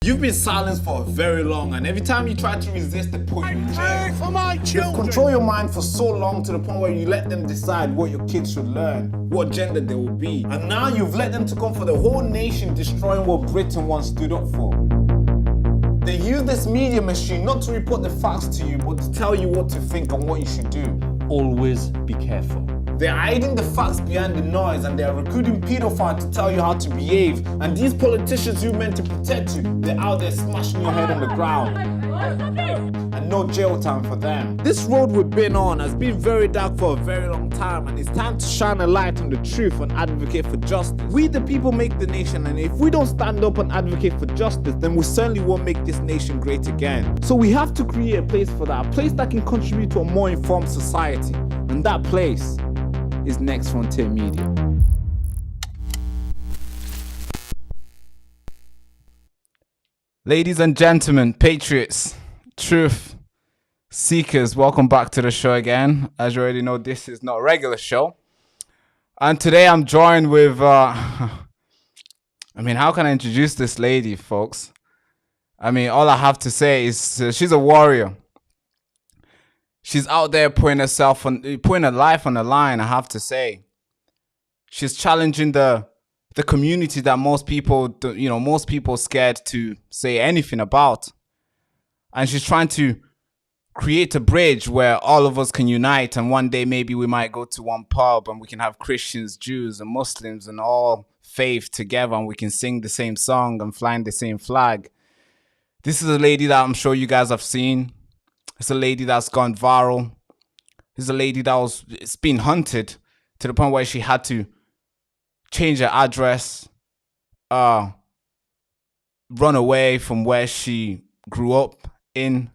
You've been silenced for very long, and every time you try to resist, they put you in jail. For my children. You've controlled your mind for so long to the point where you let them decide what your kids should learn, what gender they will be. And now you've let them to come for the whole nation, destroying what Britain once stood up for. They use this media machine not to report the facts to you, but to tell you what to think and what you should do. Always be careful. They're hiding the facts behind the noise, and they're recruiting pedophiles to tell you how to behave. And these politicians you meant to protect you, they're out there smashing your head on the ground. And no jail time for them. This road we've been on has been very dark for a very long time, and it's time to shine a light on the truth and advocate for justice. We the people make the nation, and if we don't stand up and advocate for justice, then we certainly won't make this nation great again. So we have to create a place for that, a place that can contribute to a more informed society. And that place is Next Frontier Media. Ladies and gentlemen, patriots, truth seekers, welcome back to the show again. As you already know, this is not a regular show. And today I'm joined with, how can I introduce this lady, folks? All I have to say is she's a warrior. She's out there putting her life on the line, I have to say. She's challenging the community that most people scared to say anything about. And she's trying to create a bridge where all of us can unite, and one day maybe we might go to one pub and we can have Christians, Jews and Muslims and all faith together, and we can sing the same song and fly the same flag. This is a lady that I'm sure you guys have seen. It's a lady that's gone viral. It's a lady it's been hunted to the point where she had to change her address, run away from where she grew up in,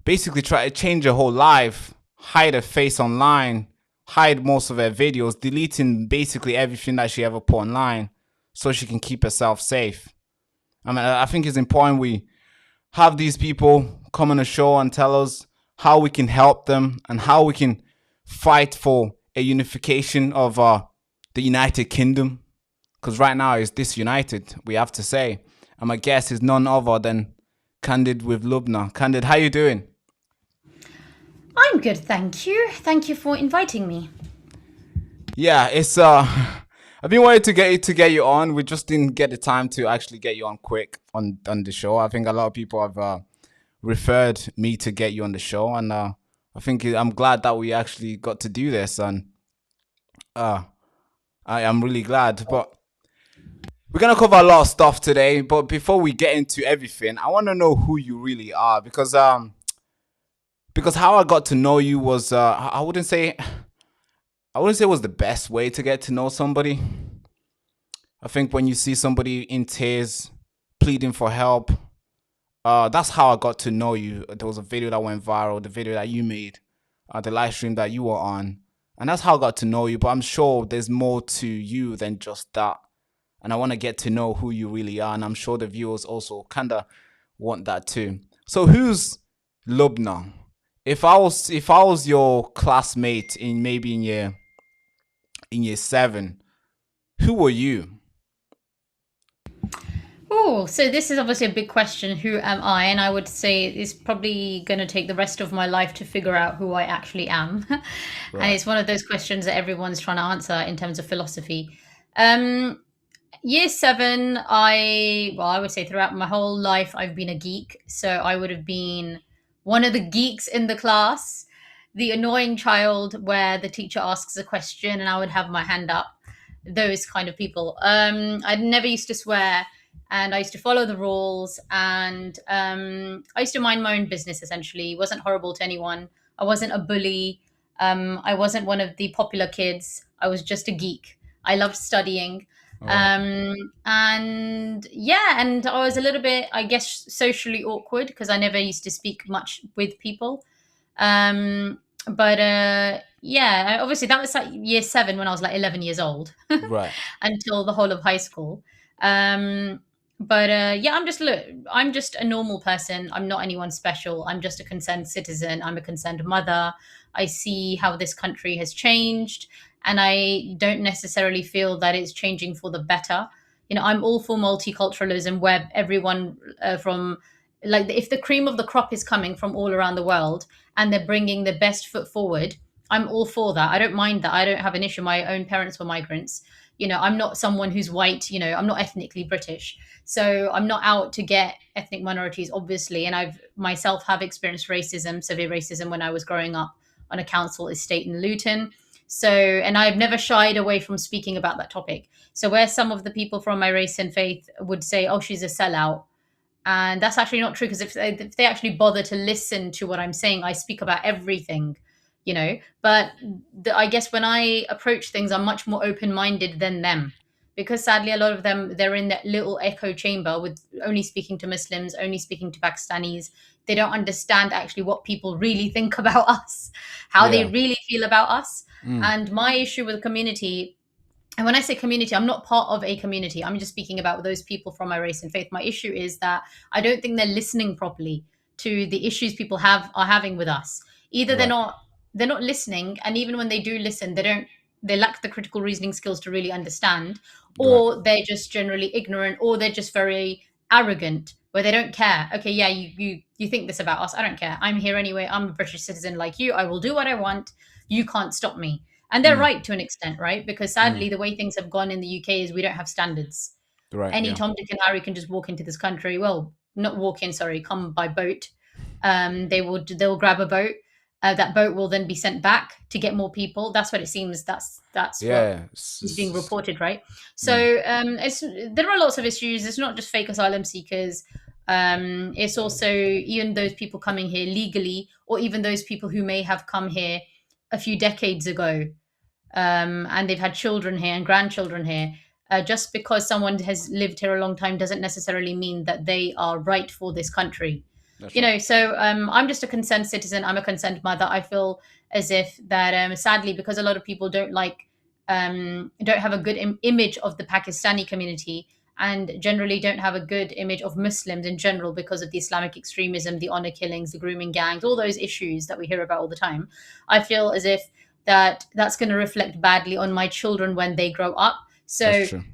basically try to change her whole life, hide her face online, hide most of her videos, deleting basically everything that she ever put online so she can keep herself safe. I think it's important we have these people come on the show and tell us how we can help them and how we can fight for a unification of the United Kingdom. Because right now it's disunited, we have to say. And my guest is none other than CANDID with LUBNA. CANDID, how you doing? I'm good, thank you. Thank you for inviting me. Yeah, it's I've been wanting to get you on. We just didn't get the time to actually get you on quick on the show. I think a lot of people have referred me to get you on the show, and I think I'm glad that we actually got to do this, and I am really glad. But we're gonna cover a lot of stuff today. But before we get into everything, I want to know who you really are, because how I got to know you was I wouldn't say it was the best way to get to know somebody. I think when you see somebody in tears, pleading for help, that's how I got to know you. There was a video that went viral, the video that you made, the live stream that you were on. And that's how I got to know you. But I'm sure there's more to you than just that. And I want to get to know who you really are. And I'm sure the viewers also kind of want that too. So who's LUBNA? If I was your classmate in year 7, who were you? Oh, so this is obviously a big question. Who am I? And I would say it's probably going to take the rest of my life to figure out who I actually am. Right. And it's one of those questions that everyone's trying to answer in terms of philosophy. Year 7, I would say throughout my whole life, I've been a geek. So I would have been one of the geeks in the class, the annoying child where the teacher asks a question and I would have my hand up. Those kind of people. I never used to swear, and I used to follow the rules, and I used to mind my own business, essentially. Wasn't horrible to anyone. I wasn't a bully. I wasn't one of the popular kids. I was just a geek. I loved studying. And I was a little bit, I guess, socially awkward because I never used to speak much with people. Obviously that was like year 7 when I was like 11 years old, right? Until the whole of high school. I'm just a normal person. I'm not anyone special. I'm just a concerned citizen. I'm a concerned mother. I see how this country has changed, and I don't necessarily feel that it's changing for the better. I'm all for multiculturalism where everyone from like if the cream of the crop is coming from all around the world and they're bringing the best foot forward, I'm all for that. I don't mind that. I don't have an issue. My own parents were migrants. I'm not someone who's white. I'm not ethnically British, so I'm not out to get ethnic minorities, obviously. And I've myself have experienced racism, severe racism, when I was growing up on a council estate in Luton. So, and I've never shied away from speaking about that topic. So, where some of the people from my race and faith would say, "Oh, she's a sellout," and that's actually not true, because if they actually bother to listen to what I'm saying, I speak about everything, But I guess when I approach things, I'm much more open-minded than them, because sadly, a lot of them, they're in that little echo chamber with only speaking to Muslims, only speaking to Pakistanis. They don't understand actually what people really think about us, how they really feel about us. And my issue with the community, and when I say community, I'm not part of a community. I'm just speaking about those people from my race and faith. My issue is that I don't think they're listening properly to the issues people are having with us. Either they're not listening, and even when they do listen, they lack the critical reasoning skills to really understand, or they're just generally ignorant, or they're just very arrogant, where they don't care. Okay, yeah, you think this about us. I don't care. I'm here anyway. I'm a British citizen like you. I will do what I want. You can't stop me. And they're right to an extent, right? Because sadly, the way things have gone in the UK is we don't have standards. Any Tom, Dick, and Harry can just walk into this country. Well, not walk in, sorry, come by boat. They'll grab a boat. That boat will then be sent back to get more people. That's what it seems. That's what is being reported, right? So there are lots of issues. It's not just fake asylum seekers. It's also even those people coming here legally, or even those people who may have come here a few decades ago, and they've had children here and grandchildren here. Just because someone has lived here a long time doesn't necessarily mean that they are right for this country. So I'm just a concerned citizen. I'm a concerned mother. I feel as if that sadly, because a lot of people don't have a good image of the Pakistani community, and generally don't have a good image of Muslims in general because of the Islamic extremism, the honor killings, the grooming gangs, all those issues that we hear about all the time. I feel as if that's going to reflect badly on my children when they grow up. So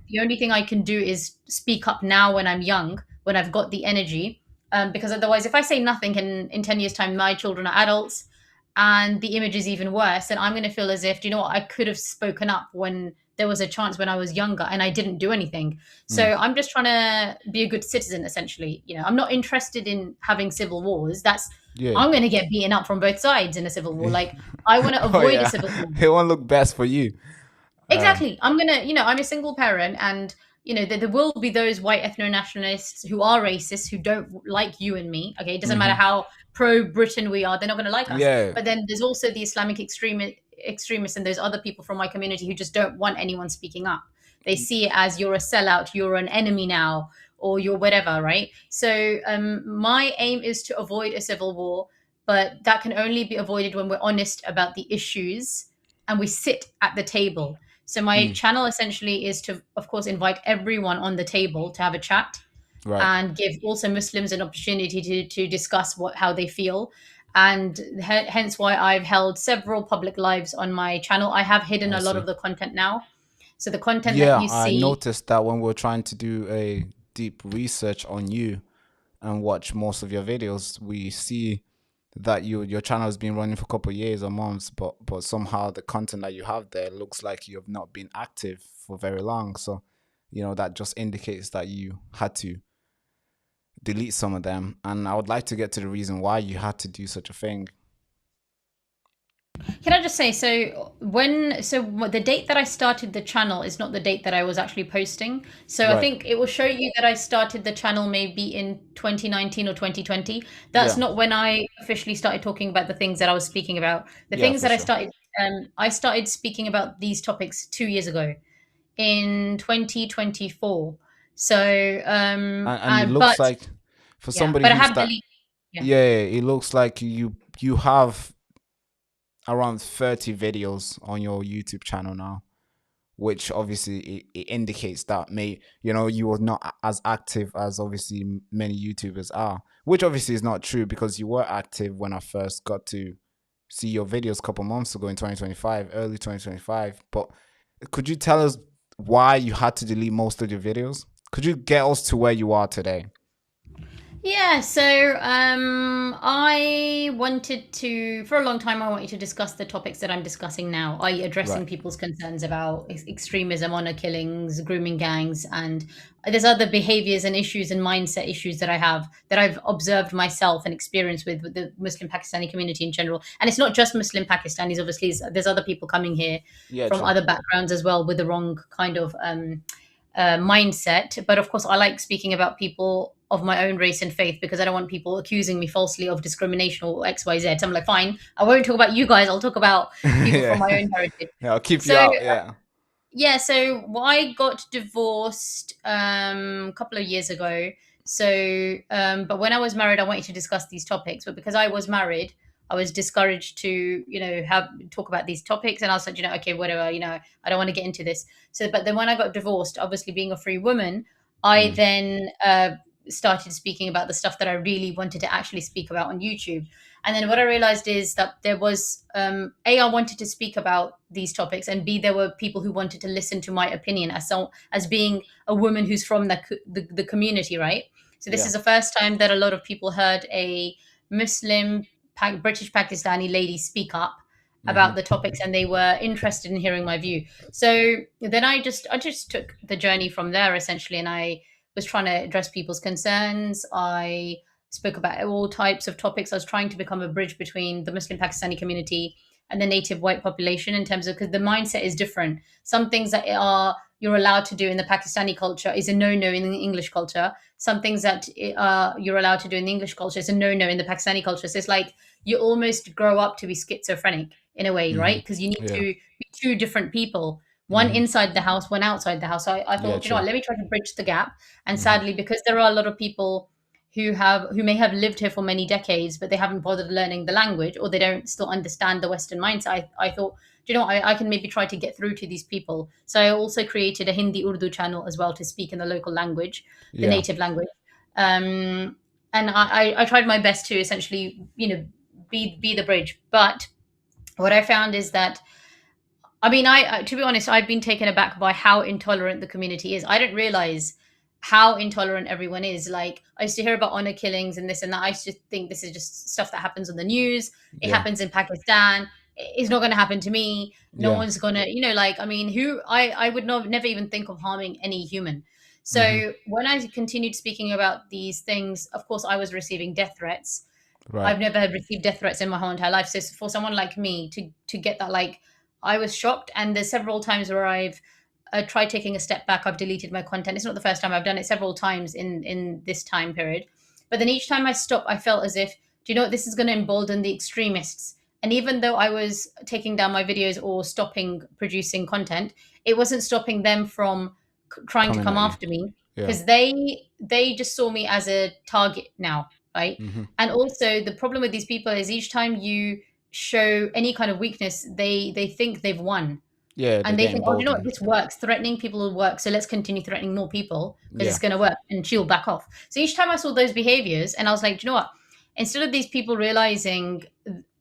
the only thing I can do is speak up now when I'm young, when I've got the energy, because otherwise, if I say nothing in 10 years' time, my children are adults and the image is even worse, then I'm going to feel as if, I could have spoken up when there was a chance when I was younger and I didn't do anything. So I'm just trying to be a good citizen, essentially. I'm not interested in having civil wars. I'm going to get beaten up from both sides in a civil war. Like, I want to avoid a civil war. It won't look best for you. Exactly. I'm going to, I'm a single parent, and there will be those white ethno-nationalists who are racist, who don't like you and me. Okay, it doesn't matter how pro-Britain we are, they're not going to like us. Yeah. But then there's also the Islamic extremists and those other people from my community who just don't want anyone speaking up. They see it as, you're a sellout, you're an enemy now, or you're whatever, right? So my aim is to avoid a civil war, but that can only be avoided when we're honest about the issues and we sit at the table. So my channel essentially is to, of course, invite everyone on the table to have a chat, and give also Muslims an opportunity to discuss how they feel. And hence why I've held several public lives on my channel. I have hidden a lot of the content now. So the content that you see... I noticed that when we're trying to do a deep research on you and watch most of your videos, we see that your channel has been running for a couple of years or months, but somehow the content that you have there looks like you have not been active for very long. So, that just indicates that you had to delete some of them. And I would like to get to the reason why you had to do such a thing. Can I just say, the date that I started the channel is not the date that I was actually posting. So I think it will show you that I started the channel maybe in 2019 or 2020. That's not when I officially started talking about the things that I was speaking about. The things that I started speaking about these topics 2 years ago in 2024. So and it looks like for somebody it looks like you have around 30 videos on your YouTube channel now, which obviously it indicates that you are not as active as obviously many YouTubers are, which obviously is not true, because you were active when I first got to see your videos a couple months ago in 2025, early 2025. But could you tell us why you had to delete most of your videos? Could you get us to where you are today? Yeah, so I wanted to, for a long time, I wanted to discuss the topics that I'm discussing now, i.e., addressing Right. people's concerns about extremism, honor killings, grooming gangs, and there's other behaviors and issues and mindset issues that I have that I've observed myself and experienced with the Muslim Pakistani community in general. And it's not just Muslim Pakistanis, obviously, there's other people coming here Yeah, from true. other backgrounds as well with the wrong kind of mindset. But of course, I like speaking about people of my own race and faith because I don't want people accusing me falsely of discrimination or XYZ. So I'm like, fine, I won't talk about you guys. I'll talk about people from my Yeah. own heritage. Yeah, I'll keep you So out. Yeah. yeah, so I got divorced a couple of years ago. So, but when I was married, I wanted to discuss these topics. But because I was married, I was discouraged to, have talk about these topics. And I was like, okay, whatever, I don't want to get into this. So, but then when I got divorced, obviously being a free woman, I Mm. then started speaking about the stuff that I really wanted to actually speak about on YouTube. And then what I realized is that there was A, I wanted to speak about these topics, and B, there were people who wanted to listen to my opinion as being a woman who's from the community, right? So this Yeah. is the first time that a lot of people heard a Muslim British Pakistani lady speak up about the topics, and they were interested in hearing my view. So then I just took the journey from there essentially, and I was trying to address people's concerns. I spoke about all types of topics. I was trying to become a bridge between the Muslim Pakistani community and the native white population in terms of, because the mindset is different. Some things that you're allowed to do in the Pakistani culture is a no-no in the English culture. Some things that you're allowed to do in the English culture is a no-no in the Pakistani culture. So it's like you almost grow up to be schizophrenic in a way, right? Because you need Yeah. to be two different people, one inside the house, one outside the house. So I Yeah, thought, you know what, true. let me try to bridge the gap. And sadly, because there are a lot of people who may have lived here for many decades, but they haven't bothered learning the language, or they don't still understand the Western mindset, I thought, do you know what, I can maybe try to get through to these people. So I also created a Hindi Urdu channel as well to speak in the local language, the Yeah. native language. And I tried my best to essentially, be the bridge. But what I found is that, I mean, to be honest, I've been taken aback by how intolerant the community is. I didn't realize how intolerant everyone is. Like, I used to hear about honor killings and this and that. I used to think this is just stuff that happens on the news. It Yeah. happens in Pakistan. It's not going to happen to me. No Yeah. one's going to, like, I mean, I would never even think of harming any human. So when I continued speaking about these things, of course, I was receiving death threats. Right. I've never received death threats in my whole entire life. So for someone like me to get that, like, I was shocked. And there's several times where I've tried taking a step back. I've deleted my content. It's not the first time. I've done it several times in this time period. But then each time I stopped, I felt as if, do you know what, this is going to embolden the extremists. And even though I was taking down my videos or stopping producing content, it wasn't stopping them from trying to Coming come at you. after me, Yeah. because they just saw me as a target now, right? And also the problem with these people is each time you show any kind of weakness, they think they've won. Yeah. They're And they getting think, oh, you know what, boldened. this works. Threatening people will work. So let's continue threatening more people because Yeah. it's going to work. And she'll back off. So each time I saw those behaviors, and I was like, do you know what? Instead of these people realizing,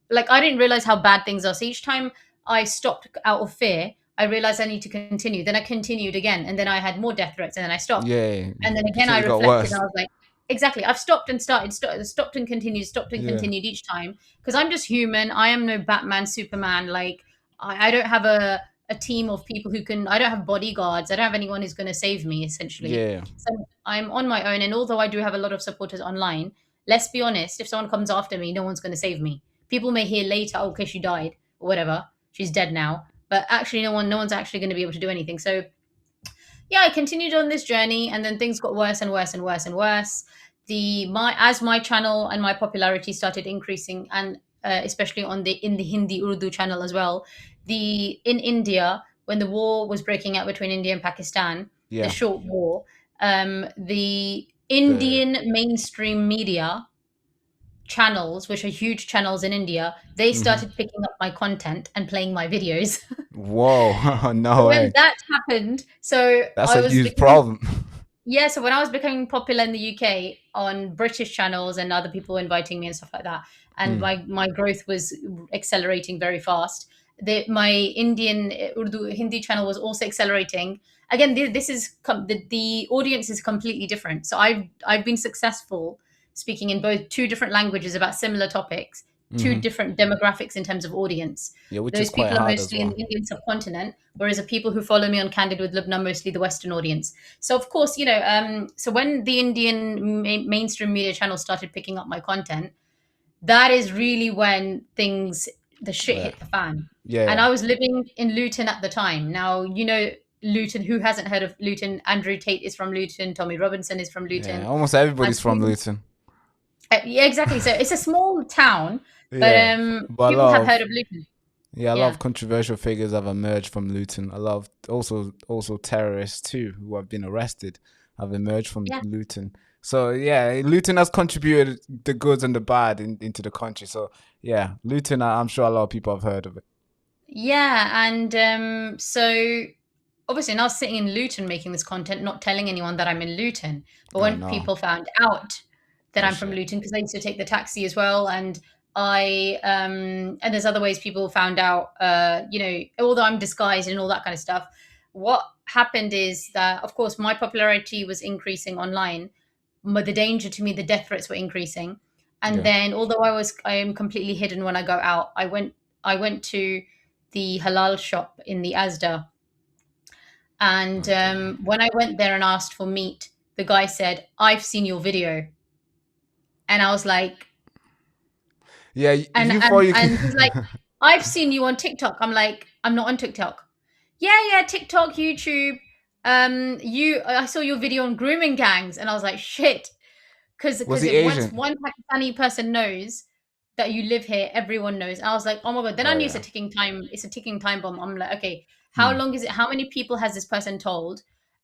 like, I didn't realize how bad things are. So each time I stopped out of fear, I realized I need to continue. Then I continued again. And then I had more death threats. And then I stopped. Yeah. And then again, So I it got reflected. worse. And I was like, exactly. I've stopped and stopped and continued, stopped and Yeah. continued each time. Because I'm just human. I am no Batman, Superman. Like, I don't have a team of people I don't have bodyguards. I don't have anyone who's going to save me, essentially. Yeah. So I'm on my own. And although I do have a lot of supporters online, let's be honest, if someone comes after me, no one's going to save me. People may hear later, oh, okay, she died or whatever. She's dead now. But actually, no one's actually going to be able to do anything. So yeah, I continued on this journey, and then things got worse and worse and worse and worse. As my channel and my popularity started increasing, and especially in the Hindi Urdu channel as well, in India, when the war was breaking out between India and Pakistan, Yeah. the short war, the Indian mainstream media channels, which are huge channels in India, they started picking up my content and playing my videos. Whoa. No When way. that happened, so That's I a was huge becoming, problem. yeah, so when I was becoming popular in the UK on British channels and other people inviting me and stuff like that, and my growth was accelerating very fast. My Indian Urdu Hindi channel was also accelerating, again, this is the audience is completely different. So I've been successful speaking in both two different languages about similar topics, two different demographics in terms of audience. Yeah, which is Those quite people are hard as mostly in well. the Indian subcontinent, whereas the people who follow me on Candid with Lubna are mostly the Western audience. So of course, so when the Indian mainstream media channels started picking up my content, that is really when the shit Yeah, hit the fan. yeah, And yeah. I was living in Luton at the time. Now, Luton, who hasn't heard of Luton? Andrew Tate is from Luton, Tommy Robinson is from Yeah, Luton. almost And everybody's from Luton. yeah, exactly. So it's a small town, but Yeah, but a people lot have heard of of Luton. yeah, a lot Yeah. of controversial figures have emerged from Luton. A lot of also terrorists too who have been arrested have emerged from Yeah. Luton. So yeah, Luton has contributed the goods and the bad into the country. So yeah, Luton, I'm sure a lot of people have heard of it. Yeah, and so obviously now sitting in Luton making this content, not telling anyone that I'm in Luton. But Oh when no. people found out that Oh I'm from shit. Luton, because I used to take the taxi as well, and and there's other ways people found out, although I'm disguised and all that kind of stuff. What happened is that, of course, my popularity was increasing online, but the danger to me, the death threats were increasing. And Yeah. then, although I am completely hidden when I go out, I went to the halal shop in the Asda, and Oh damn. when I went there and asked for meat, the guy said, "I've seen your video," and I was like, Yeah, and you thought and you could. and he's like, "I've seen you on TikTok." I'm like, "I'm not on TikTok." Yeah, yeah, TikTok, YouTube. I saw your video on grooming gangs, and I was like, "Shit." Because Was because he if once Asian? one Pakistani person knows that you live here, everyone knows. I was like, oh my god. Then I Oh knew yeah. it's a ticking time bomb. I'm like, okay, how Hmm. long is it? How many people has this person told?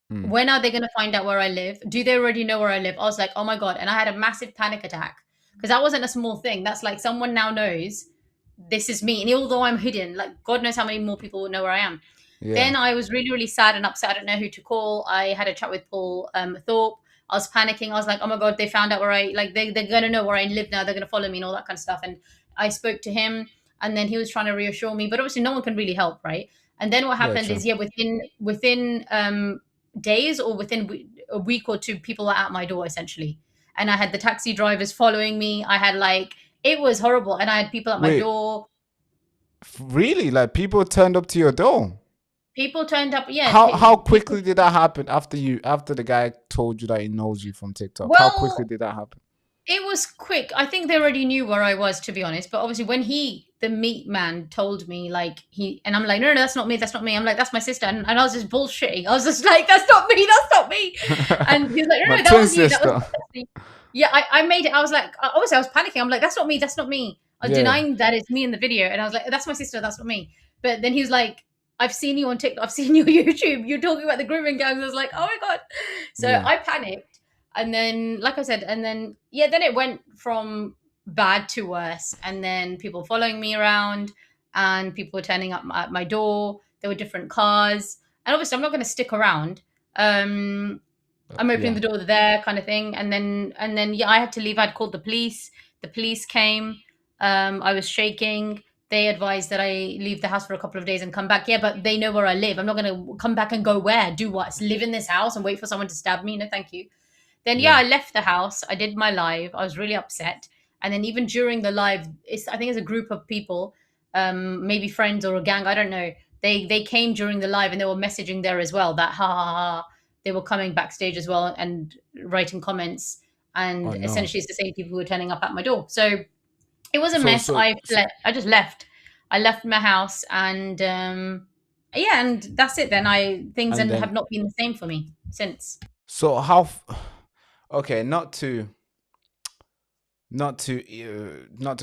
Hmm. When are they going to find out where I live? Do they already know where I live? I was like, oh my god. And I had a massive panic attack because that wasn't a small thing. That's like someone now knows this is me. And although I'm hidden, like God knows how many more people will know where I am. Yeah. Then I was really, really sad and upset. I don't know who to call. I had a chat with Paul Thorpe. I was panicking. I was like, oh my God, they found out where they're going to know where I live now. They're going to follow me and all that kind of stuff. And I spoke to him, and then he was trying to reassure me, but obviously no one can really help, right? And then what Yeah. happened True. is, yeah, within days or within a week or two, people were at my door essentially. And I had the taxi drivers following me. I had it was horrible. And I had people at my Wait, door. really? Like people turned up to your door? People turned up. Yeah. How People. quickly did that happen after the guy told you that he knows you from TikTok? How quickly Well, did that happen? it was quick. I think they already knew where I was, to be honest. But obviously, when the meat man, told me, and I'm like, no, no, that's not me, that's not me. I'm like, that's my sister, and I was just bullshitting. I was just like, that's not me, that's not me. And he was like, no, My no, that twin was you, that was sister. me. Yeah, I made it. I was like, obviously, I was panicking. I'm like, that's not me, that's not me. I was Yeah. denying that it's me in the video, and I was like, that's my sister, that's not me. But then he was like, I've seen you on TikTok, I've seen you on YouTube. You're talking about the grooming gangs. I was like, oh my god. So Yeah. I panicked. And then, like I said, and then, yeah, then it went from bad to worse. And then people following me around, and people were turning up at my door. There were different cars. And obviously, I'm not going to stick around. I'm opening Yeah. the door there, kind of thing. And then, yeah, I had to leave. I'd called the police. The police came. I was shaking. They advised that I leave the house for a couple of days and come back. Yeah, but they know where I live. I'm not going to come back and go where? Do what? Live in this house and wait for someone to stab me? No, thank you. Then, yeah, Yeah. I left the house. I did my live. I was really upset. And then even during the live, I think it's a group of people, maybe friends or a gang. I don't know. They came during the live and they were messaging there as well. That ha ha ha. They were coming backstage as well and writing comments. Oh And no. essentially, it's the same people who were turning up at my door. So it was a So mess. so so I just left. I left my house, and yeah, and that's it. Then things and have then not been the same for me since. so okay, not to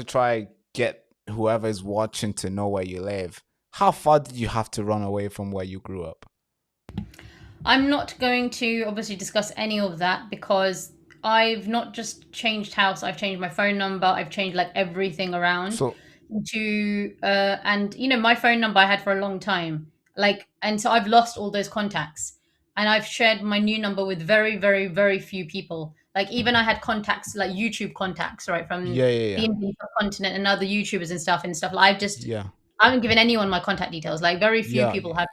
try get whoever is watching to know where you live. How far did you have to run away from where you grew up? I'm not going to obviously discuss any of that because I've not just changed house, I've changed my phone number, I've changed everything around So to and my phone number I had for a long time. And so I've lost all those contacts, and I've shared my new number with very, very, very few people. Like even I had contacts, like YouTube contacts, right, from yeah, yeah, the yeah. Indian subcontinent and other YouTubers and stuff. Like Yeah. I haven't given anyone my contact details. Like very few Yeah. people have.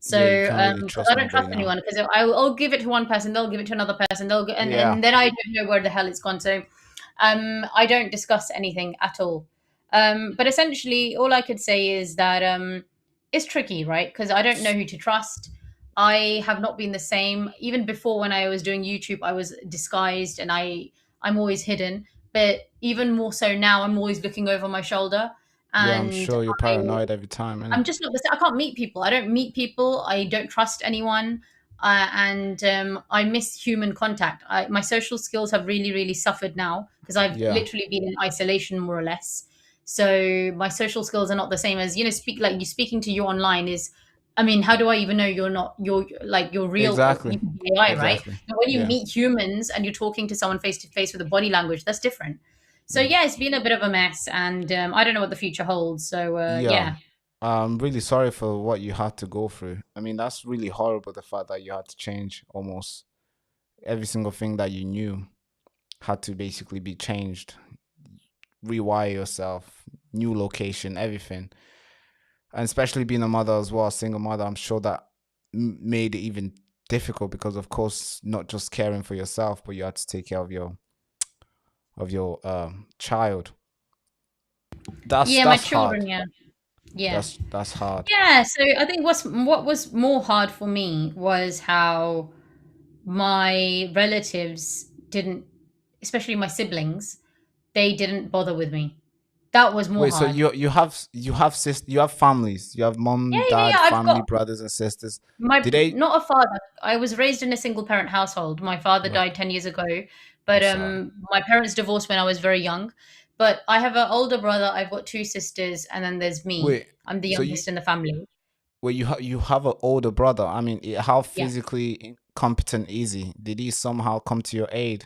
So Yeah, you can't really 'cause trust I don't nobody trust now. anyone because I'll give it to one person, they'll give it to another person, Yeah, and then I don't know where the hell it's gone. So I don't discuss anything at all. But essentially, all I could say is that it's tricky, right? Because I don't know who to trust. I have not been the same. Even before when I was doing YouTube, I was disguised and I'm always hidden. But even more so now, I'm always looking over my shoulder, yeah, I'm and sure you're paranoid every time, innit? I'm just not the same. I can't meet people. I don't meet people. I don't trust anyone. And I miss human contact. My social skills have really, really suffered now because I've Yeah, literally been in isolation more or less. So my social skills are not the same as, speak like you speaking to you online is, I mean, how do I even know you're not, you're like, you're real, exactly, you can be AI, right? exactly. But when you Yeah, meet humans and you're talking to someone face to face with a body language, that's different. So mm. yeah, it's been a bit of a mess, and I don't know what the future holds. So Yeah. yeah. I'm really sorry for what you had to go through. I mean, that's really horrible. The fact that you had to change almost every single thing that you knew had to basically be changed, rewire yourself, new location, everything. And especially being a mother as well, a single mother, I'm sure that made it even difficult because, of course, not just caring for yourself, but you had to take care of your child. Yeah, my That's hard. children, yeah. Yeah. That's hard. Yeah, so I think what was more hard for me was how my relatives didn't, especially my siblings, they didn't bother with me. That was more Wait, so hard. you have families, you have Yeah, mom, yeah, yeah. dad, I've family, got brothers and sisters. my Did they? not a father. I was raised in a single parent household. My father Right, died 10 years ago, I'm but sorry. my parents divorced when I was very young. But I have an older brother, I've got two sisters, and then there's me. Wait, I'm the so you youngest in the family. you have an older brother. I mean, how Yeah. physically competent is he? Did he somehow come to your aid?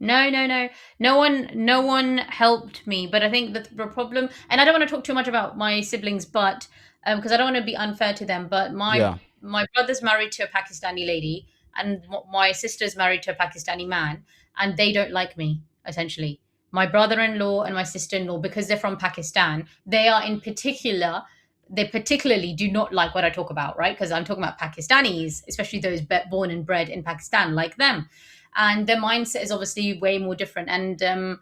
No, no, no. No one helped me. But I think that the problem, and I don't want to talk too much about my siblings, but because I don't want to be unfair to them, but my Yeah, my brother's married to a Pakistani lady, and my sister's married to a Pakistani man, and they don't like me, essentially. My brother-in-law and my sister-in-law, because they're from Pakistan, they particularly do not like what I talk about, right? Because I'm talking about Pakistanis, especially those born and bred in Pakistan, like them, and their mindset is obviously way more different. And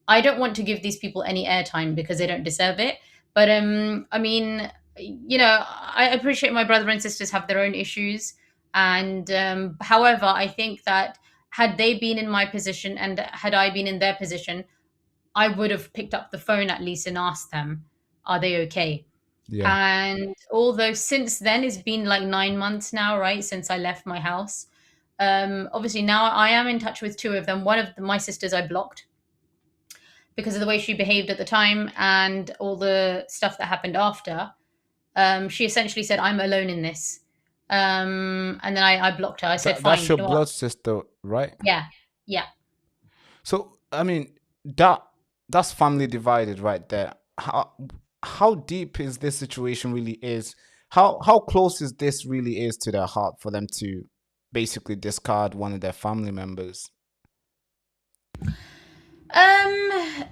I don't want to give these people any airtime because they don't deserve it. But I mean, I appreciate my brother and sisters have their own issues, and however, I think that had they been in my position and had I been in their position, I would have picked up the phone at least and asked them, are they okay? yeah. And although since then it's been like 9 months now, right, since I left my house, obviously now I am in touch with two of them. One of my sisters I blocked because of the way she behaved at the time and all the stuff that happened after. She essentially said, I'm alone in this. And then I blocked her. I said, That's fine, you your know what? blood sister, right? Yeah, yeah. So I mean that's family divided right there. How deep is this situation really is? How close is this really is to their heart for them to basically discard one of their family members? Um,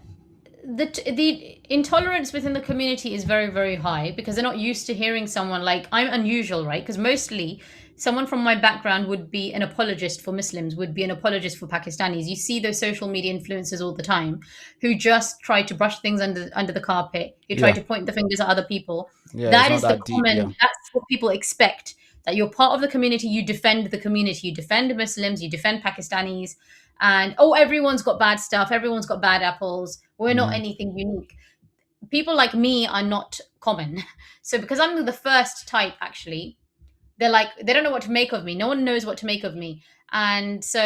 the intolerance within the community is very, very high because they're not used to hearing someone like I'm unusual, right? Because mostly someone from my background would be an apologist for Muslims, would be an apologist for Pakistanis. You see those social media influencers all the time who just try to brush things under the carpet, who try Yeah. to point the fingers at other people. Yeah, it's That not is the that deep, common, yeah. that's what people expect. That you're part of the community, you defend the community, you defend Muslims, you defend Pakistanis, and oh, everyone's got bad stuff, everyone's got bad apples, we're not Hmm. anything unique. People like me are not common. So because I'm the first type, actually, they're like they don't know what to make of me. No one knows what to make of me. And so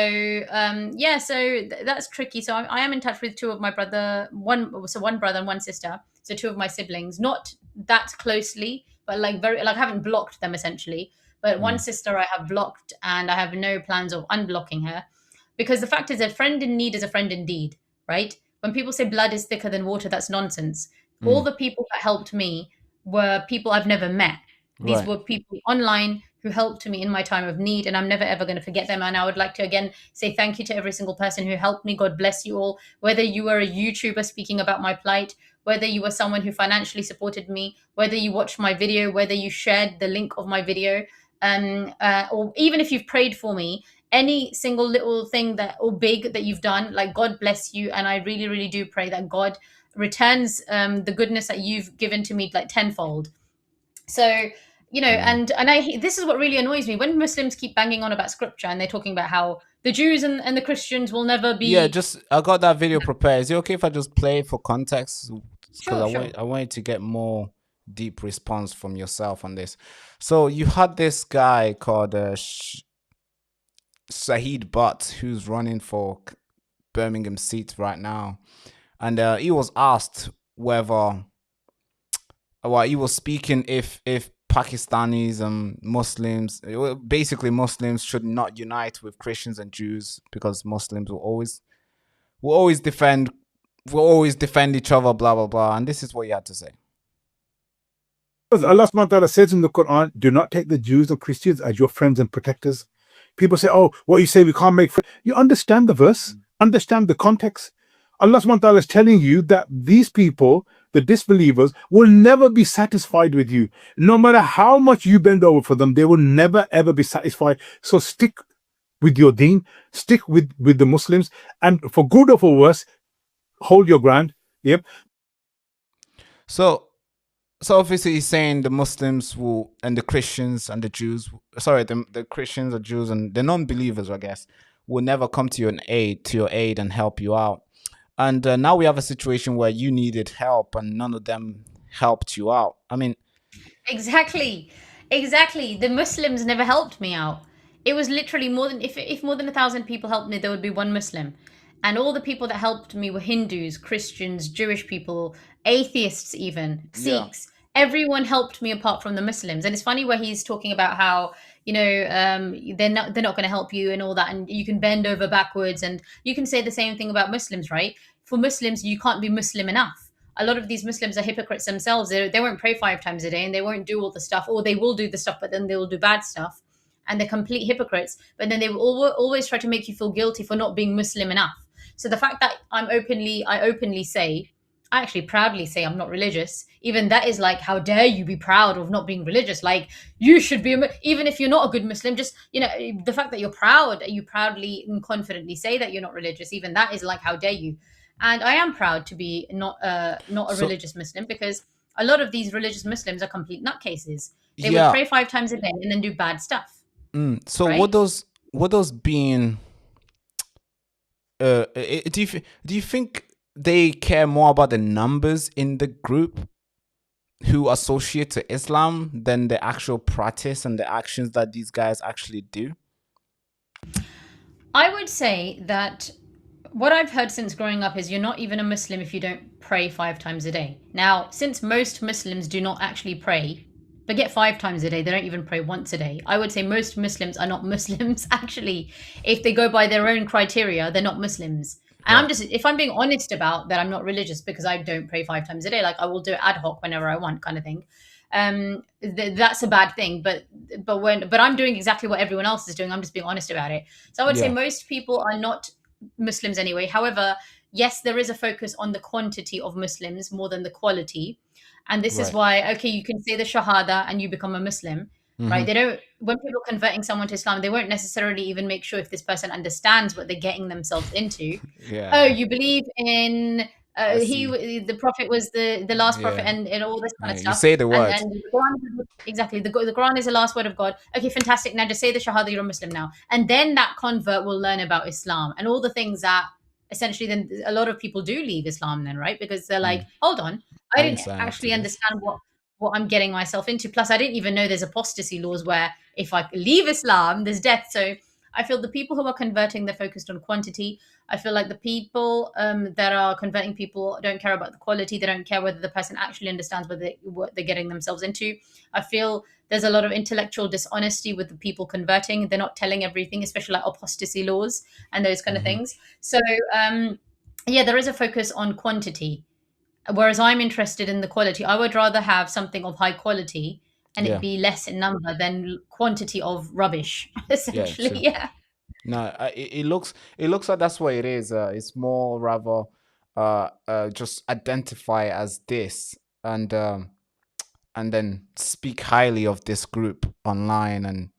yeah, so that's tricky. So I am in touch with two of my brother, one brother and one sister, so two of my siblings, not that closely, but like very like I haven't blocked them essentially, but one Mm. sister I have blocked, and I have no plans of unblocking her, because the fact is a friend in need is a friend indeed, right? When people say blood is thicker than water, that's nonsense. All Mm. the people that helped me were people I've never met. These Right. were people online who helped me in my time of need, and I'm never ever going to forget them. And I would like to again say thank you to every single person who helped me. God bless you all. Whether you were a YouTuber speaking about my plight, whether you were someone who financially supported me, whether you watched my video, whether you shared the link of my video, or even if you've prayed for me, any single little thing that or big that you've done, like God bless you, and I really, really do pray that God returns the goodness that you've given to me like tenfold. So and this is what really annoys me when Muslims keep banging on about scripture and they're talking about how the Jews and the Christians will never Yeah, be. just I got that video prepared. Is it okay if I just play it for context? Because Sure, sure. I wanted to get more deep response from yourself on this. So you had this guy called Saeed Butt who's running for Birmingham seat right now, and he was asked whether, well, he was speaking if Pakistanis and Muslims, basically Muslims, should not unite with Christians and Jews because Muslims will always defend each other, blah blah blah. And this is what he had to say. Because Allah subhanahu wa ta'ala says in the Quran, do not take the Jews or Christians as your friends and protectors. People say, oh, what you say, we can't make friends. You understand the verse, understand the context. Allah subhanahu wa ta'ala is telling you that these people, the disbelievers, will never be satisfied with you. No matter how much you bend over for them, they will never ever be satisfied. So stick with your deen, stick with the Muslims, and for good or for worse, hold your ground. Yep. So obviously he's saying the Muslims will, and the Christians and the Jews, sorry, the Christians, the Jews, and the non-believers, I guess, will never come to your aid and help you out. And now we have a situation where you needed help and none of them helped you out. I mean, Exactly. The Muslims never helped me out. It was literally more than if more than 1,000 people helped me, there would be one Muslim. And all the people that helped me were Hindus, Christians, Jewish people, atheists, even Yeah. Sikhs. Everyone helped me apart from the Muslims. And it's funny where he's talking about how they're not going to help you and all that, and you can bend over backwards, and you can say the same thing about Muslims, right? For Muslims, you can't be Muslim enough. A lot of these Muslims are hypocrites themselves. They won't pray 5 times a day and they won't do all the stuff, or they will do the stuff, but then they will do bad stuff. And they're complete hypocrites. But then they will always try to make you feel guilty for not being Muslim enough. So the fact that I openly say, I actually proudly say I'm not religious, even that is like, how dare you be proud of not being religious? Like, you should be, even if you're not a good Muslim, just, the fact that you proudly and confidently say that you're not religious, even that is like, how dare you? And I am proud to be not a religious Muslim, because a lot of these religious Muslims are complete nutcases. They would pray 5 times a day and then do bad stuff. So right? what does being do you think they care more about the numbers in the group who associate to Islam than the actual practice and the actions that these guys actually do? I would say that what I've heard since growing up is you're not even a Muslim if you don't pray 5 times a day. Now, since most Muslims do not actually pray, forget 5 times a day, they don't even pray once a day. I would say most Muslims are not Muslims, actually. If they go by their own criteria, they're not Muslims. And if I'm being honest about that, I'm not religious because I don't pray 5 times a day. Like, I will do it ad hoc whenever I want, kind of thing. That's a bad thing, but I'm doing exactly what everyone else is doing. I'm just being honest about it. So I would say most people are not Muslims anyway. However, yes, there is a focus on the quantity of Muslims more than the quality. And this is why, okay, you can say the Shahada and you become a Muslim, right? They don't, when people are converting someone to Islam, they won't necessarily even make sure if this person understands what they're getting themselves into. Oh, you believe in the prophet was the last prophet and all this kind of stuff. You say the words. And the Quran, exactly. The Quran is the last word of God. Okay, fantastic. Now just say the Shahada, you're a Muslim now. And then that convert will learn about Islam and all the things that essentially then a lot of people do leave Islam then, right? Because they're like, hold on, I didn't actually understand what I'm getting myself into. Plus, I didn't even know there's apostasy laws where if I leave Islam, there's death. So I feel the people who are converting, they're focused on quantity. I feel like the people that are converting people don't care about the quality. They don't care whether the person actually understands what they're getting themselves into. I feel there's a lot of intellectual dishonesty with the people converting. They're not telling everything, especially like apostasy laws and those kind of things. So, there is a focus on quantity. Whereas I'm interested in the quality. I would rather have something of high quality and it be less in number than quantity of rubbish, essentially. No, it looks like that's what it is. It's more rather just identify as this, and then speak highly of this group online,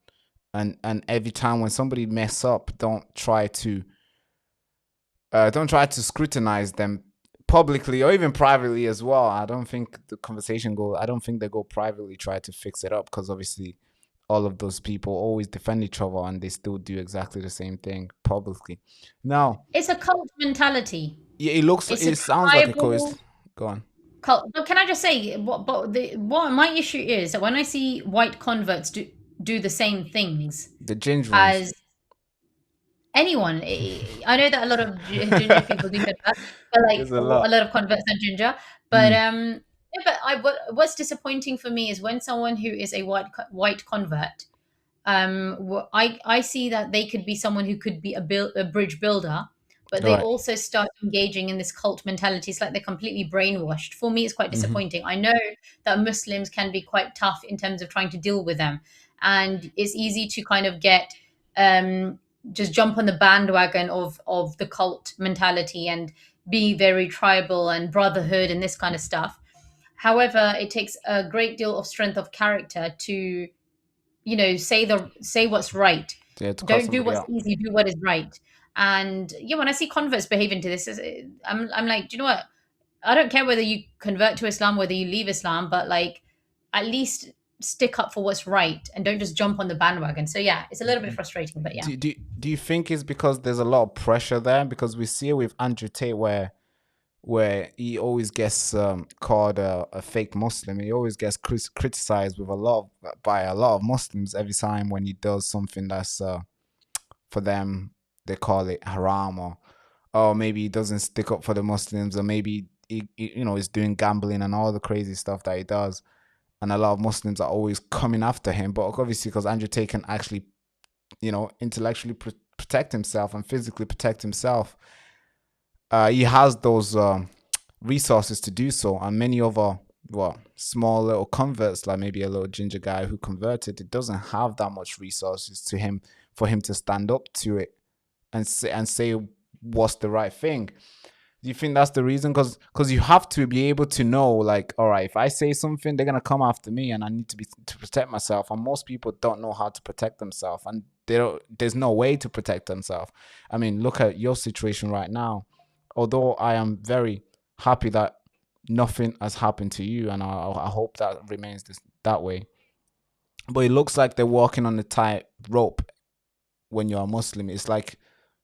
and every time when somebody mess up, don't try to scrutinize them publicly or even privately as well. I don't think I don't think they go privately try to fix it up, because obviously all of those people always defend each other and they still do exactly the same thing publicly. Now, It's a cult mentality. yeah, It's a it sounds like a tribal go on. cult. But can I just say what my issue is that when I see white converts do the same things The ginger ones. as anyone, I know that a lot of ginger people do convert, but like There's a a lot. lot of converts are ginger. But yeah, but what's disappointing for me is when someone who is a white convert, I see that they could be someone who could be a bridge builder, but they Right. also start engaging in this cult mentality. It's like they're completely brainwashed. For me, it's quite disappointing. I know that Muslims can be quite tough in terms of trying to deal with them, and it's easy to kind of get just jump on the bandwagon of the cult mentality and be very tribal and brotherhood and this kind of stuff. However, it takes a great deal of strength of character to say what's right. Yeah, to call Don't do somebody what's out. easy, do what is right. And yeah, when I see converts behave into this, I'm like, do you know what, I don't care whether you convert to Islam, whether you leave Islam, but like at least stick up for what's right and don't just jump on the bandwagon. So yeah, it's a little bit frustrating, but yeah. Do you think it's because there's a lot of pressure there? Because we see it with Andrew Tate, where he always gets called a fake Muslim. He always gets criticized with by a lot of Muslims every time when he does something that's for them they call it haram, or maybe he doesn't stick up for the Muslims, or maybe he's doing gambling and all the crazy stuff that he does. And a lot of Muslims are always coming after him, but obviously because Andrew Tate can actually, intellectually protect himself and physically protect himself, he has those resources to do so. And many other, small little converts, like maybe a little ginger guy who converted, it doesn't have that much resources to him for him to stand up to it and say what's the right thing. Do you think that's the reason? Because you have to be able to know, like, all right, if I say something, they're gonna come after me, and I need to protect myself. And most people don't know how to protect themselves, and there's no way to protect themselves. I mean, look at your situation right now. Although I am very happy that nothing has happened to you, and I hope that remains that way. But it looks like they're walking on a tight rope when you're a Muslim. It's like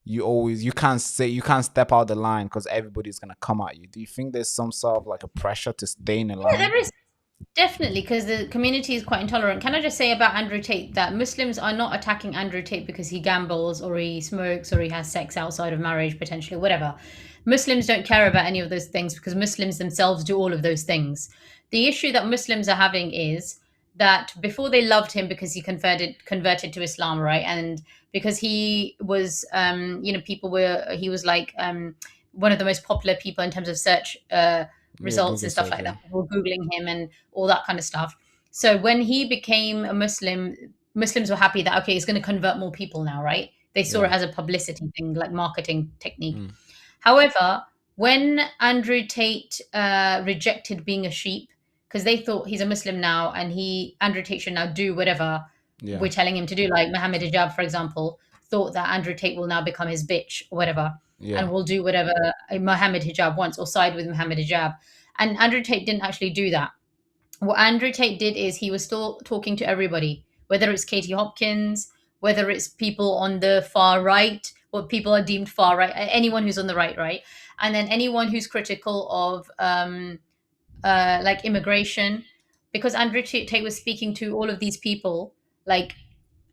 you can't step out the line because everybody's gonna come at you. Do you think there's some sort of like a pressure to stay in a line? Yeah, there is definitely, because the community is quite intolerant. Can I just say about Andrew Tate that Muslims are not attacking Andrew Tate because he gambles or he smokes or he has sex outside of marriage, potentially, whatever. Muslims don't care about any of those things because Muslims themselves do all of those things. The issue that Muslims are having is that before they loved him because he converted to Islam, right? And because he was, he was like one of the most popular people in terms of search results Google and stuff search, like yeah. that. People were Googling him and all that kind of stuff. So when he became a Muslim, Muslims were happy that, okay, he's going to convert more people now, right? They saw it as a publicity thing, like marketing technique. However, when Andrew Tate rejected being a sheep, because they thought he's a Muslim now and Andrew Tate should now do whatever we're telling him to do, like Mohammed Hijab, for example, thought that Andrew Tate will now become his bitch or whatever, and will do whatever Mohammed Hijab wants or side with Mohammed Hijab. And Andrew Tate didn't actually do that. What Andrew Tate did is he was still talking to everybody, whether it's Katie Hopkins, whether it's people on the far right, what people are deemed far right, anyone who's on the right, and then anyone who's critical of like immigration, because Andrew Tate was speaking to all of these people, like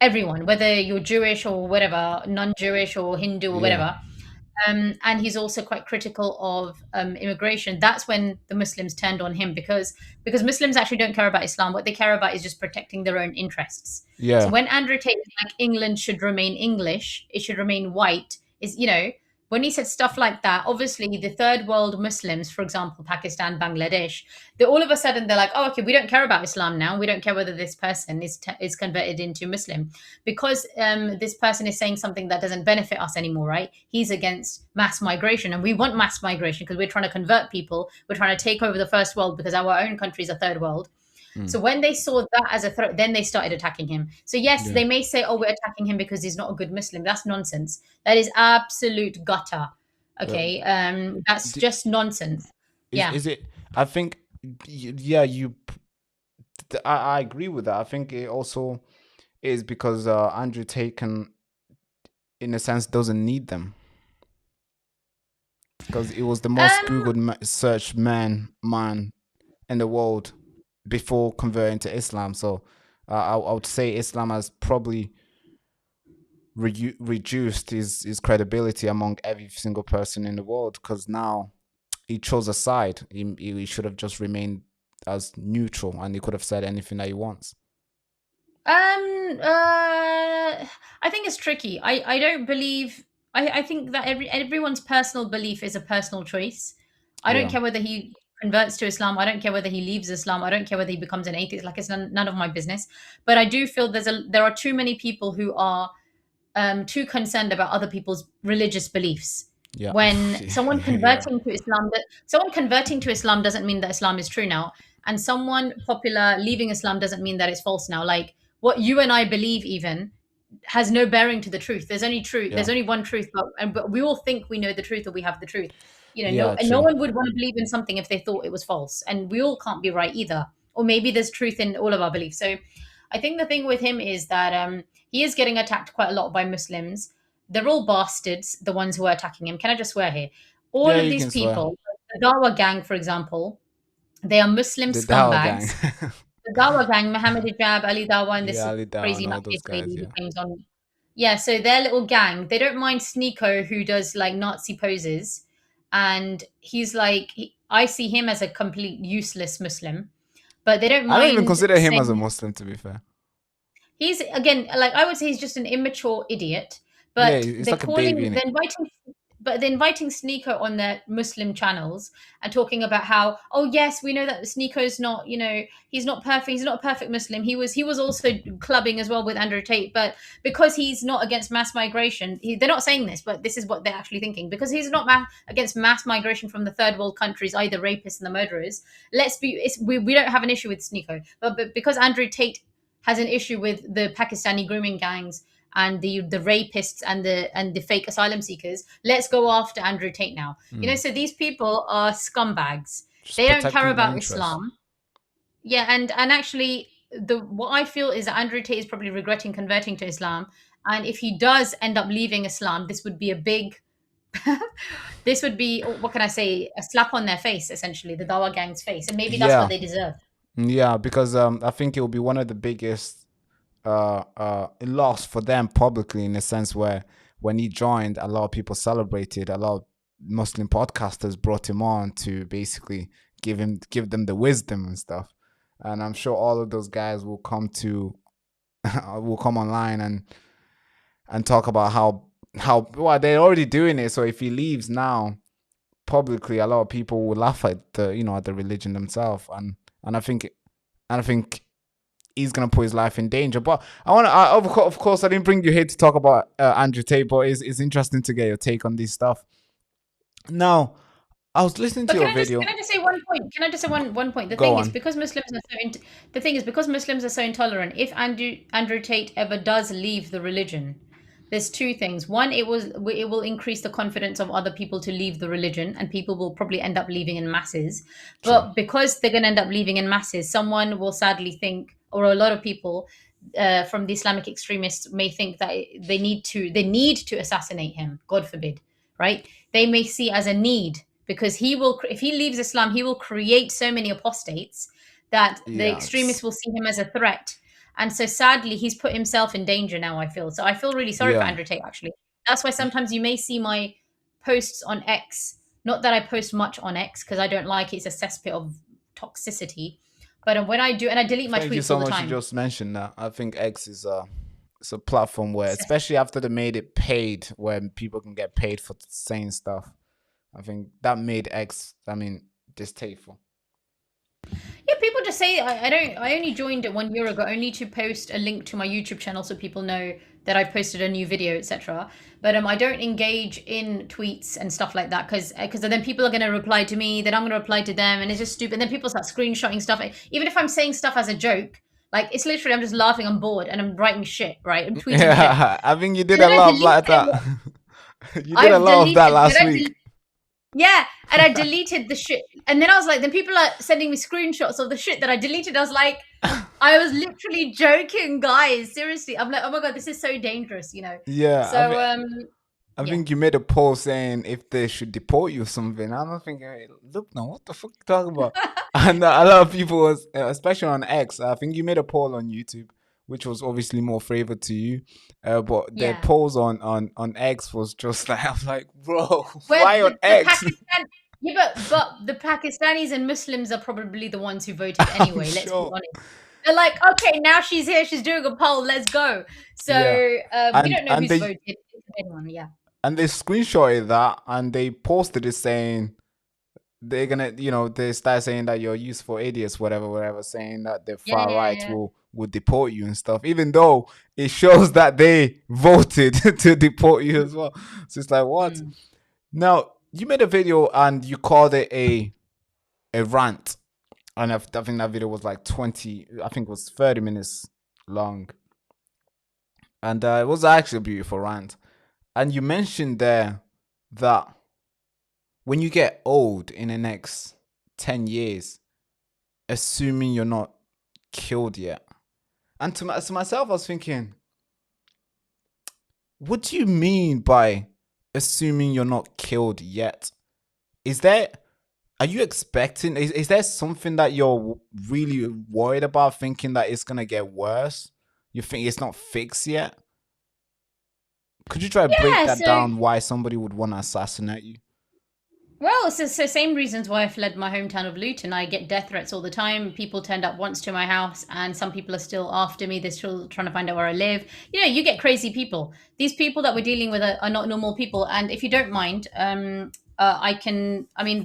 everyone, whether you're Jewish or whatever, non-Jewish or Hindu or whatever. And he's also quite critical of immigration. That's when the Muslims turned on him, because Muslims actually don't care about Islam. What they care about is just protecting their own interests. So when Andrew Tate is like, England should remain English, it should remain white, is when he said stuff like that, obviously the third world Muslims, for example, Pakistan, Bangladesh, they all of a sudden they're like, oh, okay, we don't care about Islam now. We don't care whether this person is converted into Muslim because this person is saying something that doesn't benefit us anymore, right? He's against mass migration, and we want mass migration because we're trying to convert people. We're trying to take over the first world because our own country is a third world. So when they saw that as a threat, then they started attacking him. So yes, they may say, "Oh, we're attacking him because he's not a good Muslim." That's nonsense. That is absolute gutter. Okay, that's just nonsense. Yeah. Is it? I think, yeah, I agree with that. I think it also is because Andrew Tate can, in a sense, doesn't need them because it was the most Googled search man in the world before converting to Islam. So I would say Islam has probably reduced his credibility among every single person in the world because now he chose a side. He should have just remained as neutral and he could have said anything that he wants. I think it's tricky. I don't believe. I think that everyone's personal belief is a personal choice. I don't care whether he converts to Islam. I don't care whether he leaves Islam. I don't care whether he becomes an atheist. Like, it's none of my business. But I do feel there are too many people who are too concerned about other people's religious beliefs. Yeah. When someone converting to Islam doesn't mean that Islam is true now, and someone popular leaving Islam doesn't mean that it's false now. Like, what you and I believe even has no bearing to the truth. There's only truth. There's only one truth, but we all think we know the truth or we have the truth. No one would want to believe in something if they thought it was false, and we all can't be right either. Or maybe there's truth in all of our beliefs. So I think the thing with him is that he is getting attacked quite a lot by Muslims. They're all bastards, the ones who are attacking him. Can I just swear here? All of these people, the Dawa gang, for example, they are Muslim scumbags. The Dawa gang, Muhammad Hijab, Ali Dawa, and this crazy nutcase lady who comes on. Yeah, so their little gang, they don't mind Sneeko, who does like Nazi poses. And he's like, I see him as a complete useless Muslim. But they don't mind. I don't even consider him as a Muslim, to be fair. He's, again, like, I would say he's just an immature idiot. But yeah, they're like calling, they're inviting Sneeko on their Muslim channels and talking about how, oh yes, we know that Sneeko's not, he's not perfect. He's not a perfect Muslim. He was also clubbing as well with Andrew Tate, but because he's not against mass migration, they're not saying this, but this is what they're actually thinking. Because he's not against mass migration from the third world countries, either rapists and the murderers. We don't have an issue with Sneeko, but because Andrew Tate has an issue with the Pakistani grooming gangs and the rapists and the fake asylum seekers, let's go after Andrew Tate now. So these people are scumbags. They don't care about Islam. Yeah, and actually what I feel is that Andrew Tate is probably regretting converting to Islam, and if he does end up leaving Islam, this would be a big this would be, what can I say, a slap on their face, essentially, the Dawa gang's face, and maybe that's what they deserve. Yeah, because I think it will be one of the biggest loss for them publicly, in a sense where when he joined, a lot of people celebrated. A lot of Muslim podcasters brought him on to basically give them the wisdom and stuff. And I'm sure all of those guys will come online and talk about how well, they're already doing it. So if he leaves now publicly, a lot of people will laugh at the religion themselves, and I think he's gonna put his life in danger. But of course, I didn't bring you here to talk about Andrew Tate, but it's interesting to get your take on this stuff. Now, I was listening to your video. Can I just say one point? The thing is, because Muslims are so intolerant, if Andrew Tate ever does leave the religion, there's two things. One, it will increase the confidence of other people to leave the religion, and people will probably end up leaving in masses. But because they're going to end up leaving in masses, someone will sadly think, or a lot of people from the Islamic extremists may think that they need to assassinate him. God forbid, right? They may see as a need, because if he leaves Islam, he will create so many apostates that the extremists will see him as a threat. And so sadly, he's put himself in danger now, I feel. So I feel really sorry for Andrew Tate, actually. That's why sometimes you may see my posts on X. Not that I post much on X, because I don't like it. It's a cesspit of toxicity. But when I do, and I delete my tweets all the time. Thank you so much. You just mentioned that. I think X is It's a platform where, especially after they made it paid, where people can get paid for saying stuff. I think that made X, distasteful. Yeah, people just say I only joined it 1 year ago only to post a link to my YouTube channel so people know that I've posted a new video, etc. But I don't engage in tweets and stuff like that because then people are going to reply to me, then I'm going to reply to them, and it's just stupid. And then people start screenshotting stuff. Even if I'm saying stuff as a joke, like it's literally I'm just laughing, I'm bored, and I'm writing shit, right? I'm tweeting shit. Yeah, I think you did a lot like that. You did a lot of that last week. Yeah, and I deleted the shit. And then I was like, then people are sending me screenshots of the shit that I deleted. I was like, I was literally joking, guys. Seriously. I'm like, oh my God, this is so dangerous, you know? Yeah. So, I think you made a post saying if they should deport you or something. I'm thinking, hey, LUBNA, what the fuck are you talking about? And a lot of people, was, especially on X, I think you made a poll on YouTube, which was obviously more favored to you. But the polls on X was just like, I'm like, bro, why on X? Yeah, but the Pakistanis and Muslims are probably the ones who voted anyway. Let's be honest. They're like, okay, now she's here. She's doing a poll. Let's go. So we don't know who's voted. Anyone, yeah. And they screenshotted that and they posted it saying they're gonna, they start saying that you're useful idiots, whatever, saying that the far right will deport you and stuff, even though it shows that they voted to deport you as well. So it's like, what? Now, you made a video and you called it a rant. And I think that video was like 30 minutes long. And it was actually a beautiful rant. And you mentioned there that when you get old in the next 10 years, assuming you're not killed yet. And to myself, I was thinking, what do you mean by assuming you're not killed yet? Are you expecting, is there something that you're really worried about, thinking that it's going to get worse? You think it's not fixed yet? Could you try to break that down, why somebody would want to assassinate you? Well, it's the same reasons why I fled my hometown of Luton. I get death threats all the time. People turned up once to my house and some people are still after me. They're still trying to find out where I live. You get crazy people. These people that we're dealing with are not normal people. And if you don't mind,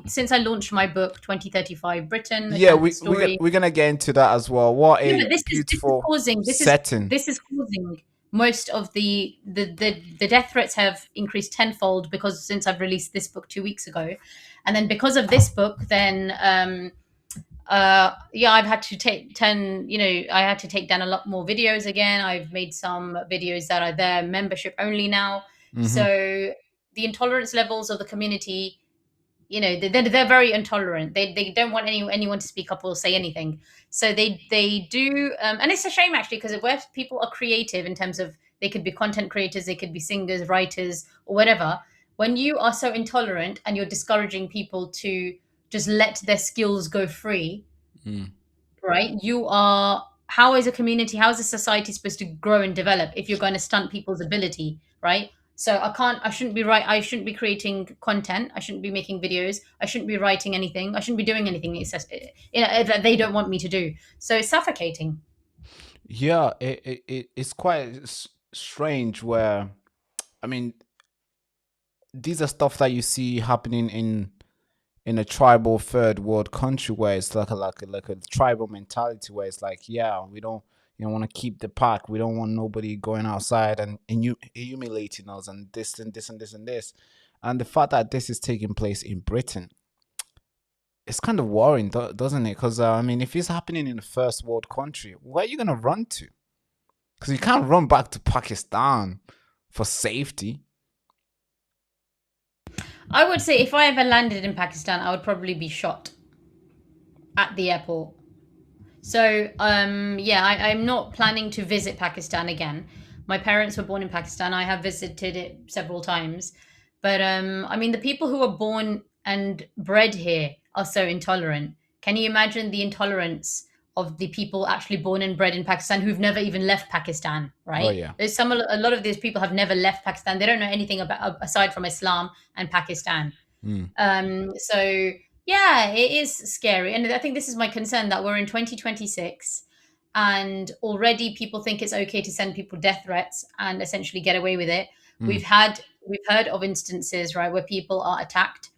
since I launched my book, 2035 Britain. Yeah, we're going to get into that as well. What a beautiful setting. This is causing most of the death threats have increased tenfold because since I've released this book 2 weeks ago. And then because of this book, then I've had to take down a lot more videos again. I've made some videos that are there membership only now. So the intolerance levels of the community, they're very intolerant. They don't want anyone to speak up or say anything. So they do, and it's a shame actually, because where people are creative in terms of, they could be content creators, they could be singers, writers, or whatever. When you are so intolerant and you're discouraging people to just let their skills go free, right? How is a community, how is a society supposed to grow and develop if you're going to stunt people's ability, right? So I shouldn't be creating content. I shouldn't be making videos. I shouldn't be writing anything. I shouldn't be doing anything that they don't want me to do. So it's suffocating. Yeah, it's quite strange where, these are stuff that you see happening in a tribal third world country where it's like a tribal mentality where it's like, we don't want to keep the pack. We don't want nobody going outside and humiliating us and this and this and this and this. And the fact that this is taking place in Britain, it's kind of worrying, doesn't it? Because, if it's happening in a first world country, where are you going to run to? Because you can't run back to Pakistan for safety. I would say if I ever landed in Pakistan, I would probably be shot at the airport. So, I'm not planning to visit Pakistan again. My parents were born in Pakistan. I have visited it several times. But, the people who are born and bred here are so intolerant. Can you imagine the intolerance of the people actually born and bred in Pakistan who've never even left Pakistan, right? Oh, yeah. There's a lot of these people have never left Pakistan. They don't know anything about aside from Islam and Pakistan. So yeah, it is scary. And I think this is my concern, that we're in 2026 and already people think it's okay to send people death threats and essentially get away with it. We've heard of instances, right, where people are attacked,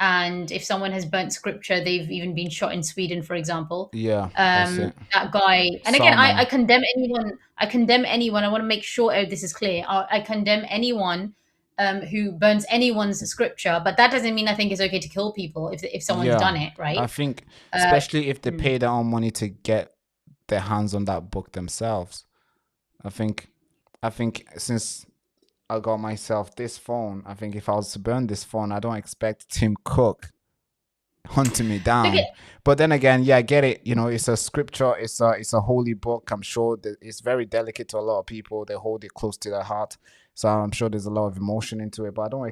and if someone has burnt scripture, they've even been shot in Sweden, for example. Yeah, that's it. That guy, and again, I Salman. condemn anyone. I condemn anyone. I want to make sure this is clear. I condemn anyone who burns anyone's scripture, but that doesn't mean I think it's okay to kill people if someone's Yeah, done it, right? I think especially if they mm. pay their own money to get their hands on that book themselves. I think since I got myself this phone, I think if I was to burn this phone, I don't expect Tim Cook hunting me down. But then again, yeah, I get it. You know, it's a scripture. It's a holy book. I'm sure that it's very delicate to a lot of people. They hold it close to their heart. So I'm sure there's a lot of emotion into it. But I don't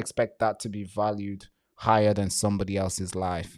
expect that to be valued higher than somebody else's life.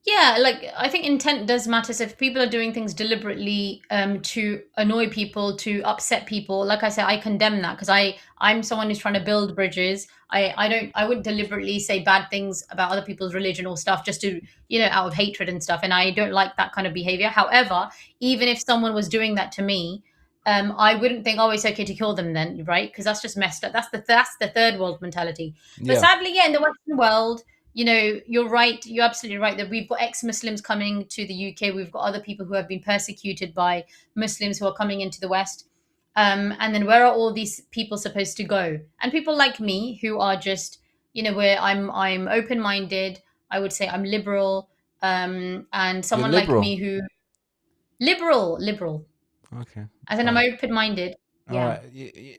Yeah, like I think intent does matter. So if people are doing things deliberately to annoy people, to upset people, like I said, I condemn that, because I'm someone who's trying to build bridges. I wouldn't deliberately say bad things about other people's religion or stuff just to, out of hatred and stuff. And I don't like that kind of behavior. However, even if someone was doing that to me, I wouldn't think, oh, it's okay to kill them then, right? Because that's just messed up. That's the third world mentality. But Yeah. sadly, yeah, in the Western world, you're right. You're absolutely right that we've got ex-Muslims coming to the UK. We've got other people who have been persecuted by Muslims who are coming into the West. And then where are all these people supposed to go? And people like me who are just, where I'm open-minded. I would say I'm liberal. And someone like liberal? me who liberal. Okay. As in, I'm open-minded. All Yeah.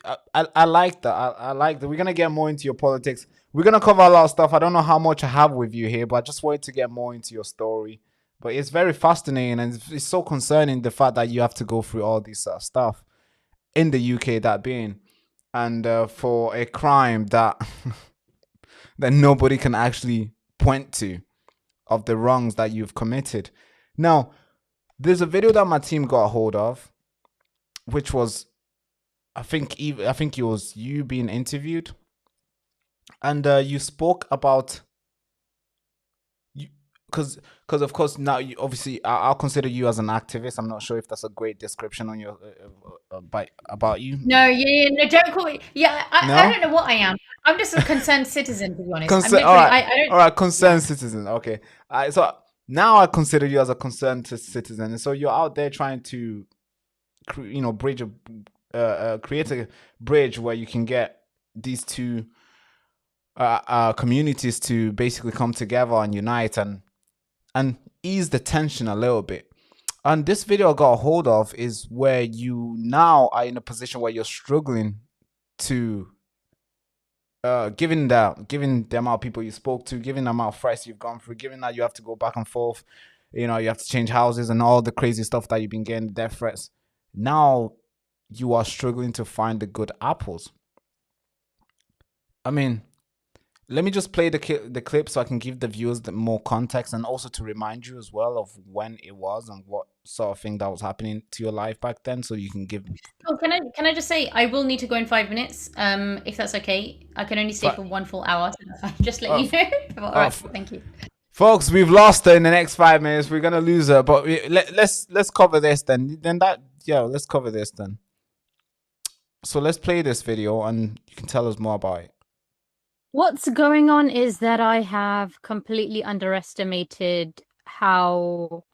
right. I like that. I like that. We're gonna get more into your politics. We're gonna cover a lot of stuff. I don't know how much I have with you here, but I just wanted to get more into your story. But it's very fascinating, and it's so concerning, the fact that you have to go through all this stuff in the UK, that being, and for a crime that that nobody can actually point to, of the wrongs that you've committed. Now, there's a video that my team got a hold of, which was, I think it was you being interviewed, and you spoke about you, because of course now you obviously, I'll consider you as an activist. I'm not sure if that's a great description on your about you. No, no, don't call me. Yeah, No? I don't know what I am. I'm just a concerned citizen, to be honest. I'm Concern, literally, all right, I don't. all right, concerned citizen. Okay, so now I consider you as a concerned citizen, and so you're out there trying to, bridge create a bridge where you can get these two communities to basically come together and unite and ease the tension a little bit. And this video I got a hold of is where you now are in a position where you're struggling to, given the amount of people you spoke to, given the amount of threats you've gone through, given that you have to go back and forth, you have to change houses and all the crazy stuff that you've been getting, death threats. Now you are struggling to find the good apples. I mean, let me just play the clip so I can give the viewers more context, and also to remind you as well of when it was and what sort of thing that was happening to your life back then, so you can give. Oh, can I just say I will need to go in 5 minutes, if that's okay. I can only stay for 1 full hour, so that's fine. Just let you know. All right, thank you. Folks, we've lost her in the next 5 minutes. We're gonna lose her, but let's cover this then. Let's cover this then. So let's play this video, and you can tell us more about it. What's going on is that I have completely underestimated how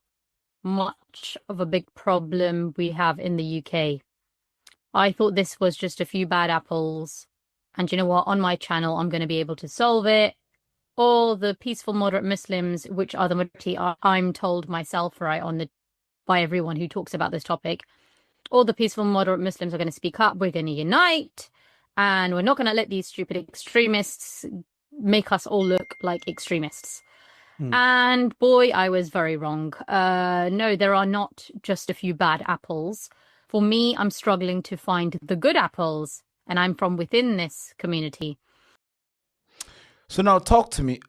much of a big problem we have in the UK. I thought this was just a few bad apples, and you know what? On my channel, I'm going to be able to solve it. All the peaceful moderate Muslims, which are the majority, I'm told myself, right, by everyone who talks about this topic, all the peaceful moderate Muslims are going to speak up. We're going to unite. And we're not going to let these stupid extremists make us all look like extremists. And boy, I was very wrong. No, there are not just a few bad apples. For me, I'm struggling to find the good apples, and I'm from within this community. So now talk to me.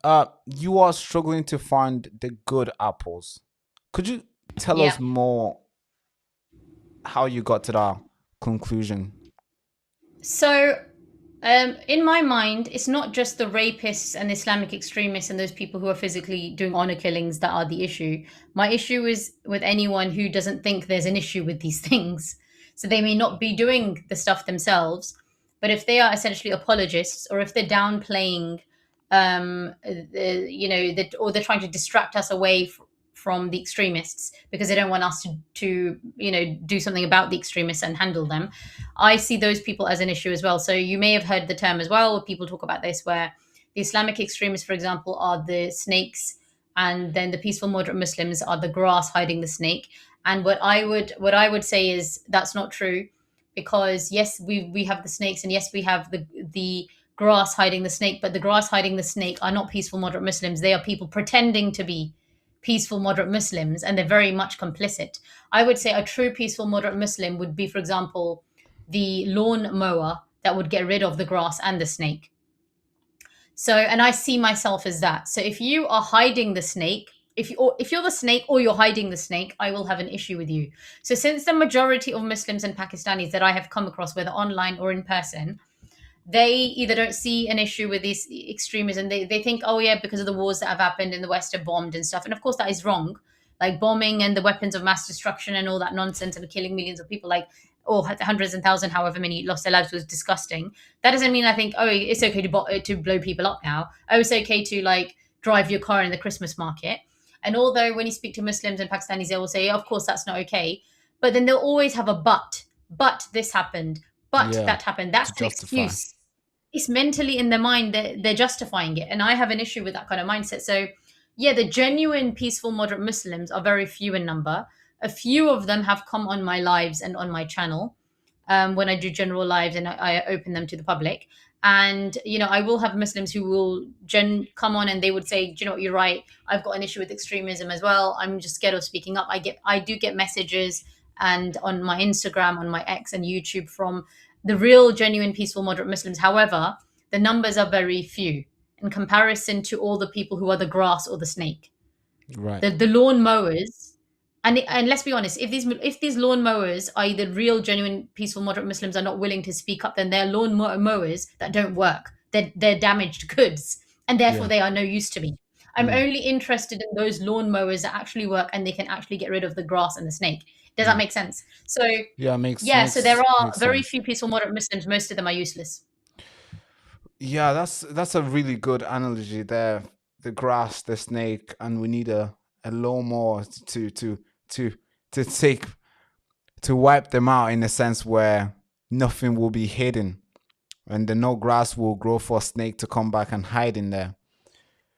You are struggling to find the good apples. Could you tell us more how you got to that conclusion? So In my mind, it's not just the rapists and Islamic extremists and those people who are physically doing honor killings that are the issue. My issue is with anyone who doesn't think there's an issue with these things. So they may not be doing the stuff themselves, but if they are essentially apologists, or if they're downplaying, or they're trying to distract us away from the extremists because they don't want us to do something about the extremists and handle them. I see those people as an issue as well. So you may have heard the term as well, where people talk about this, where the Islamic extremists, for example, are the snakes, and then the peaceful moderate Muslims are the grass hiding the snake. And what I would say is that's not true, because yes, we have the snakes, and yes, we have the grass hiding the snake, but the grass hiding the snake are not peaceful moderate Muslims. They are people pretending to be peaceful moderate Muslims, and they're very much complicit. I would say a true peaceful moderate Muslim would be, for example, the lawn mower that would get rid of the grass and the snake. So, and I see myself as that. So if you are hiding the snake, if you're the snake or you're hiding the snake, I will have an issue with you. So since the majority of Muslims and Pakistanis that I have come across, whether online or in person, they either don't see an issue with these extremism. They think, oh yeah, because of the wars that have happened in the West are bombed and stuff. And of course that is wrong. Like bombing and the weapons of mass destruction and all that nonsense and killing millions of people, like, or hundreds and thousands, however many lost their lives, was disgusting. That doesn't mean I think, oh, it's okay to blow people up now. Oh, it's okay to like drive your car in the Christmas market. And although when you speak to Muslims and Pakistanis, they will say, yeah, of course that's not okay. But then they'll always have a but this happened, but that happened. That's an excuse. It's mentally in their mind that they're justifying it. And I have an issue with that kind of mindset. So yeah, the genuine peaceful moderate Muslims are very few in number. A few of them have come on my lives and on my channel when I do general lives and I open them to the public. And, I will have Muslims who will come on and they would say, do you know what, you're right. I've got an issue with extremism as well. I'm just scared of speaking up. I do get messages and on my Instagram, on my X and YouTube from the real genuine peaceful moderate Muslims. However, the numbers are very few in comparison to all the people who are the grass or the snake. Right. The lawn mowers, and let's be honest, if these lawn mowers are the real genuine peaceful moderate Muslims are not willing to speak up, then they're lawn mowers that don't work. They're damaged goods, and therefore they are no use to me. I'm only interested in those lawn mowers that actually work and they can actually get rid of the grass and the snake. Does that make sense? So so there are very few peaceful moderate Muslims. Most of them are useless. Yeah, that's a really good analogy there. The grass, the snake, and we need a lawnmower to wipe them out, in a sense where nothing will be hidden, and no grass will grow for a snake to come back and hide in there.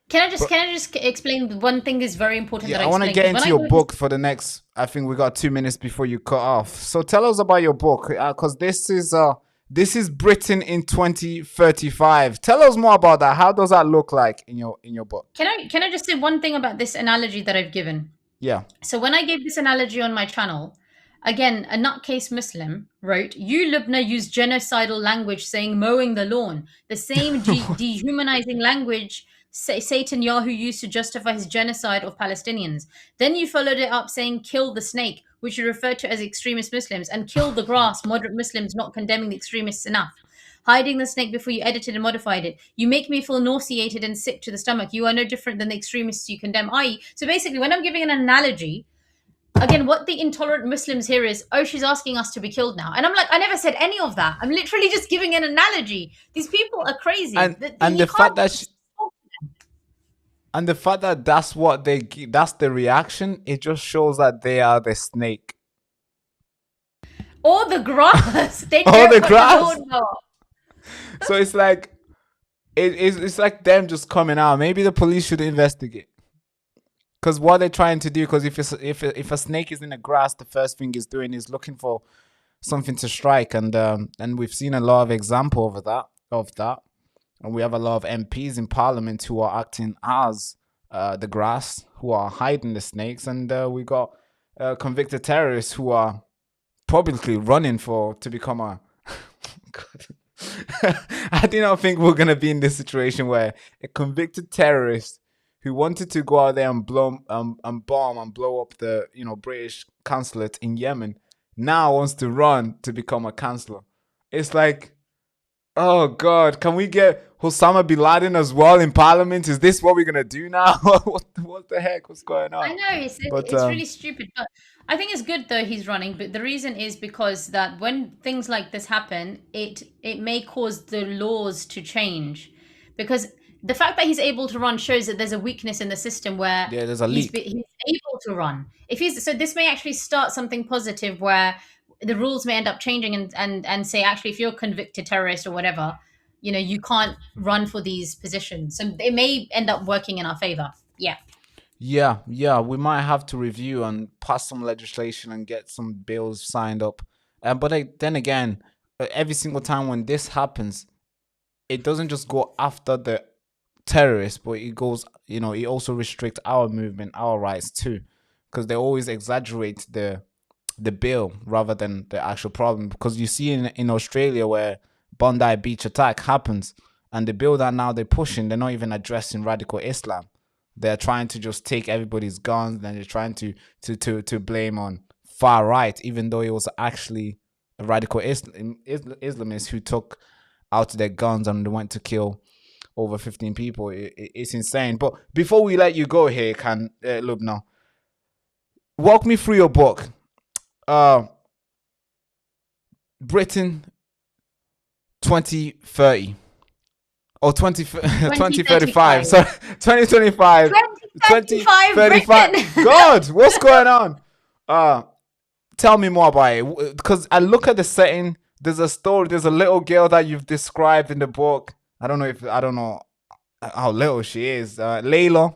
Can I just explain one thing is very important? Yeah, I want to get into your book for the next. I think we got 2 minutes before you cut off. So tell us about your book, because this is Britain in 2035. Tell us more about that. How does that look like in your book? Can I just say one thing about this analogy that I've given? Yeah. So when I gave this analogy on my channel, again, a nutcase Muslim wrote, "You LUBNA use genocidal language saying mowing the lawn, the same dehumanizing language Satan Yahoo used to justify his genocide of Palestinians. Then you followed it up saying kill the snake, which you referred to as extremist Muslims, and kill the grass, moderate Muslims not condemning the extremists enough. Hiding the snake before you edited and modified it. You make me feel nauseated and sick to the stomach. You are no different than the extremists you condemn." So basically, when I'm giving an analogy, again, what the intolerant Muslims hear is, oh, she's asking us to be killed now. And I'm like, I never said any of that. I'm literally just giving an analogy. These people are crazy. And the fact that and the fact that that's the reaction, it just shows that they are the snake. Or the grass. Or the grass. So it's like, it's like them just coming out. Maybe the police should investigate. Because what they're trying to do, because if a snake is in the grass, the first thing it's doing is looking for something to strike. And we've seen a lot of example of that. And we have a lot of MPs in Parliament who are acting as the grass, who are hiding the snakes. And we got convicted terrorists who are publicly running to become a... I do not think we're going to be in this situation where a convicted terrorist who wanted to go out there and bomb and blow up the British consulate in Yemen now wants to run to become a councillor. It's like... Oh God, can we get Osama bin Laden as well in Parliament? Is this what we're gonna do now? What the heck? What's going I on? know But it's really stupid, but I think it's good though he's running. But the reason is because that when things like this happen, it may cause the laws to change, because the fact that he's able to run shows that there's a weakness in the system where yeah, there's a leak. he's able to run. If he's so, this may actually start something positive where the rules may end up changing and say actually if you're a convicted terrorist or whatever, you can't run for these positions. So it may end up working in our favor. Yeah. Yeah, we might have to review and pass some legislation and get some bills signed up. Then again, every single time when this happens, it doesn't just go after the terrorists, but it goes, it also restricts our movement, our rights too, because they always exaggerate the bill rather than the actual problem. Because you see in Australia where Bondi Beach attack happens, and the bill that now they're pushing, they're not even addressing radical Islam. They're trying to just take everybody's guns, and they're trying to blame on far right, even though it was actually a radical Islamist who took out their guns and they went to kill over 15 people. It's insane. But before we let you go here, Lubna, walk me through your book, Britain 2030. Or 2035. Sorry, 2025. 2035. God, what's going on? Tell me more about it. Because I look at the setting. There's a story. There's a little girl that you've described in the book. I don't know how little she is. Layla.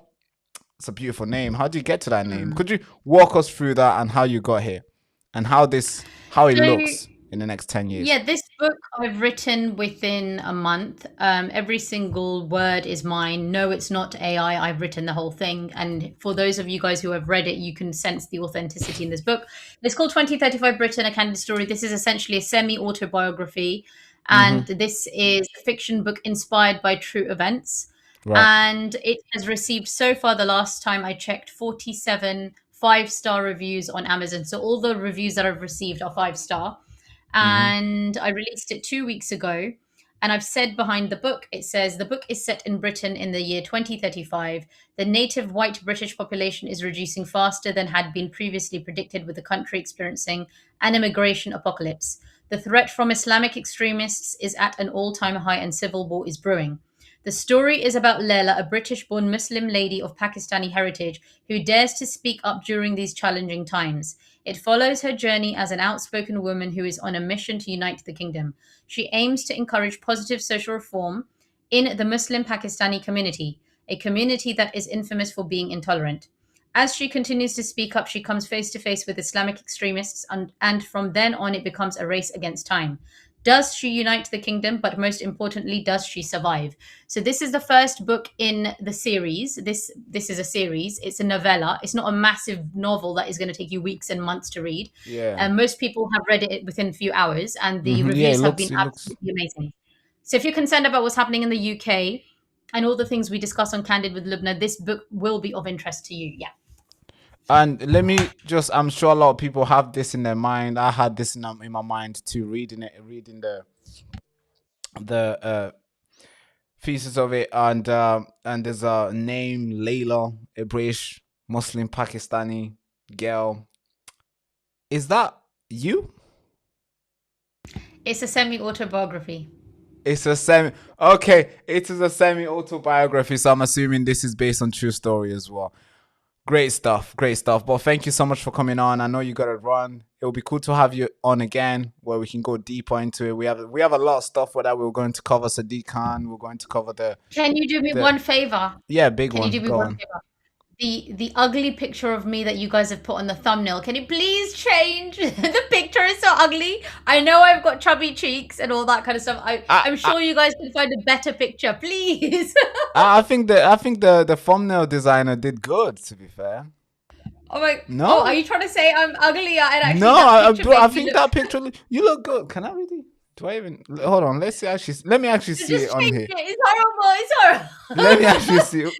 It's a beautiful name. How do you get to that name? Could you walk us through that and how you got here, and how it looks in the next 10 years? Yeah, this book I've written within a month. Every single word is mine. No, it's not AI. I've written the whole thing. And for those of you guys who have read it, you can sense the authenticity in this book. It's called 2035 Britain, A Candid Story. This is essentially a semi-autobiography. And this is a fiction book inspired by true events. Right. And it has received, so far, the last time I checked, 47 5-star reviews on Amazon. So all the reviews that I've received are 5-star. And I released it 2 weeks ago. And I've said behind the book, it says, the book is set in Britain in the year 2035. The native white British population is reducing faster than had been previously predicted, with the country experiencing an immigration apocalypse. The threat from Islamic extremists is at an all-time high and civil war is brewing. The story is about Layla, a British-born Muslim lady of Pakistani heritage who dares to speak up during these challenging times. It follows her journey as an outspoken woman who is on a mission to unite the kingdom. She aims to encourage positive social reform in the Muslim Pakistani community, a community that is infamous for being intolerant. As she continues to speak up, she comes face to face with Islamic extremists, and from then on it becomes a race against time. Does she unite the kingdom? But most importantly, does she survive? So this is the first book in the series. This is a series. It's a novella. It's not a massive novel that is going to take you weeks and months to read. Yeah. And most people have read it within a few hours, and the reviews have been absolutely amazing. So if you're concerned about what's happening in the UK and all the things we discuss on Candid with Lubna, this book will be of interest to you. Yeah. And let me just, I'm sure a lot of people have this in their mind. I had this in my mind too, reading the thesis of it. And there's a name, Layla, a British Muslim Pakistani girl. Is that you? It's a semi-autobiography. It is a semi-autobiography, so I'm assuming this is based on true story as well. Great stuff. But thank you so much for coming on. I know you got to run. It will be cool to have you on again, where we can go deeper into it. We have a lot of stuff that we're going to cover. Sadiq Khan. We're going to cover the. Can you do me one favor? Yeah, big one. Can you do me one favor? The ugly picture of me that you guys have put on the thumbnail, can you please change? The picture is so ugly. I know I've got chubby cheeks and all that kind of stuff. I'm sure you guys can find a better picture, please. I think the thumbnail designer did good, to be fair. Oh my! No, oh, are you trying to say I'm uglier? And actually no, I think that picture. You look good. Can I really? Do I even? Hold on. Let me actually see it on here. It's horrible. It's horrible. Let me actually see.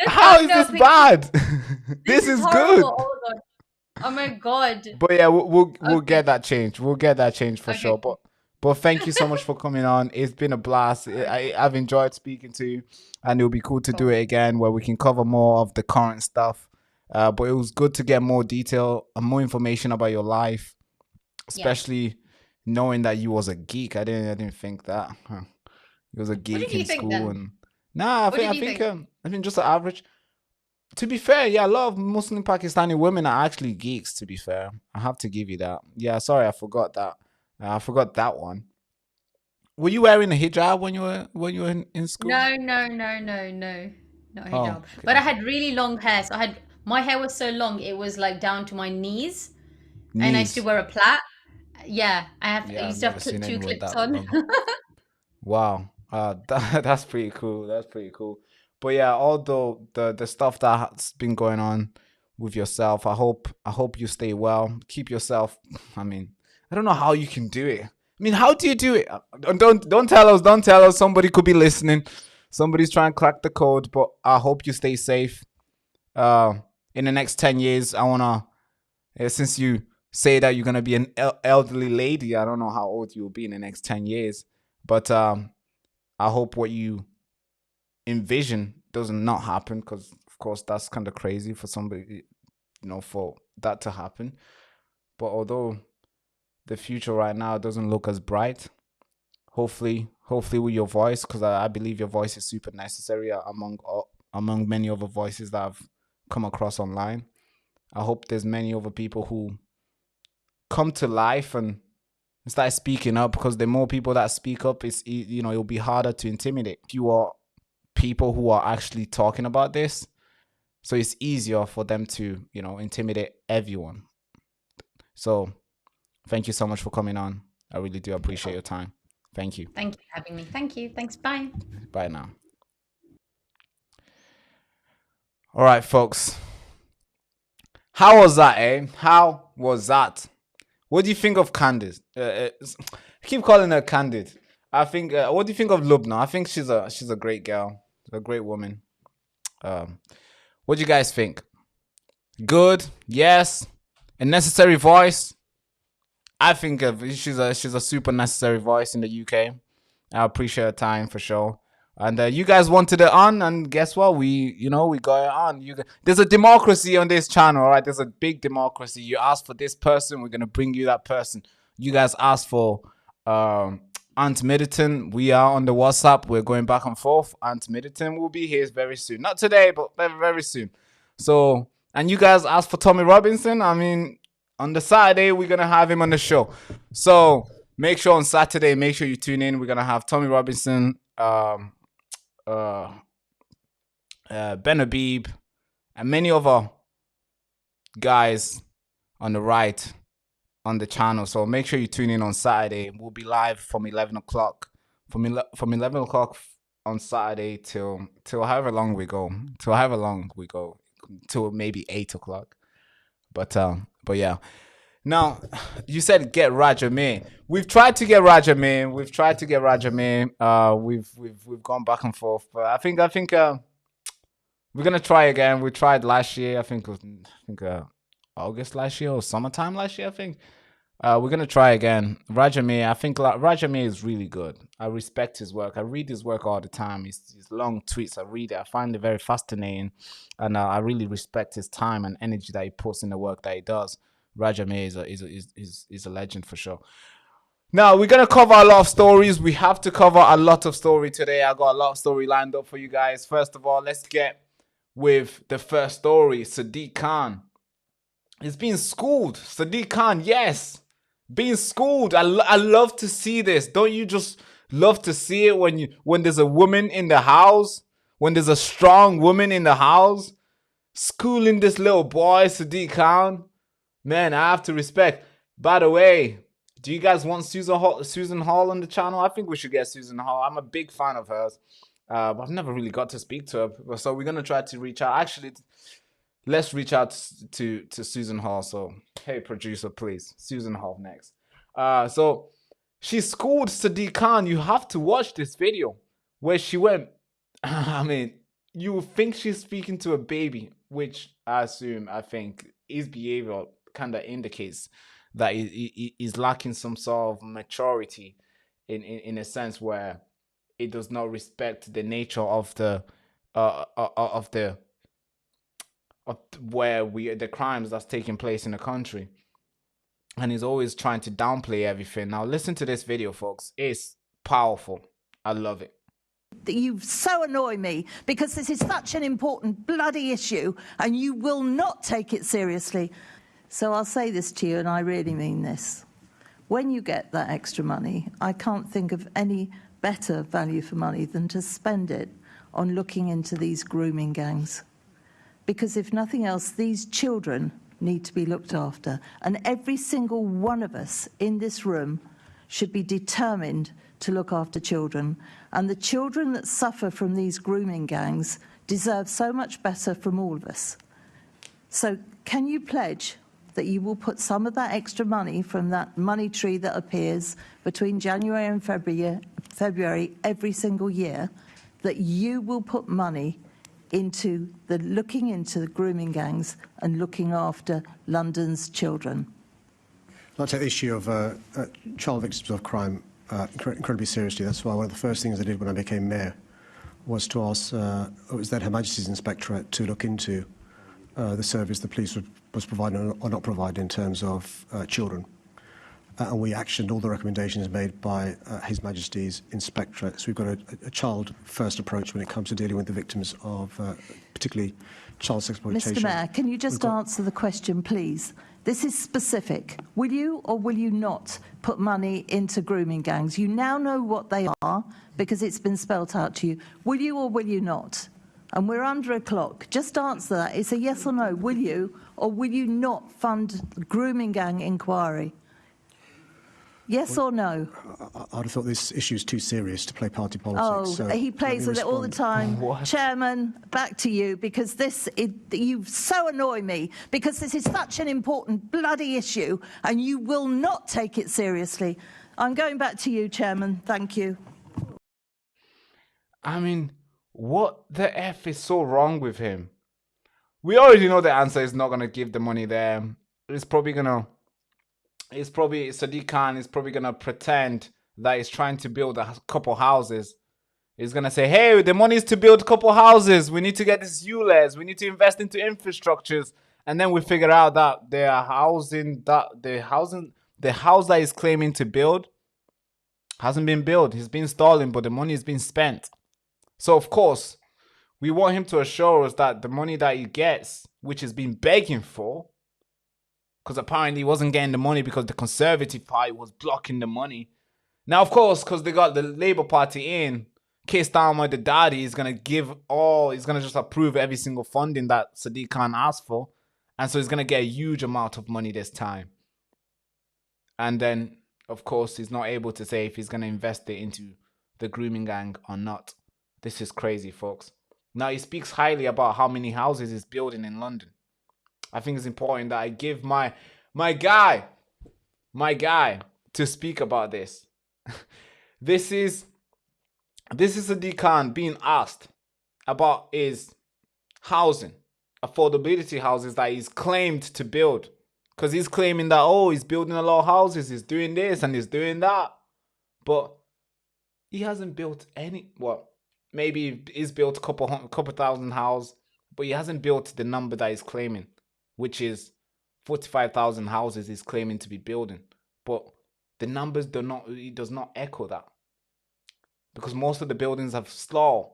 How is this bad? This is good. Oh my god. But yeah, we'll get that change. We'll get that change for sure. But thank you so much for coming on. It's been a blast. I've enjoyed speaking to you, and it'll be cool to do it again where we can cover more of the current stuff. But it was good to get more detail and more information about your life, especially knowing that you was a geek. I didn't think that. Huh. You was a geek in school, and I think just an average. To be fair, yeah, a lot of Muslim Pakistani women are actually geeks. To be fair, I have to give you that. Yeah, sorry, I forgot that. I forgot that one. Were you wearing a hijab when you were in school? No, not hijab. Okay. But I had really long hair, so my hair was so long it was like down to my knees, and I used to wear a plait. Yeah, I used to have two clips on. Wow, that's pretty cool. That's pretty cool. But yeah, although the stuff that's been going on with yourself, I hope you stay well. Keep yourself. I mean, I don't know how you can do it. I mean, how do you do it? Don't tell us. Don't tell us. Somebody could be listening. Somebody's trying to crack the code. But I hope you stay safe. In the next 10 years, I wanna. Since you say that you're gonna be an elderly lady, I don't know how old you'll be in the next 10 years. But I hope what you envision does not happen, because of course that's kind of crazy for somebody, for that to happen. But although the future right now doesn't look as bright, hopefully with your voice, because I believe your voice is super necessary among many other voices that I've come across online. I hope there's many other people who come to life and start speaking up, because the more people that speak up, it'll be harder to intimidate. If you are people who are actually talking about this, so it's easier for them to intimidate everyone. So thank you so much for coming on. I really do appreciate your time. Thank you. Thank you for having me. Thank you. Thanks. Bye. Bye now. All right, folks. How was that, How was that? What do you think of Candid? I keep calling her Candid. I think. What do you think of Lubna? I think she's a great girl, a great woman. What do you guys think? Good? Yes. A necessary voice? I think she's a super necessary voice in the UK. I appreciate her time for sure. And you guys wanted it on, and guess what? We got it on. There's a democracy on this channel, all right? There's a big democracy. You asked for this person, we're gonna bring you that person. You guys asked for Aunt Middleton. We are on the WhatsApp. We're going back and forth. Aunt Middleton will be here very soon. Not today, but very, very soon. So, and you guys asked for Tommy Robinson. I mean, on the Saturday, we're gonna have him on the show. So make sure on Saturday, make sure you tune in. We're gonna have Tommy Robinson, Ben Habib, and many other guys on the right on the channel. So make sure you tune in on Saturday. We'll be live from 11 o'clock. From 11 o'clock on Saturday till however long we go. Till maybe 8 o'clock. But yeah. Now, you said get Raja Mir. We've tried to get Raja Mir. We've gone back and forth. But I think we're gonna try again. We tried last year. I think August last year or summertime last year. I think we're gonna try again. Raja Mir. I think Raja Mir is really good. I respect his work. I read his work all the time. His long tweets. I read it. I find it very fascinating, and I really respect his time and energy that he puts in the work that he does. Raja Mir is a legend for sure. Now we're gonna cover a lot of stories. We have to cover a lot of story today. I got a lot of story lined up for you guys. First of all, let's get with the first story. Sadiq Khan is being schooled. Sadiq Khan, yes, being schooled. I love to see this. Don't you just love to see it when there's a woman in the house, when there's a strong woman in the house schooling this little boy, Sadiq Khan? Man, I have to respect. By the way, do you guys want Susan Hall on the channel? I think we should get Susan Hall. I'm a big fan of hers. But I've never really got to speak to her. So we're going to try to reach out. Actually, let's reach out to Susan Hall. So, hey, producer, please. Susan Hall next. So she schooled Sadiq Khan. You have to watch this video where she went. I mean, you would think she's speaking to a baby, which I think his behavior kind of indicates that he's lacking some sort of maturity. in a sense where it does not respect the nature of the the crimes that's taking place in the country, and he's always trying to downplay everything. Now listen to this video, folks. It's powerful. I love it. You so annoy me because this is such an important bloody issue and you will not take it seriously. So I'll say this to you, and I really mean this. When you get that extra money, I can't think of any better value for money than to spend it on looking into these grooming gangs. Because if nothing else, these children need to be looked after. And every single one of us in this room should be determined to look after children. And the children that suffer from these grooming gangs deserve so much better from all of us. So can you pledge that you will put some of that extra money from that money tree that appears between January and February every single year, that you will put money into looking into the grooming gangs and looking after London's children? I take the issue of child victims of crime incredibly seriously. That's why one of the first things I did when I became mayor was to ask, it was then Her Majesty's Inspectorate, to look into the service the police was providing or not providing in terms of children. And we actioned all the recommendations made by His Majesty's Inspectorate. So we've got a child-first approach when it comes to dealing with the victims of particularly child sexploitation. Mr. Mayor, can you just answer the question, please? This is specific. Will you or will you not put money into grooming gangs? You now know what they are because it's been spelt out to you. Will you or will you not? And we're under a clock. Just answer that. It's a yes or no. Will you or will you not fund grooming gang inquiry? Yes or no? I'd have thought this issue is too serious to play party politics. Oh, he plays with it all the time. What? Chairman, back to you, because you so annoy me, because this is such an important bloody issue and you will not take it seriously. I'm going back to you, Chairman. Thank you. I mean, what the F is so wrong with him? We already know the answer is not going to give the money there. Sadiq Khan is probably going to pretend that he's trying to build a couple houses. He's going to say, hey, the money is to build a couple houses. We need to get this ULEZ. We need to invest into infrastructures. And then we figure out that the house that he's claiming to build hasn't been built. He's been stalling, but the money has been spent. So, of course, we want him to assure us that the money that he gets, which he's been begging for, because apparently he wasn't getting the money because the Conservative Party was blocking the money. Now, of course, because they got the Labour Party in, Keir Starmer, the daddy, is going to just approve every single funding that Sadiq Khan asked for. And so he's going to get a huge amount of money this time. And then, of course, he's not able to say if he's going to invest it into the grooming gang or not. This is crazy, folks. Now, he speaks highly about how many houses he's building in London. I think it's important that I give my guy to speak about this. This is Sadiq Khan being asked about his housing, affordability houses that he's claimed to build. Because he's claiming that, oh, he's building a lot of houses, he's doing this and he's doing that. But he hasn't built any, maybe he's built a couple thousand houses, but he hasn't built the number that he's claiming, which is 45,000 houses he's claiming to be building. But the numbers it does not echo that. Because most of the buildings have stalled.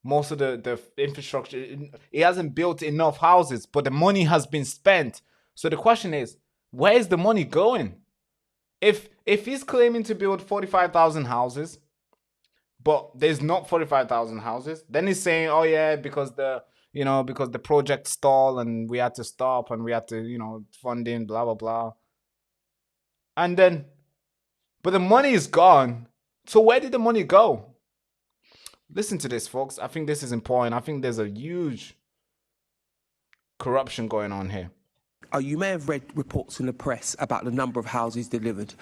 Most of the infrastructure, he hasn't built enough houses, but the money has been spent. So the question is, where is the money going? If he's claiming to build 45,000 houses, but there's not 45,000 houses, then he's saying, oh yeah, because the project stalled and we had to stop and we had to, funding, blah, blah, blah. And then, but the money is gone. So where did the money go? Listen to this, folks. I think this is important. I think there's a huge corruption going on here. You may have read reports in the press about the number of houses delivered.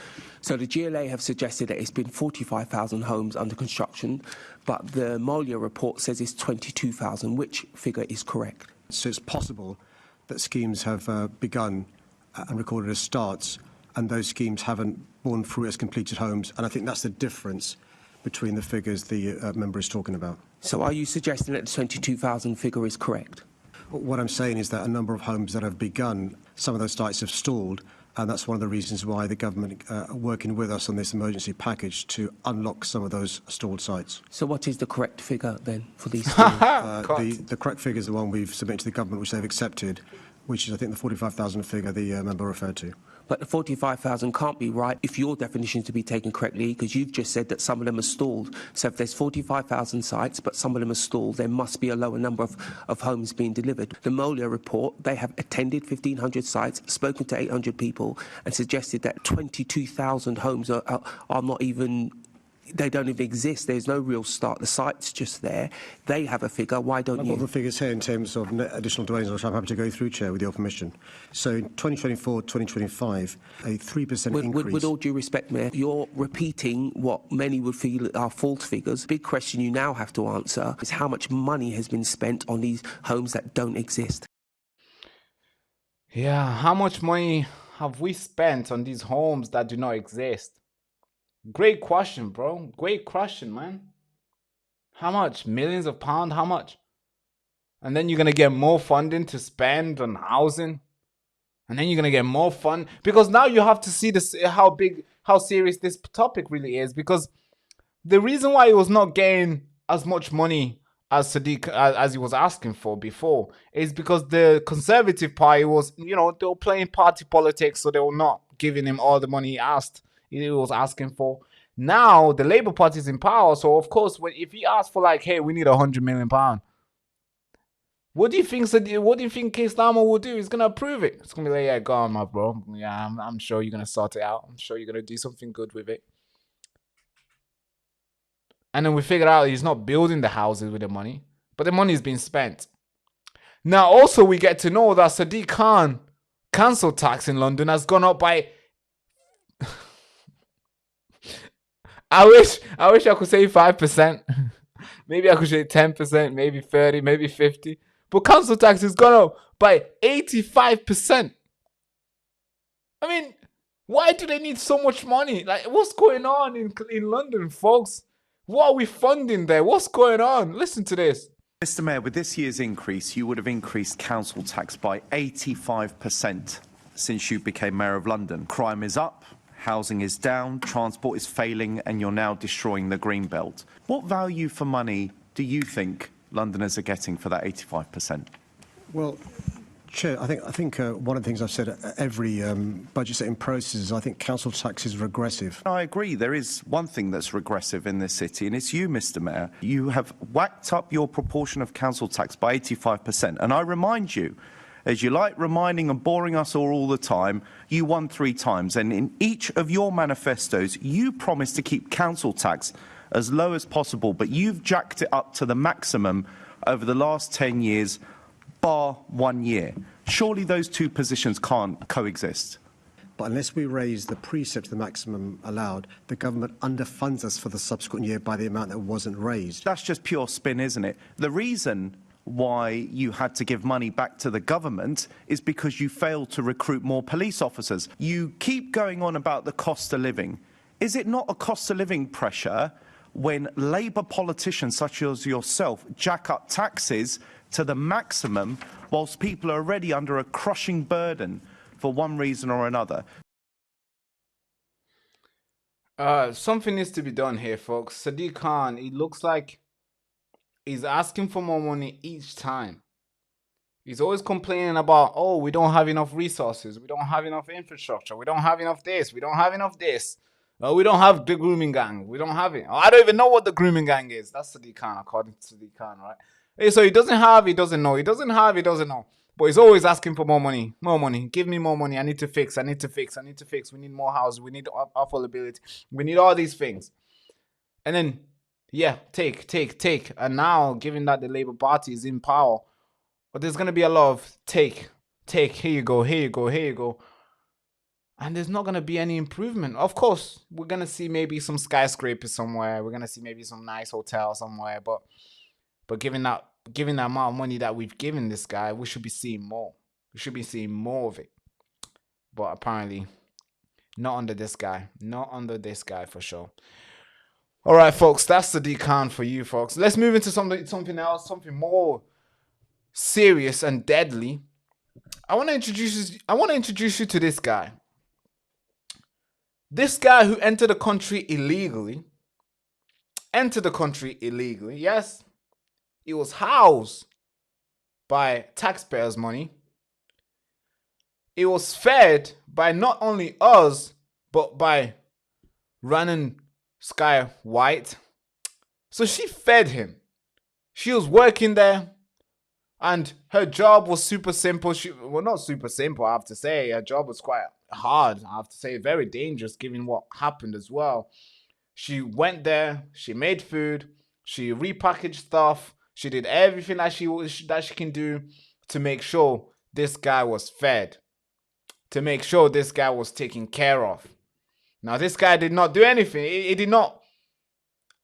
So the GLA have suggested that it's been 45,000 homes under construction, but the Molia report says it's 22,000. Which figure is correct? So it's possible that schemes have begun and recorded as starts and those schemes haven't borne fruit as completed homes. And I think that's the difference between the figures the member is talking about. So are you suggesting that the 22,000 figure is correct? What I'm saying is that a number of homes that have begun, some of those sites have stalled, and that's one of the reasons why the government are working with us on this emergency package to unlock some of those stalled sites. So what is the correct figure then for these? The correct figure is the one we've submitted to the government, which they've accepted, which is, I think, the 45,000 figure the member referred to. But the 45,000 can't be right if your definition is to be taken correctly, because you've just said that some of them are stalled. So if there's 45,000 sites, but some of them are stalled, there must be a lower number of homes being delivered. The Molia report, they have attended 1,500 sites, spoken to 800 people, and suggested that 22,000 homes are not even... They don't even exist. There's no real start. The site's just there. They have a figure. Why don't you? I've got the figures here in terms of net additional dwellings, which I'm happy to go through, Chair, with your permission. So in 2024, 2025, a 3% increase. With all due respect, Mayor, you're repeating what many would feel are false figures. Big question you now have to answer is how much money has been spent on these homes that don't exist. Yeah, how much money have we spent on these homes that do not exist? Great question, bro. Great question, man. How much? Millions of pounds? How much? And then you're going to get more funding to spend on housing. And then you're going to get more fun. Because now you have to see this, how serious this topic really is. Because the reason why he was not getting as much money as Sadiq, as he was asking for before, is because the Conservative Party was, they were playing party politics. So they were not giving him all the money he was asking for. Now the Labour Party is in power, so of course, if he asks for like, hey, we need £100 million, what do you think Keir Starmer will do? He's gonna approve it. It's gonna be like, yeah, go on, my bro. Yeah, I'm sure you're gonna sort it out. I'm sure you're gonna do something good with it. And then we figure out he's not building the houses with the money, but the money's been spent. Now, also we get to know that Sadiq Khan council tax in London has gone up by I wish I could say 5%. Maybe I could say 10%, maybe 30, maybe 50. But council tax has gone up by 85%. I mean, why do they need so much money? Like, what's going on in London, folks? What are we funding there? What's going on? Listen to this. Mr. Mayor, with this year's increase, you would have increased council tax by 85% since you became Mayor of London. Crime is up. Housing is down, transport is failing, and you're now destroying the green belt. What value for money do you think Londoners are getting for that 85%? Well, Chair, I think one of the things I've said at every budget setting process is I think council tax is regressive. I agree. There is one thing that's regressive in this city, and it's you, Mr. Mayor. You have whacked up your proportion of council tax by 85%. And I remind you, as you like reminding and boring us all the time, you won 3 times. And in each of your manifestos, you promised to keep council tax as low as possible, but you've jacked it up to the maximum over the last 10 years, bar 1 year. Surely those two positions can't coexist. But unless we raise the precept to the maximum allowed, the government underfunds us for the subsequent year by the amount that wasn't raised. That's just pure spin, isn't it? The reason why you had to give money back to the government is because you failed to recruit more police officers. You keep going on about the cost of living. Is it not a cost of living pressure when Labour politicians such as yourself jack up taxes to the maximum whilst people are already under a crushing burden for one reason or another? Something needs to be done here, folks. Sadiq Khan, it looks like he's asking for more money each time. He's always complaining about, oh, we don't have enough resources. We don't have enough infrastructure. We don't have enough this. We don't have enough this. We don't have the grooming gang. We don't have it. I don't even know what the grooming gang is. That's Sadiq Khan, according to Sadiq Khan, right? So he doesn't have, he doesn't know. He doesn't have, he doesn't know. But he's always asking for more money. More money. Give me more money. I need to fix. I need to fix. I need to fix. We need more houses. We need affordability. We need all these things. And then, yeah, take. And now, given that the Labour Party is in power, but there's going to be a lot of take. Here you go. And there's not going to be any improvement. Of course, we're going to see maybe some skyscrapers somewhere. We're going to see maybe some nice hotel somewhere. But given the amount of money that we've given this guy, we should be seeing more. We should be seeing more of it. But apparently, Not under this guy. Not under this guy for sure. All right, folks, that's the decon for you, folks. Let's move into something else, something more serious and deadly. I want to introduce you to this guy. This guy who entered the country illegally. Yes, he was housed by taxpayers' money. It was fed by not only us, but by Rhiannon Sky White. So she fed him. She was working there, and her job was super simple. Well, not super simple, I have to say. Her job was quite hard, I have to say. Very dangerous, given what happened as well. She went there, she made food, she repackaged stuff, she did everything that she can do to make sure this guy was fed, to make sure this guy was taken care of. Now, this guy did not do anything. He did not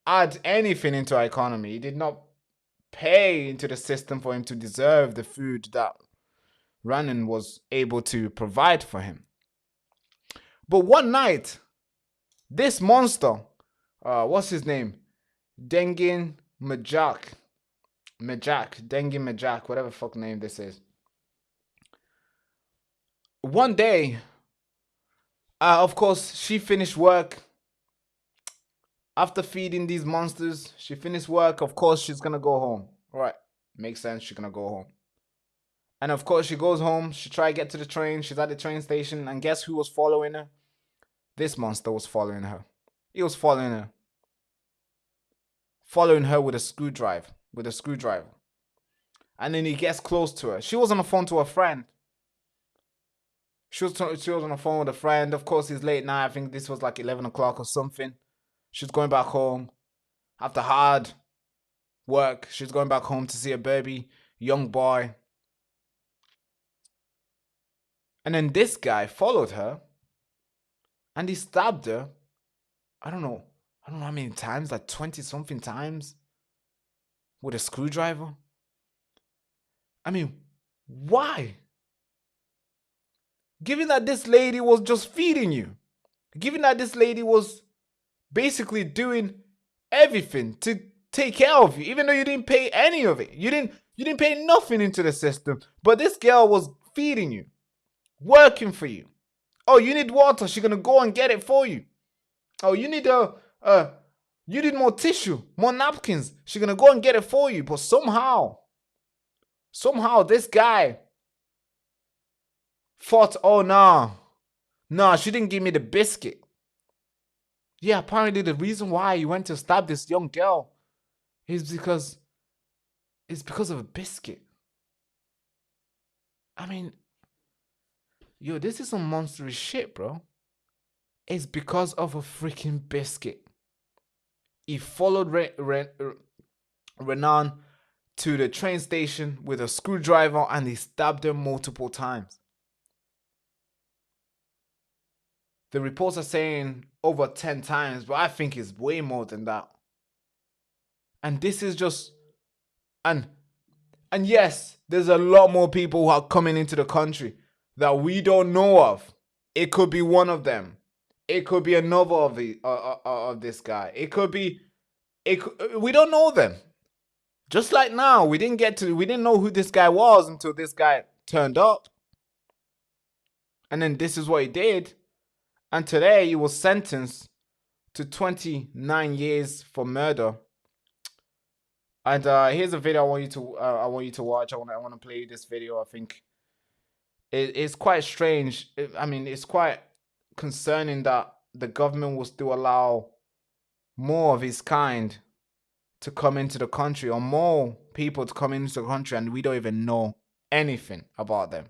add anything into our economy. He did not pay into the system for him to deserve the food that Rhiannon was able to provide for him. But one night, this monster, what's his name? Dengin Majak, whatever fuck name this is. One day, of course, she finished work. After feeding these monsters, she finished work. Of course, she's gonna go home. Right, makes sense. She's gonna go home. And of course, she goes home. She tries to get to the train. She's at the train station. And guess who was following her? This monster was following her. He was following her. Following her with a screwdriver. And then he gets close to her. She was on the phone to a friend. She was on the phone with a friend. Of course, it's late night. I think this was like 11 o'clock or something. She's going back home after hard work. She's going back home to see a baby, young boy. And then this guy followed her and he stabbed her. I don't know how many times, like 20 something times with a screwdriver. I mean, why? Given that this lady was just feeding you, given that this lady was basically doing everything to take care of you, even though you didn't pay any of it. You didn't pay nothing into the system, but this girl was feeding you, working for you. Oh, you need water, she's gonna go and get it for you. Oh, you need you need more tissue, more napkins, she's gonna go and get it for you. But somehow this guy thought, oh nah, she didn't give me the biscuit. Yeah, apparently the reason why he went to stab this young girl is because of a biscuit. I mean, yo, this is some monstrous shit, bro. It's because of a freaking biscuit. He followed Renan to the train station with a screwdriver and he stabbed her multiple times. The reports are saying over 10 times, but I think it's way more than that. And this is just... And yes, there's a lot more people who are coming into the country that we don't know of. It could be one of them. It could be another of this guy. It could be... we don't know them. Just like now, we didn't know who this guy was until this guy turned up. And then this is what he did. And today he was sentenced to 29 years for murder. And here's a video I want you to watch. I want to play you this video. I think it's quite strange. I mean, it's quite concerning that the government will still allow more of his kind to come into the country, or more people to come into the country, and we don't even know anything about them.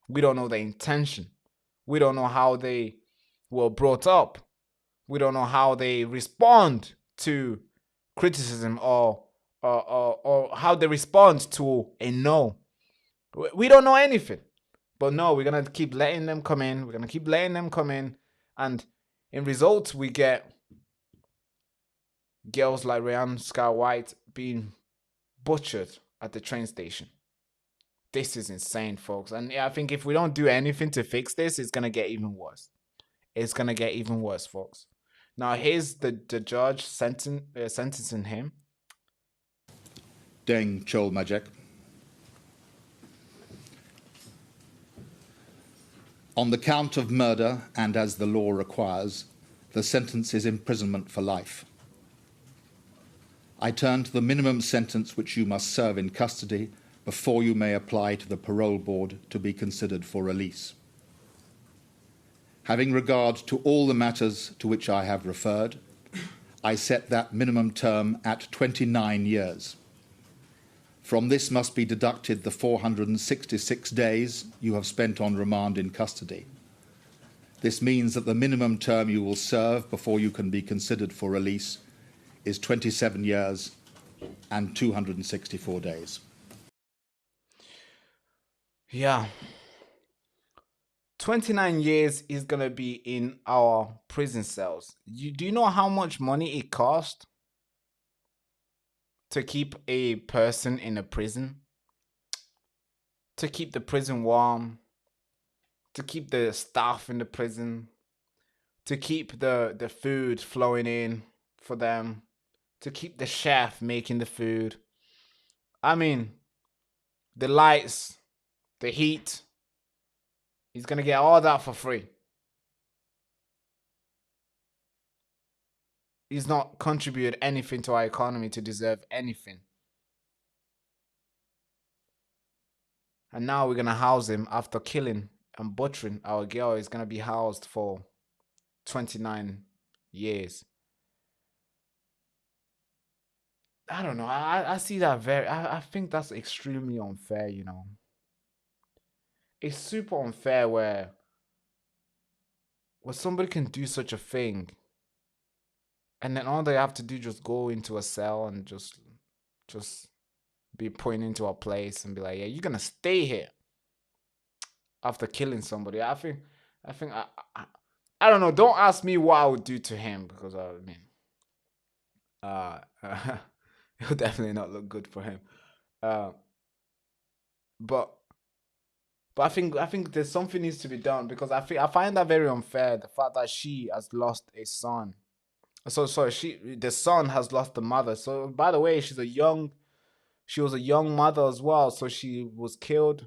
We don't know their intention. We don't know how they were brought up. We don't know how they respond to criticism or how they respond to a no. We don't know anything. But no, we're going to keep letting them come in. We're going to keep letting them come in. And in results, we get girls like Rhiannon Sky White being butchered at the train station. This is insane, folks. And I think if we don't do anything to fix this, it's going to get even worse. it's gonna get even worse, folks. Now here's the judge sentencing him. Deng Chol Majek. On the count of murder, and as the law requires, the sentence is imprisonment for life. I turn to the minimum sentence which you must serve in custody before you may apply to the parole board to be considered for release. Having regard to all the matters to which I have referred, I set that minimum term at 29 years. From this must be deducted the 466 days you have spent on remand in custody. This means that the minimum term you will serve before you can be considered for release is 27 years and 264 days. Yeah. 29 years is going to be in our prison cells. Do you know how much money it costs to keep a person in a prison? To keep the prison warm, to keep the staff in the prison, to keep the food flowing in for them, to keep the chef making the food. I mean, the lights, the heat. He's going to get all that for free. He's not contributed anything to our economy to deserve anything. And now we're going to house him after killing and butchering our girl. He's going to be housed for 29 years. I don't know. I see that I think that's extremely unfair, you know. It's super unfair where somebody can do such a thing and then all they have to do just go into a cell and just be put into a place and be like, yeah, you're gonna stay here after killing somebody. I think I don't know. Don't ask me what I would do to him, because I mean, it would definitely not look good for him. But I think there's something needs to be done, because I find that very unfair. The fact that she has lost a son. So sorry, the son has lost the mother. So by the way, she was a young mother as well. So she was killed.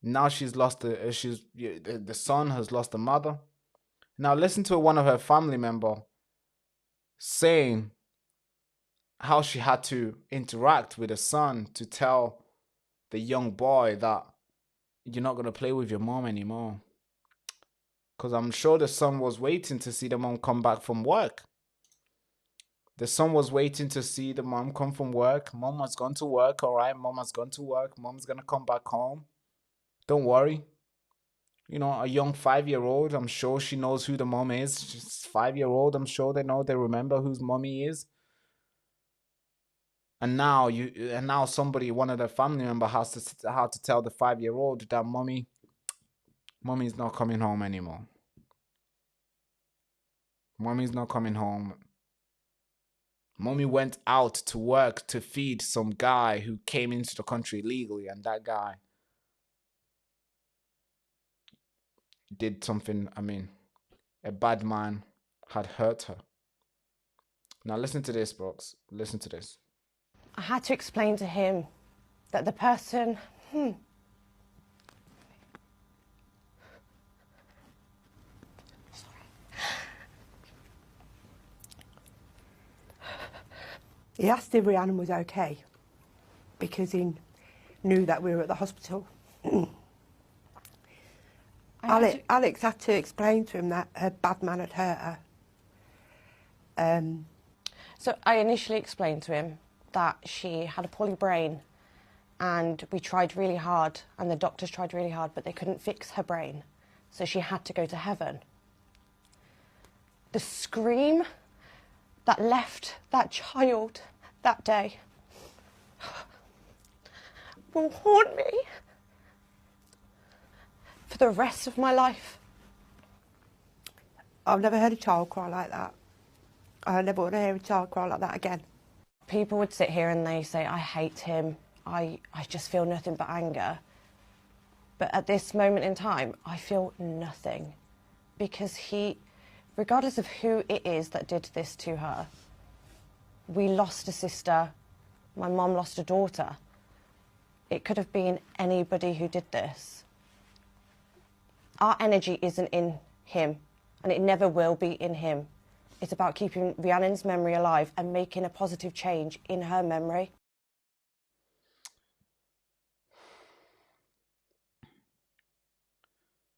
Now she's lost the son has lost the mother. Now listen to one of her family member saying how she had to interact with the son to tell the young boy that you're not going to play with your mom anymore. Because I'm sure the son was waiting to see the mom come back from work. The son was waiting to see the mom come from work. Mom has gone to work, all right? Mom has gone to work. Mom's going to come back home. Don't worry. You know, a young 5-year-old, I'm sure she knows who the mom is. She's 5-year-old. I'm sure they remember whose mommy is. And now one of the family member has to tell the 5-year-old that mommy's not coming home anymore. Mommy's not coming home. Mommy went out to work to feed some guy who came into the country illegally, and that guy did something. I mean, a bad man had hurt her. Now listen to this, Brooks. Listen to this. I had to explain to him that the person... He asked if Rhiannon was okay because he knew that we were at the hospital. Alex had to explain to him that her bad man had hurt her. So I initially explained to him that she had a poorly brain, and we tried really hard, and the doctors tried really hard, but they couldn't fix her brain, so she had to go to heaven. The scream that left that child that day will haunt me for the rest of my life. I've never heard a child cry like that. I never want to hear a child cry like that again. People would sit here and they say, I hate him, I just feel nothing but anger. But at this moment in time, I feel nothing, because he regardless of who it is that did this to her, we lost a sister, my mum lost a daughter. It could have been anybody who did this. Our energy isn't in him, and it never will be in him. It's about keeping Rhiannon's memory alive and making a positive change in her memory.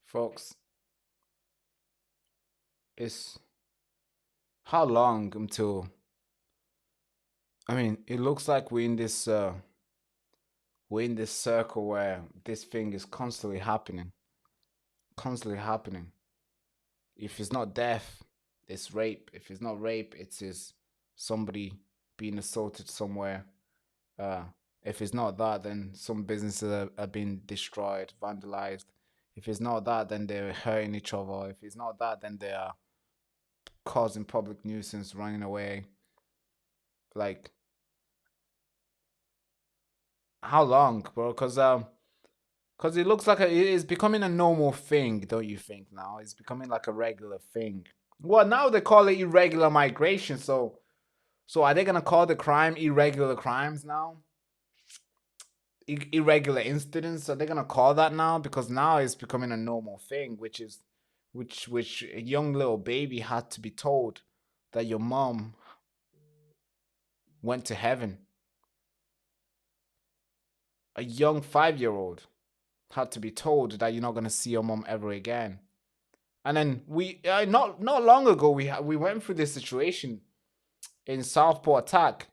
Folks, it's how long until, I mean, it looks like we're in this circle where this thing is constantly happening. If it's not death, it's rape. If it's not rape, it's somebody being assaulted somewhere. If it's not that, then some businesses are being destroyed, vandalized. If it's not that, then they're hurting each other. If it's not that, then they are causing public nuisance, running away. Like, how long, bro? Because it looks like it is becoming a normal thing, don't you think? Now it's becoming like a regular thing. Well, now they call it irregular migration. So are they gonna call the crime irregular crimes now? Irregular incidents? Are they gonna call that now? Because now it's becoming a normal thing, which a young little baby had to be told that your mom went to heaven. A young 5-year-old had to be told that you're not gonna see your mom ever again. And then we not long ago we went through this situation in Southport Attack,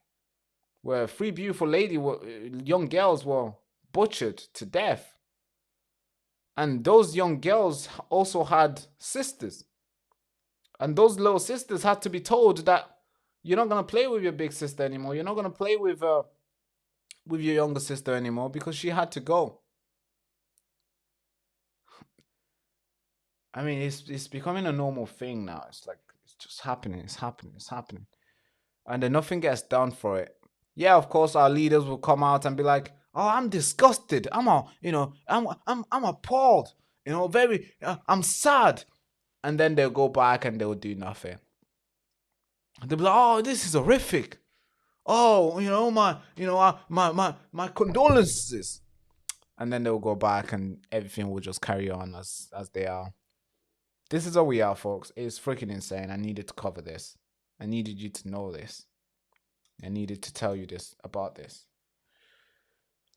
where 3 beautiful young girls were butchered to death. And those young girls also had sisters. And those little sisters had to be told that you're not going to play with your big sister anymore. You're not going to play with your younger sister anymore because she had to go. I mean, it's becoming a normal thing now. It's like, it's just happening. It's happening. And then nothing gets done for it. Yeah, of course, our leaders will come out and be like, "Oh, I'm disgusted. I'm appalled. I'm sad." And then they'll go back and they'll do nothing. They'll be like, "Oh, this is horrific. Oh, my condolences." And then they'll go back and everything will just carry on as they are. This is what we are, folks. It's freaking insane. I needed to cover this. I needed you to know this. I needed to tell you about this.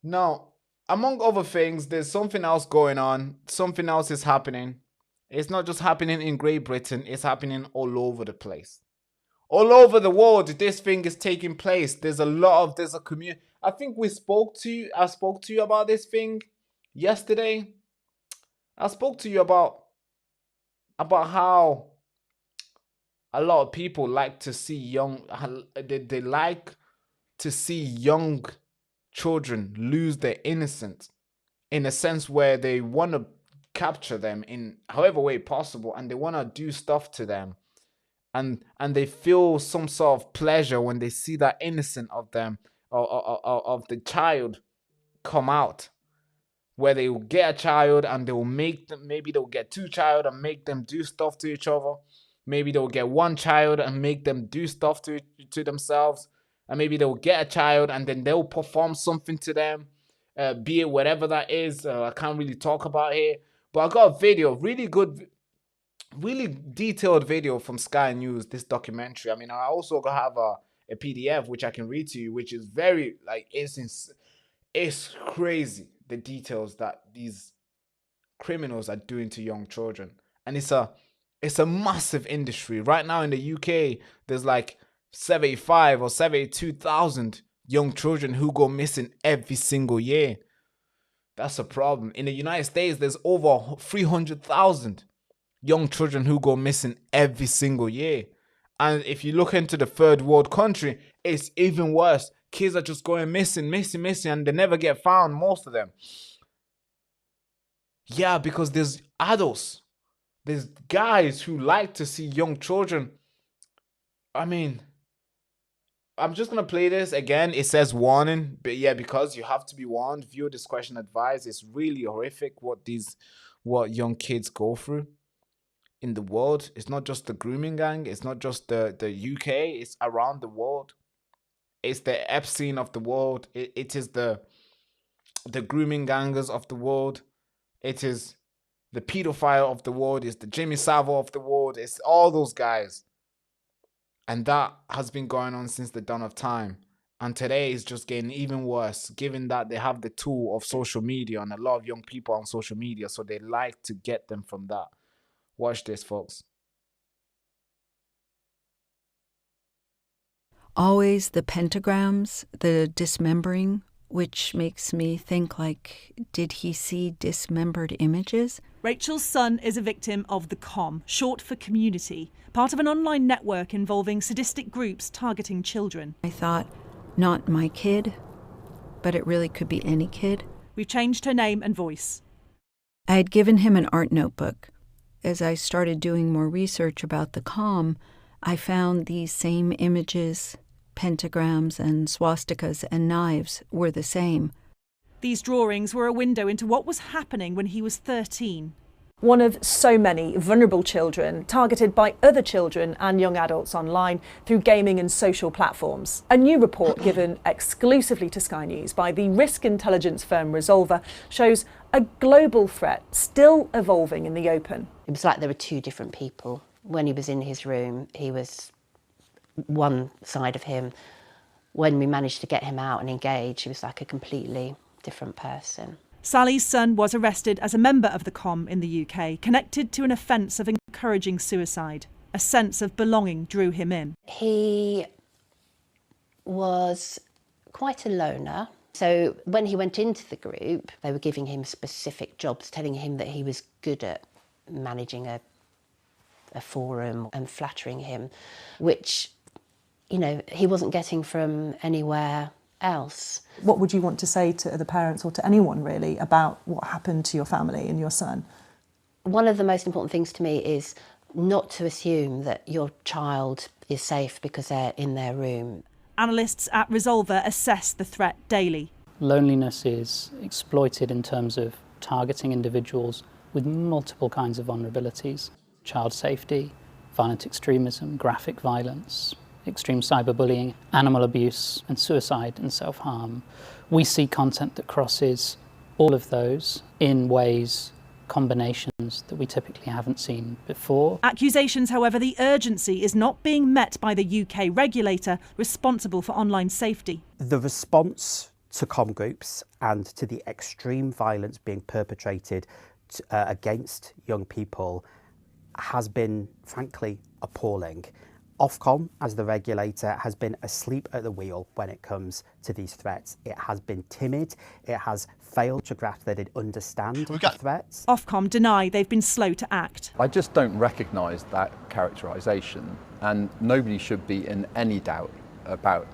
Now, among other things, there's something else going on. Something else is happening. It's not just happening in Great Britain. It's happening all over the place. All over the world, this thing is taking place. There's a community. I think I spoke to you about this thing yesterday. I spoke to you about how a lot of people like to see they like to see young children lose their innocence, in a sense where they want to capture them in however way possible, and they want to do stuff to them, and they feel some sort of pleasure when they see that innocent of them of the child come out, where they will get a child and they will make them, maybe they'll get 2 child and make them do stuff to each other. Maybe they'll get 1 child and make them do stuff to themselves. And maybe they'll get a child and then they'll perform something to them, be it whatever that is. I can't really talk about here. But I got a video, really good, really detailed video from Sky News, this documentary. I mean, I also have a PDF which I can read to you, which is very, like, it's crazy, the details that these criminals are doing to young children. And it's a massive industry. Right now in the UK, there's like 75 or 72,000 young children who go missing every single year. That's a problem. In the United States, there's over 300,000 young children who go missing every single year. And if you look into the third world country, it's even worse. Kids are just going missing, and they never get found, most of them. Yeah, because there's adults. There's guys who like to see young children. I mean, I'm just going to play this again. It says warning, but yeah, because you have to be warned. Viewer discretion advised. It's really horrific what young kids go through. in the world. It's not just the grooming gang. It's not just the UK. It's around the world. It's the Epstein of the world. It is the grooming gangers of the world. It is the pedophile of the world. It's the Jimmy Savile of the world. It's all those guys. And that has been going on since the dawn of time. And today is just getting even worse, given that they have the tool of social media and a lot of young people on social media. So they like to get them from that. Watch this, folks. Always the pentagrams, the dismembering, which makes me think, like, did he see dismembered images? Rachel's son is a victim of the COM, short for community, part of an online network involving sadistic groups targeting children. I thought, not my kid, but it really could be any kid. We've changed her name and voice. I had given him an art notebook. As I started doing more research about the COM, I found these same images, pentagrams and swastikas and knives were the same. These drawings were a window into what was happening when he was 13. One of so many vulnerable children targeted by other children and young adults online through gaming and social platforms. A new report given exclusively to Sky News by the risk intelligence firm Resolver shows a global threat still evolving in the open. It was like there were two different people. When he was in his room, he was one side of him. When we managed to get him out and engage, he was like a completely different person. Sally's son was arrested as a member of the COM in the UK, connected to an offence of encouraging suicide. A sense of belonging drew him in. He was quite a loner. So when he went into the group, they were giving him specific jobs, telling him that he was good at managing a forum and flattering him, which, you know, he wasn't getting from anywhere else. What would you want to say to the parents or to anyone really about what happened to your family and your son? One of the most important things to me is not to assume that your child is safe because they're in their room. Analysts at Resolver assess the threat daily. Loneliness is exploited in terms of targeting individuals with multiple kinds of vulnerabilities. Child safety, violent extremism, graphic violence, extreme cyberbullying, animal abuse and suicide and self-harm. We see content that crosses all of those in ways, combinations that we typically haven't seen before. Accusations, however, the urgency is not being met by the UK regulator responsible for online safety. The response to COM groups and to the extreme violence being perpetrated against young people has been, frankly, appalling. Ofcom, as the regulator, has been asleep at the wheel when it comes to these threats. It has been timid. It has failed to grasp that it understands the threats. Ofcom deny they've been slow to act. I just don't recognise that characterisation, and nobody should be in any doubt about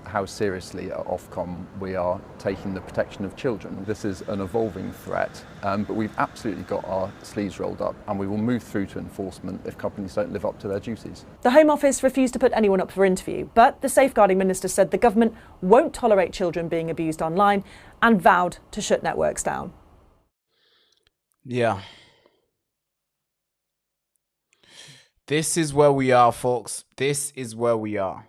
how seriously at Ofcom we are taking the protection of children. This is an evolving threat, but we've absolutely got our sleeves rolled up and we will move through to enforcement if companies don't live up to their duties. The Home Office refused to put anyone up for interview, but the Safeguarding Minister said the government won't tolerate children being abused online and vowed to shut networks down. Yeah. This is where we are, folks. This is where we are.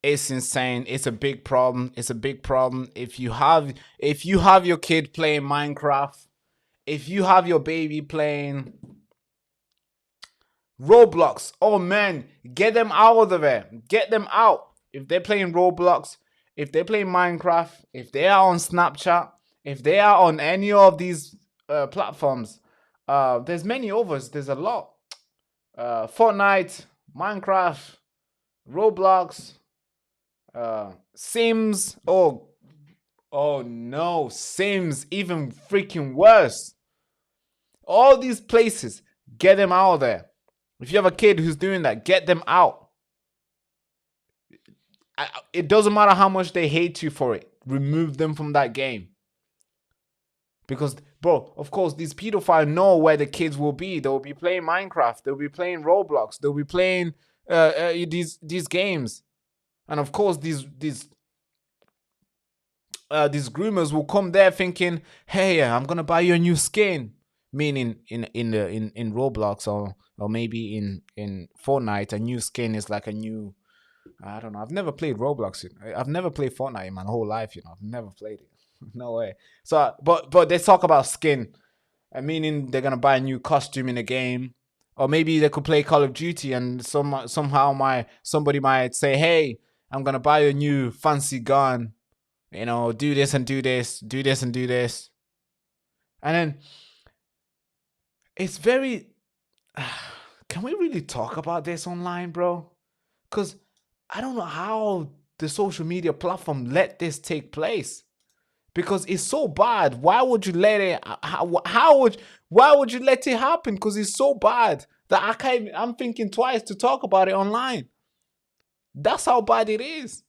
It's insane. It's a big problem. It's a big problem. If you have your kid playing Minecraft, if you have your baby playing Roblox, oh man, get them out of there. Get them out. If they're playing Roblox, if they're playing Minecraft, if they are on Snapchat, if they are on any of these platforms, there's many others. There's a lot. Fortnite, Minecraft, Roblox, Sims. Oh no, Sims, even freaking worse. All these places, get them out of there. If you have a kid who's doing that, get them out. It doesn't matter how much they hate you for it. Remove them from that game. Because, bro, of course, these pedophiles know where the kids will be. They'll be playing Minecraft. They'll be playing Roblox. They'll be playing these games. And of course, these groomers will come there thinking, hey, I'm going to buy you a new skin. Meaning in Roblox or maybe in Fortnite, a new skin is like a new. I don't know. I've never played Roblox. I've never played Fortnite in my whole life. I've never played it. No way. So, but they talk about skin, meaning they're gonna buy a new costume in the game, or maybe they could play Call of Duty and somehow somebody might say, "Hey, I'm gonna buy a new fancy gun. Do this and do this, do this and do this," and then it's very. Can we really talk about this online, bro? Because I don't know how the social media platform let this take place, because it's so bad. Why would you let it? Why would you let it happen? Because it's so bad that I'm thinking twice to talk about it online. That's how bad it is.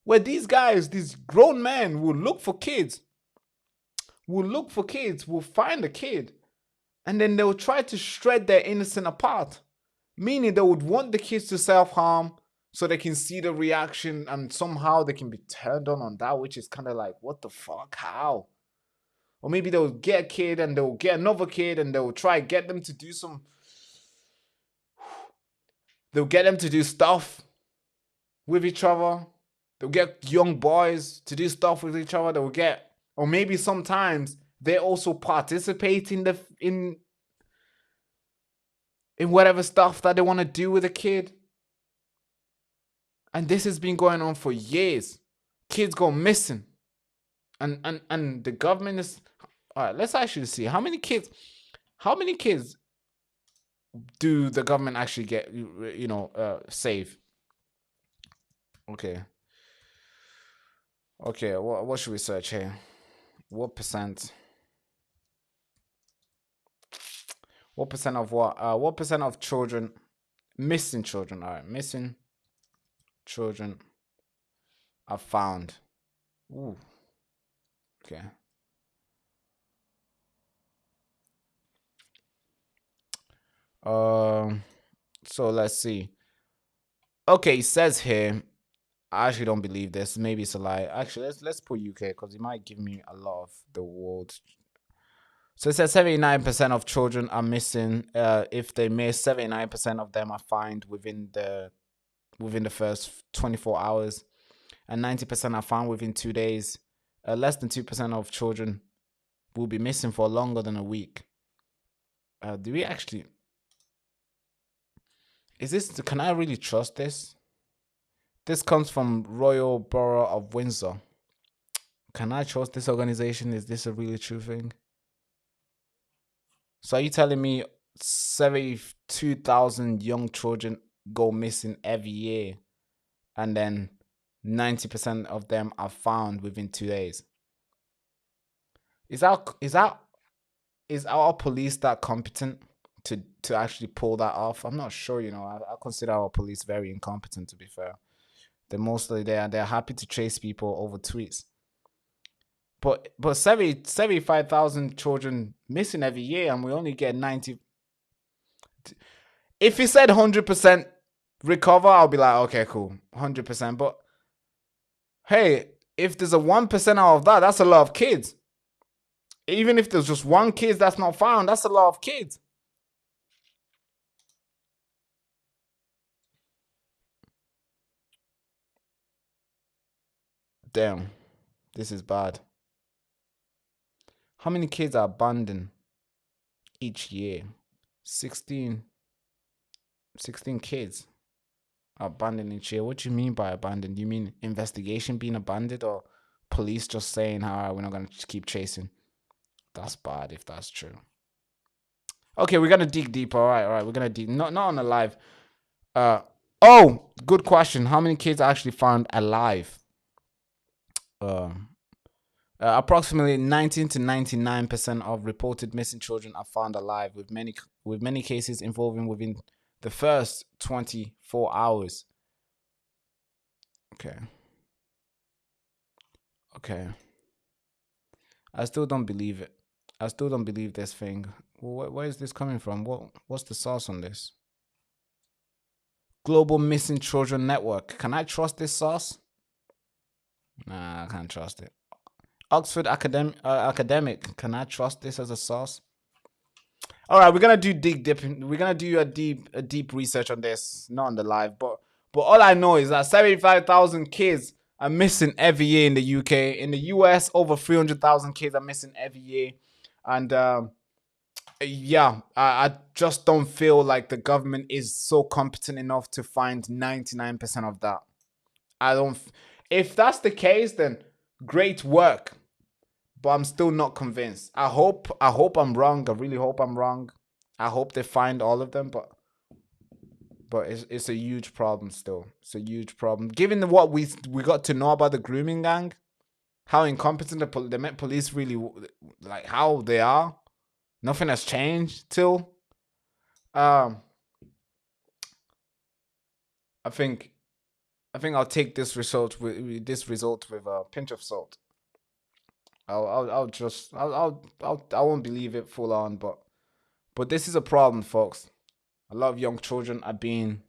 Where these guys, these grown men, will look for kids, will find a kid, and then they will try to shred their innocent apart. Meaning they would want the kids to self-harm so they can see the reaction and somehow they can be turned on that, which is kind of like, what the fuck? How? Or maybe they'll get a kid and they'll get another kid and they'll try get them to do some... They'll get them to do stuff with each other. They'll get young boys to do stuff with each other. They'll get... Or maybe sometimes they also participate in whatever stuff that they want to do with a kid. And this has been going on for years. Kids go missing. And the government is... All right, let's actually see. How many kids do the government actually get, save? Okay. Okay, what should we search here? What percent? What percent of what? What percent of children, missing children, all right, missing children are found? Ooh. Okay. So let's see. Okay, it says here, I actually don't believe this. Maybe it's a lie. Actually, let's put UK because it might give me a lot of the world. So it says 79% of children are missing. If they miss, 79% of them are found within the first 24 hours, and 90% are found within 2 days. Less than 2% of children will be missing for longer than a week. Do we actually? Is this? Can I really trust this? This comes from Royal Borough of Windsor. Can I trust this organization? Is this a really true thing? So are you telling me 72,000 young children go missing every year, and then 90% of them are found within 2 days? Is our police that competent to actually pull that off? I'm not sure. I consider our police very incompetent, to be fair. They're happy to chase people over tweets. But 75,000 children missing every year, and we only get 90. If he said 100% recover, I'll be like, okay, cool, 100%. But hey, if there's a 1% out of that, that's a lot of kids. Even if there's just one kid that's not found, that's a lot of kids. Damn, this is bad. How many kids are abandoned each year? 16 kids are abandoned each year. What do you mean by abandoned? Do you mean investigation being abandoned, or police just saying, all right, we're not going to keep chasing? That's bad if that's true. Okay, we're going to dig deeper. All right, we're going to dig. Not on the live. Oh, good question. How many kids are actually found alive? Approximately 19 to 99% of reported missing children are found alive, with many cases involving within the first 24 hours. Okay. I still don't believe it. I still don't believe this thing. Where is this coming from? What's the source on this? Global Missing Children Network. Can I trust this source? Nah, I can't trust it. Oxford academic. Can I trust this as a source? All right, we're gonna do we're gonna do a deep research on this, not on the live, but all I know is that 75,000 kids are missing every year in the UK. In the US, over 300,000 kids are missing every year, and yeah, I just don't feel like the government is so competent enough to find 99% of that. I don't. If that's the case, then great work. But I'm still not convinced. I hope I'm wrong. I really hope I'm wrong. I hope they find all of them, but it's a huge problem still. It's a huge problem. Given what we got to know about the grooming gang, how incompetent the Met Police really, like how they are. Nothing has changed till. I think I'll take this result with a pinch of salt. I won't believe it full on, but this is a problem, folks. A lot of young children are being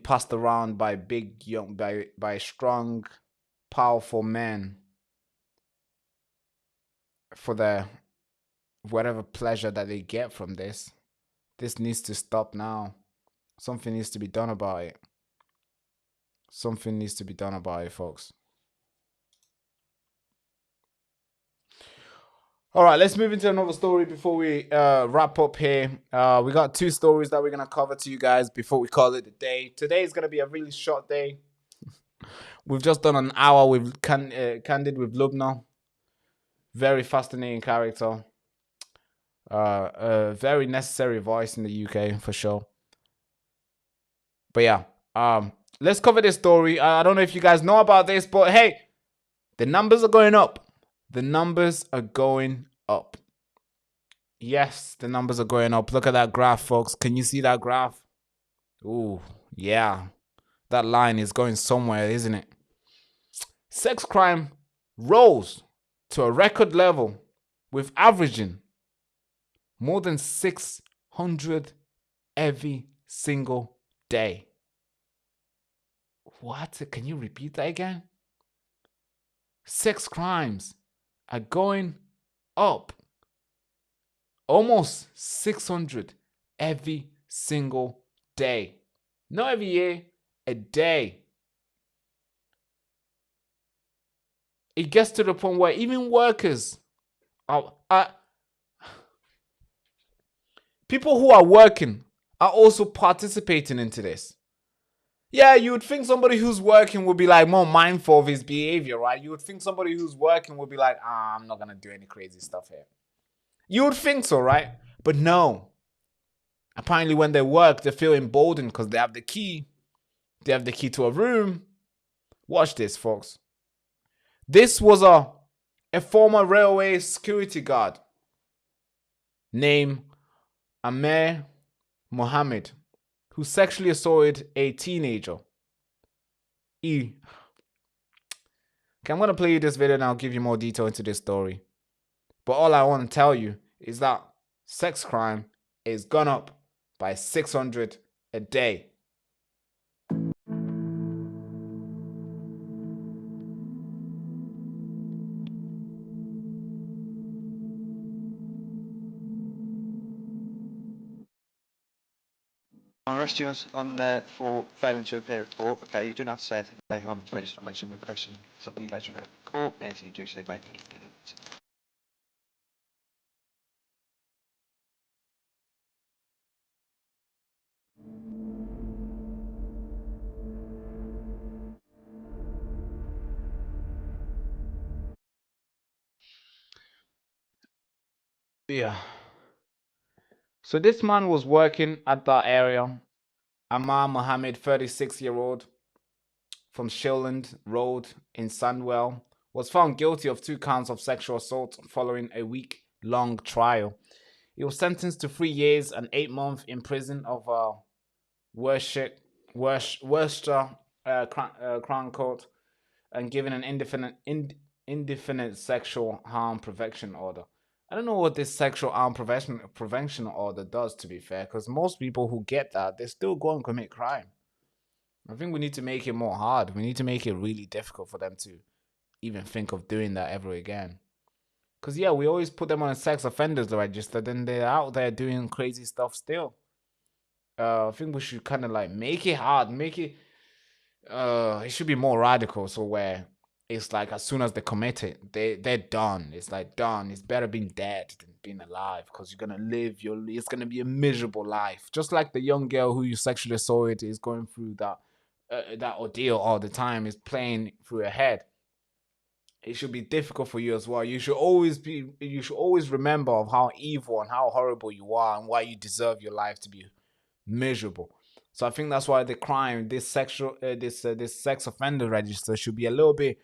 passed around by by strong, powerful men for their whatever pleasure that they get from this. This needs to stop now. Something needs to be done about it. Something needs to be done about it, folks. All right, let's move into another story before we wrap up here. We got two stories that we're going to cover to you guys before we call it a day. Today is going to be a really short day. We've just done an hour with Candid with LUBNA. Very fascinating character. A very necessary voice in the UK for sure. But yeah, let's cover this story. I don't know if you guys know about this, but hey, the numbers are going up. The numbers are going up. Yes, the numbers are going up. Look at that graph, folks. Can you see that graph? Ooh, yeah. That line is going somewhere, isn't it? Sex crime rose to a record level with averaging more than 600 every single day. What? Can you repeat that again? Sex crimes are going up. Almost 600 every single day. Not every year, a day. It gets to the point where even workers people who are working are also participating into this. Yeah, you would think somebody who's working would be like more mindful of his behavior, right? You would think somebody who's working would be like, I'm not gonna do any crazy stuff here. You would think so, right? But no. Apparently when they work, they feel emboldened because they have the key. They have the key to a room. Watch this, folks. This was a former railway security guard named Amir Mohammed, who sexually assaulted a teenager. Okay, I'm going to play you this video and I'll give you more detail into this story. But all I want to tell you is that sex crime is gone up by 600 a day. I'll arrest you on there for failing to appear at court. Okay, you do not have to say anything. Okay, I'm ready to make some question. Something later at court. Anything you do say, mate. Yeah. So this man was working at that area. Amar Mohammed, 36-year-old from Shilland Road in Sandwell, was found guilty of 2 counts of sexual assault following a week-long trial. He was sentenced to 3 years and 8 months in prison of Worcester Crown Court and given an indefinite sexual harm prevention order. I don't know what this sexual harm prevention order does, to be fair, because most people who get that, they still go and commit crime. I think we need to make it more hard. We need to make it really difficult for them to even think of doing that ever again. Because, yeah, we always put them on a sex offenders register, then they're out there doing crazy stuff still. I think we should kind of like make it hard, it should be more radical. So where it's like as soon as they commit it, they're done. It's like done. It's better being dead than being alive, because you're gonna live it's gonna be a miserable life. Just like the young girl who you sexually assaulted is going through that ordeal all the time, is playing through her head. It should be difficult for you as well. You should always remember of how evil and how horrible you are, and why you deserve your life to be miserable. So I think that's why the crime, this sex offender register, should be a little bit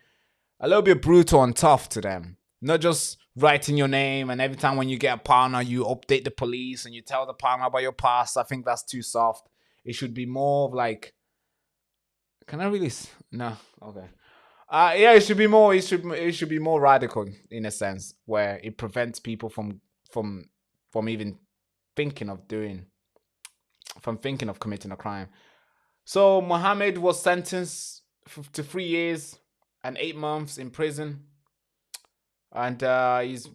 brutal and tough to them. Not just writing your name and every time when you get a partner you update the police and you tell the partner about your past. I think that's too soft. It should be more of like, can I really? No, okay. Yeah, it should be more. It should be more radical in a sense, where it prevents people from even thinking of committing a crime. So Mohammed was sentenced to 3 years and 8 months in prison, and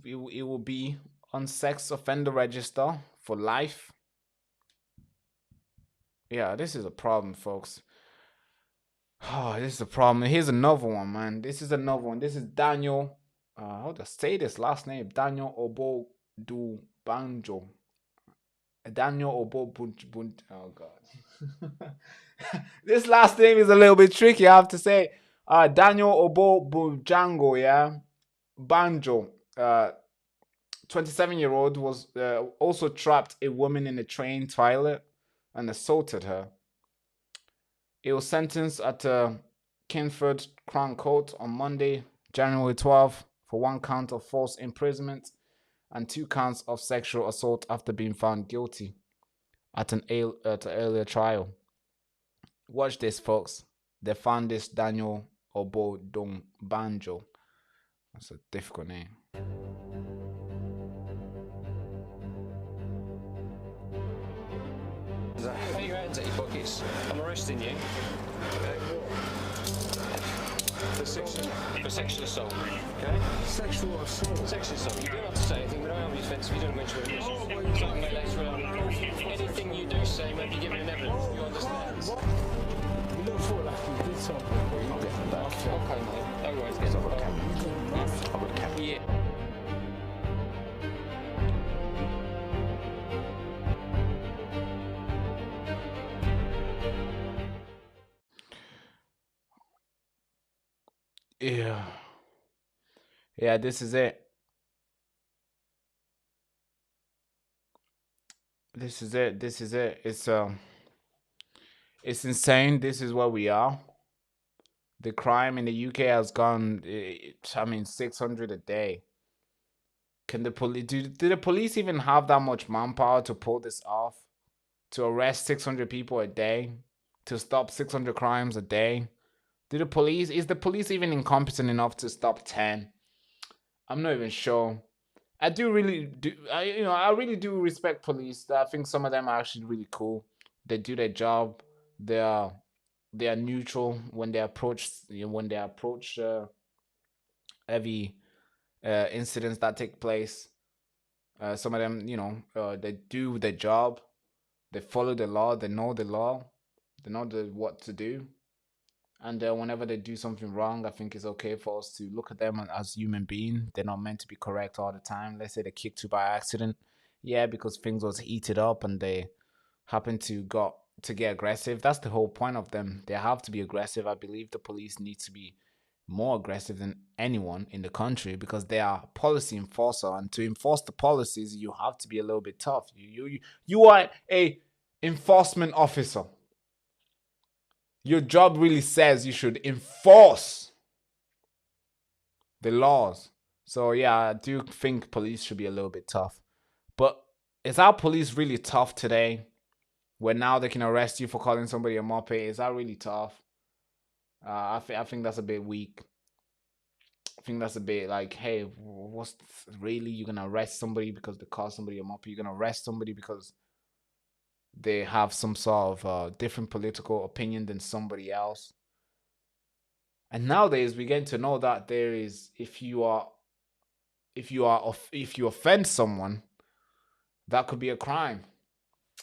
he will be on sex offender register for life. Yeah, this is a problem, folks. Oh, this is a problem. Here's another one, man. This is another one. This is Daniel. How do I say this last name? Daniel Obodubanjo. Daniel Obodubanjo. Oh God. This last name is a little bit tricky, I have to say. Daniel Obodubanjo, yeah. Banjo. 27-year-old was also trapped a woman in a train toilet and assaulted her. He was sentenced at Kinford Crown Court on Monday, January 12th, for 1 count of false imprisonment and 2 counts of sexual assault after being found guilty at an earlier trial. Watch this, folks. They found this Daniel Obodubanjo. That's a difficult name. Put your hands at your pockets. I'm arresting you. For sexual assault. Okay? Sexual assault. Sexual assault. You don't have to say anything, but I don't be offensive. You don't mention it. Talking about later on. Anything you do say, maybe give me an evidence. You understand? You look for like you did something. I'll get them back. Okay, mate. No worries. Get them back. I've got a camera. Yeah. Yeah, this is it. This is it. It's insane. This is where we are. The crime in the UK has gone, 600 a day. Can the police do the police even have that much manpower to pull this off? To arrest 600 people a day? To stop 600 crimes a day? Is the police even incompetent enough to stop 10? I'm not even sure. I really do respect police. I think some of them are actually really cool. They do their job. They are neutral when they approach heavy incidents that take place. Some of them, they do their job. They follow the law. They know the law. They know what to do. And whenever they do something wrong, I think it's okay for us to look at them as human beings. They're not meant to be correct all the time. Let's say they kicked you by accident. Yeah, because things was heated up and they happen to get aggressive. That's the whole point of them. They have to be aggressive. I believe the police need to be more aggressive than anyone in the country because they are policy enforcer. And to enforce the policies, you have to be a little bit tough. You are a enforcement officer. Your job really says you should enforce the laws. So yeah, I do think police should be a little bit tough. But is our police really tough today? Where now they can arrest you for calling somebody a moppet? Is that really tough? I think that's a bit weak. I think that's a bit like, hey, you're gonna arrest somebody because they call somebody a moppet? You're gonna arrest somebody because they have some sort of different political opinion than somebody else? And nowadays we get to know that there is, if you offend someone, that could be a crime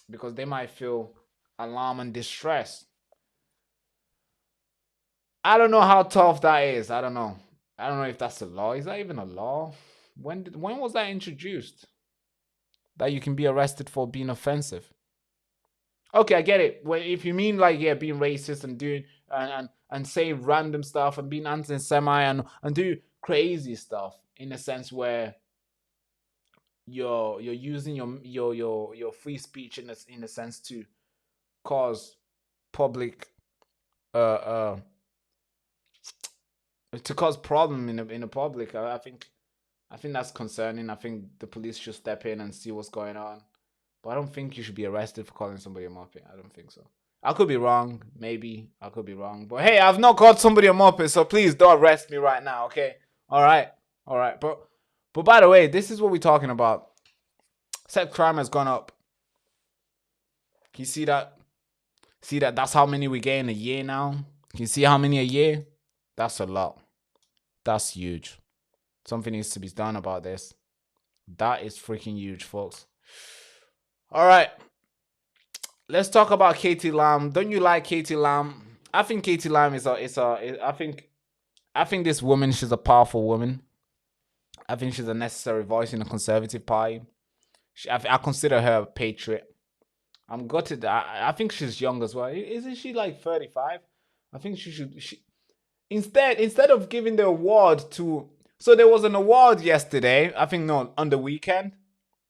because they might feel alarm and distress. I don't know how tough that is. I don't know if that's a law. Is that even a law? When was that introduced? That you can be arrested for being offensive. Okay, I get it. Well, if you mean like, yeah, being racist and doing and saying random stuff and being anti-Semite and do crazy stuff in a sense where you're using your free speech in a sense to cause public to cause problem in the public. I think that's concerning. I think the police should step in and see what's going on. But I don't think you should be arrested for calling somebody a Muppet. I don't think so. I could be wrong. Maybe I could be wrong. But hey, I've not called somebody a Muppet, so please don't arrest me right now, okay? All right. But by the way, this is what we're talking about. Sex crime has gone up. Can you see that? See that? That's how many we get in a year now. Can you see how many a year? That's a lot. That's huge. Something needs to be done about this. That is freaking huge, folks. All right. Let's talk about Katie Lamb. Don't you like Katie Lamb? I think Katie Lamb I think this woman, she's a powerful woman. I think she's a necessary voice in the Conservative Party. I consider her a patriot. I'm gutted. I think she's young as well. Isn't she like 35? I think she should. Instead of giving the award to. So there was an award yesterday. I think on the weekend.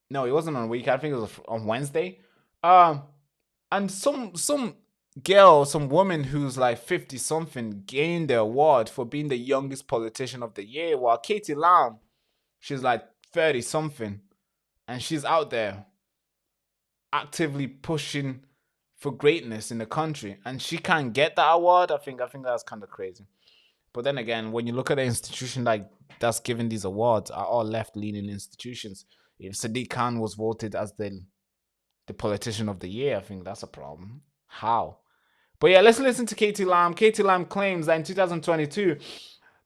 No, it wasn't on the weekend. I think it was on Wednesday. And some girl, some woman who's like 50 something gained the award for being the youngest politician of the year. While Katie Lamb, she's like 30 something, and she's out there actively pushing for greatness in the country, and she can't get that award. I think that's kind of crazy. But then again, when you look at the institution like that's giving these awards, are all left-leaning institutions. If Sadiq Khan was voted as the politician of the year, I think that's a problem. How? But yeah, let's listen to Katie Lamb. Katie Lamb claims that in 2022,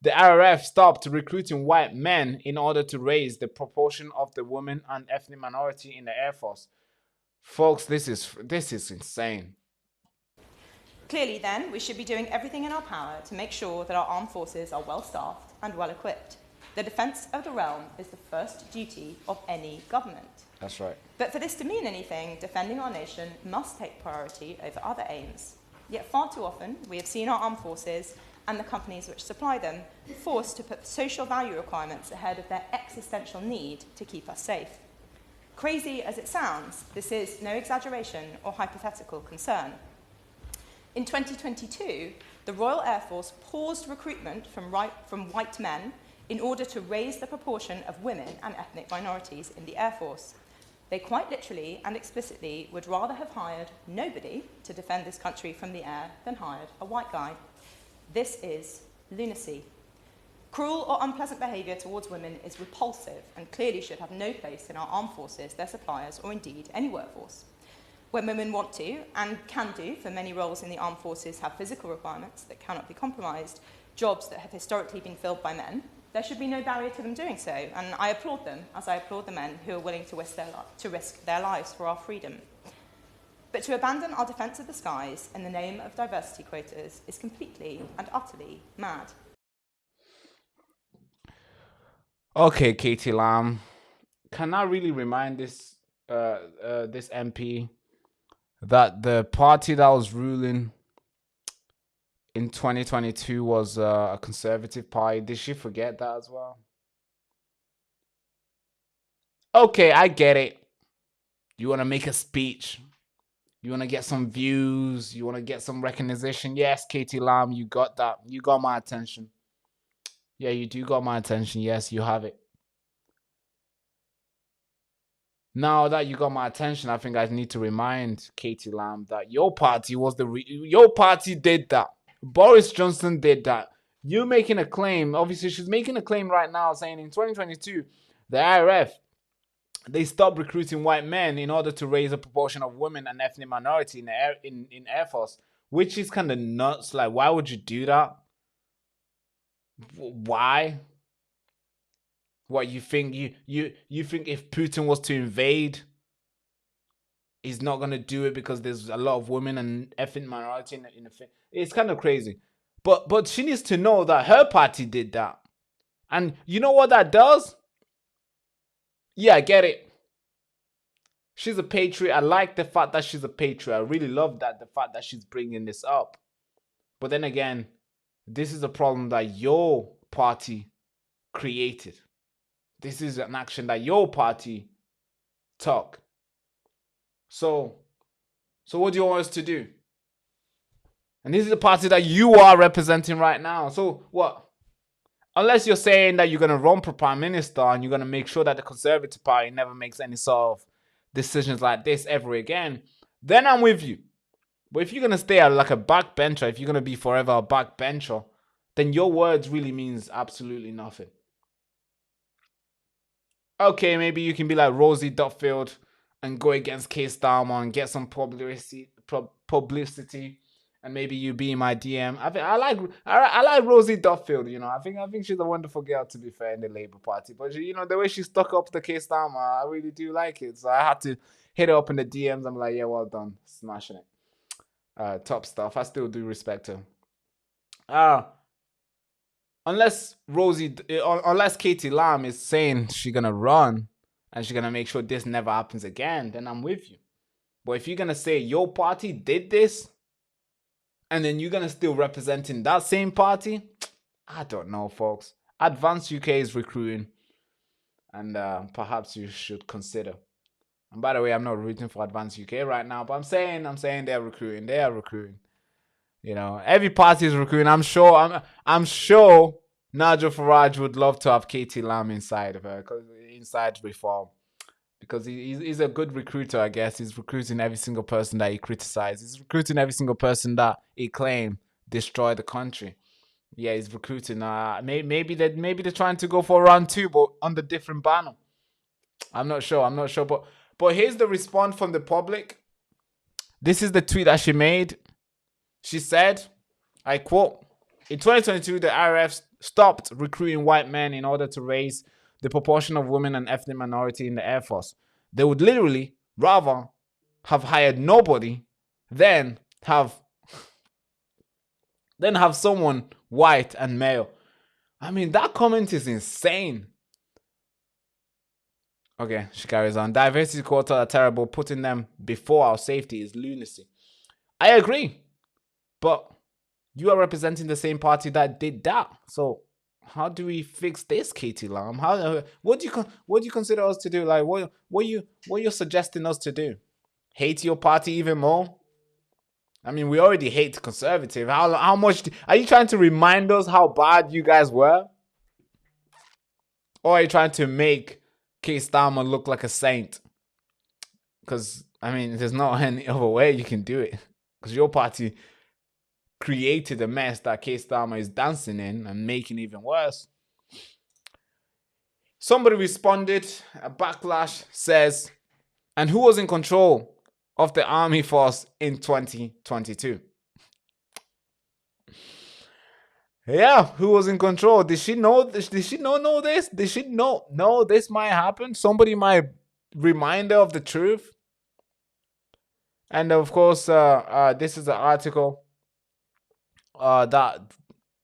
the RRF stopped recruiting white men in order to raise the proportion of the women and ethnic minority in the Air Force. Folks, this is insane. Clearly, then, we should be doing everything in our power to make sure that our armed forces are well-staffed and well-equipped. The defence of the realm is the first duty of any government. That's right. But for this to mean anything, defending our nation must take priority over other aims. Yet far too often, we have seen our armed forces and the companies which supply them forced to put social value requirements ahead of their existential need to keep us safe. Crazy as it sounds, this is no exaggeration or hypothetical concern. In 2022, the Royal Air Force paused recruitment from white men in order to raise the proportion of women and ethnic minorities in the Air Force. They quite literally and explicitly would rather have hired nobody to defend this country from the air than hired a white guy. This is lunacy. Cruel or unpleasant behaviour towards women is repulsive and clearly should have no place in our armed forces, their suppliers, or indeed any workforce. When women want to, and can do, for many roles in the armed forces have physical requirements that cannot be compromised, jobs that have historically been filled by men, there should be no barrier to them doing so, and I applaud them, as I applaud the men who are willing to risk their lives for our freedom. But to abandon our defence of the skies in the name of diversity quotas is completely and utterly mad. Okay, Katie Lamb, can I really remind this MP that the party that was ruling in 2022 was a Conservative Party? Did she forget that as well? Okay, I get it. You want to make a speech. You want to get some views. You want to get some recognition. Yes, Katie Lamb, you got that. You got my attention. Yeah, you do got my attention. Yes, you have it. Now that you got my attention, I think I need to remind Katie Lamb that your party was your party did that. Boris Johnson did that. You making a claim, obviously she's making a claim right now saying in 2022, the IRF, they stopped recruiting white men in order to raise a proportion of women and ethnic minority in Air Force, which is kind of nuts. Like, why would you do that? Why? What you think? You think if Putin was to invade, he's not gonna do it because there's a lot of women and ethnic minority in the thing? It's kind of crazy. But she needs to know that her party did that, and you know what that does? Yeah, I get it. She's a patriot. I like the fact that she's a patriot. I really love that, the fact that she's bringing this up. But then again, this is a problem that your party created. This is an action that your party took. So what do you want us to do? And this is the party that you are representing right now. So what? Unless you're saying that you're going to run for prime minister and you're going to make sure that the Conservative Party never makes any sort of decisions like this ever again, then I'm with you. But if you're going to stay like a backbencher, if you're going to be forever a backbencher, then your words really means absolutely nothing. Okay, maybe you can be like Rosie Duffield and go against Keir Starmer and get some publicity, and maybe you be in my DM. I like Rosie Duffield. You know, I think she's a wonderful girl, to be fair, in the Labour Party. But you know, the way she stuck up to Keir Starmer, I really do like it. So I had to hit her up in the DMs. I'm like, yeah, well done, smashing it. Top stuff. I still do respect her. Unless Katie Lam is saying she's gonna run and she's gonna make sure this never happens again, then I'm with you. But if you're gonna say your party did this, and then you're gonna still representing that same party, I don't know, folks. Advanced UK is recruiting, and perhaps you should consider. And by the way, I'm not rooting for Advanced UK right now, but I'm saying they're recruiting. They are recruiting. You know, every party is recruiting. I'm sure Nigel Farage would love to have Katie Lam inside of her, inside Reform, because he's a good recruiter, I guess. He's recruiting every single person that he criticizes. He's recruiting every single person that he claimed destroyed the country. Yeah, he's recruiting. Maybe they're trying to go for round 2, but under different banner. I'm not sure. But here's the response from the public. This is the tweet that she made. She said, I quote, "In 2022, the IRF stopped recruiting white men in order to raise the proportion of women and ethnic minority in the Air Force. They would literally rather have hired nobody than have someone white and male." I mean, that comment is insane. Okay, she carries on. "Diversity quotas are terrible. Putting them before our safety is lunacy." I agree. But you are representing the same party that did that. So how do we fix this, Katie Lam? What do you consider us to do? Like, what you suggesting us to do? Hate your party even more? I mean, we already hate Conservative. How much are you trying to remind us how bad you guys were? Or are you trying to make Keir Starmer look like a saint? Because I mean, there's not any other way you can do it. Because your party created a mess that Keir Starmer is dancing in and making even worse. Somebody responded, a backlash says, "And who was in control of the army force in 2022? Yeah, who was in control? Did she know this? Did she know this? Did she know this might happen? Somebody might remind her of the truth. And of course, this is an article that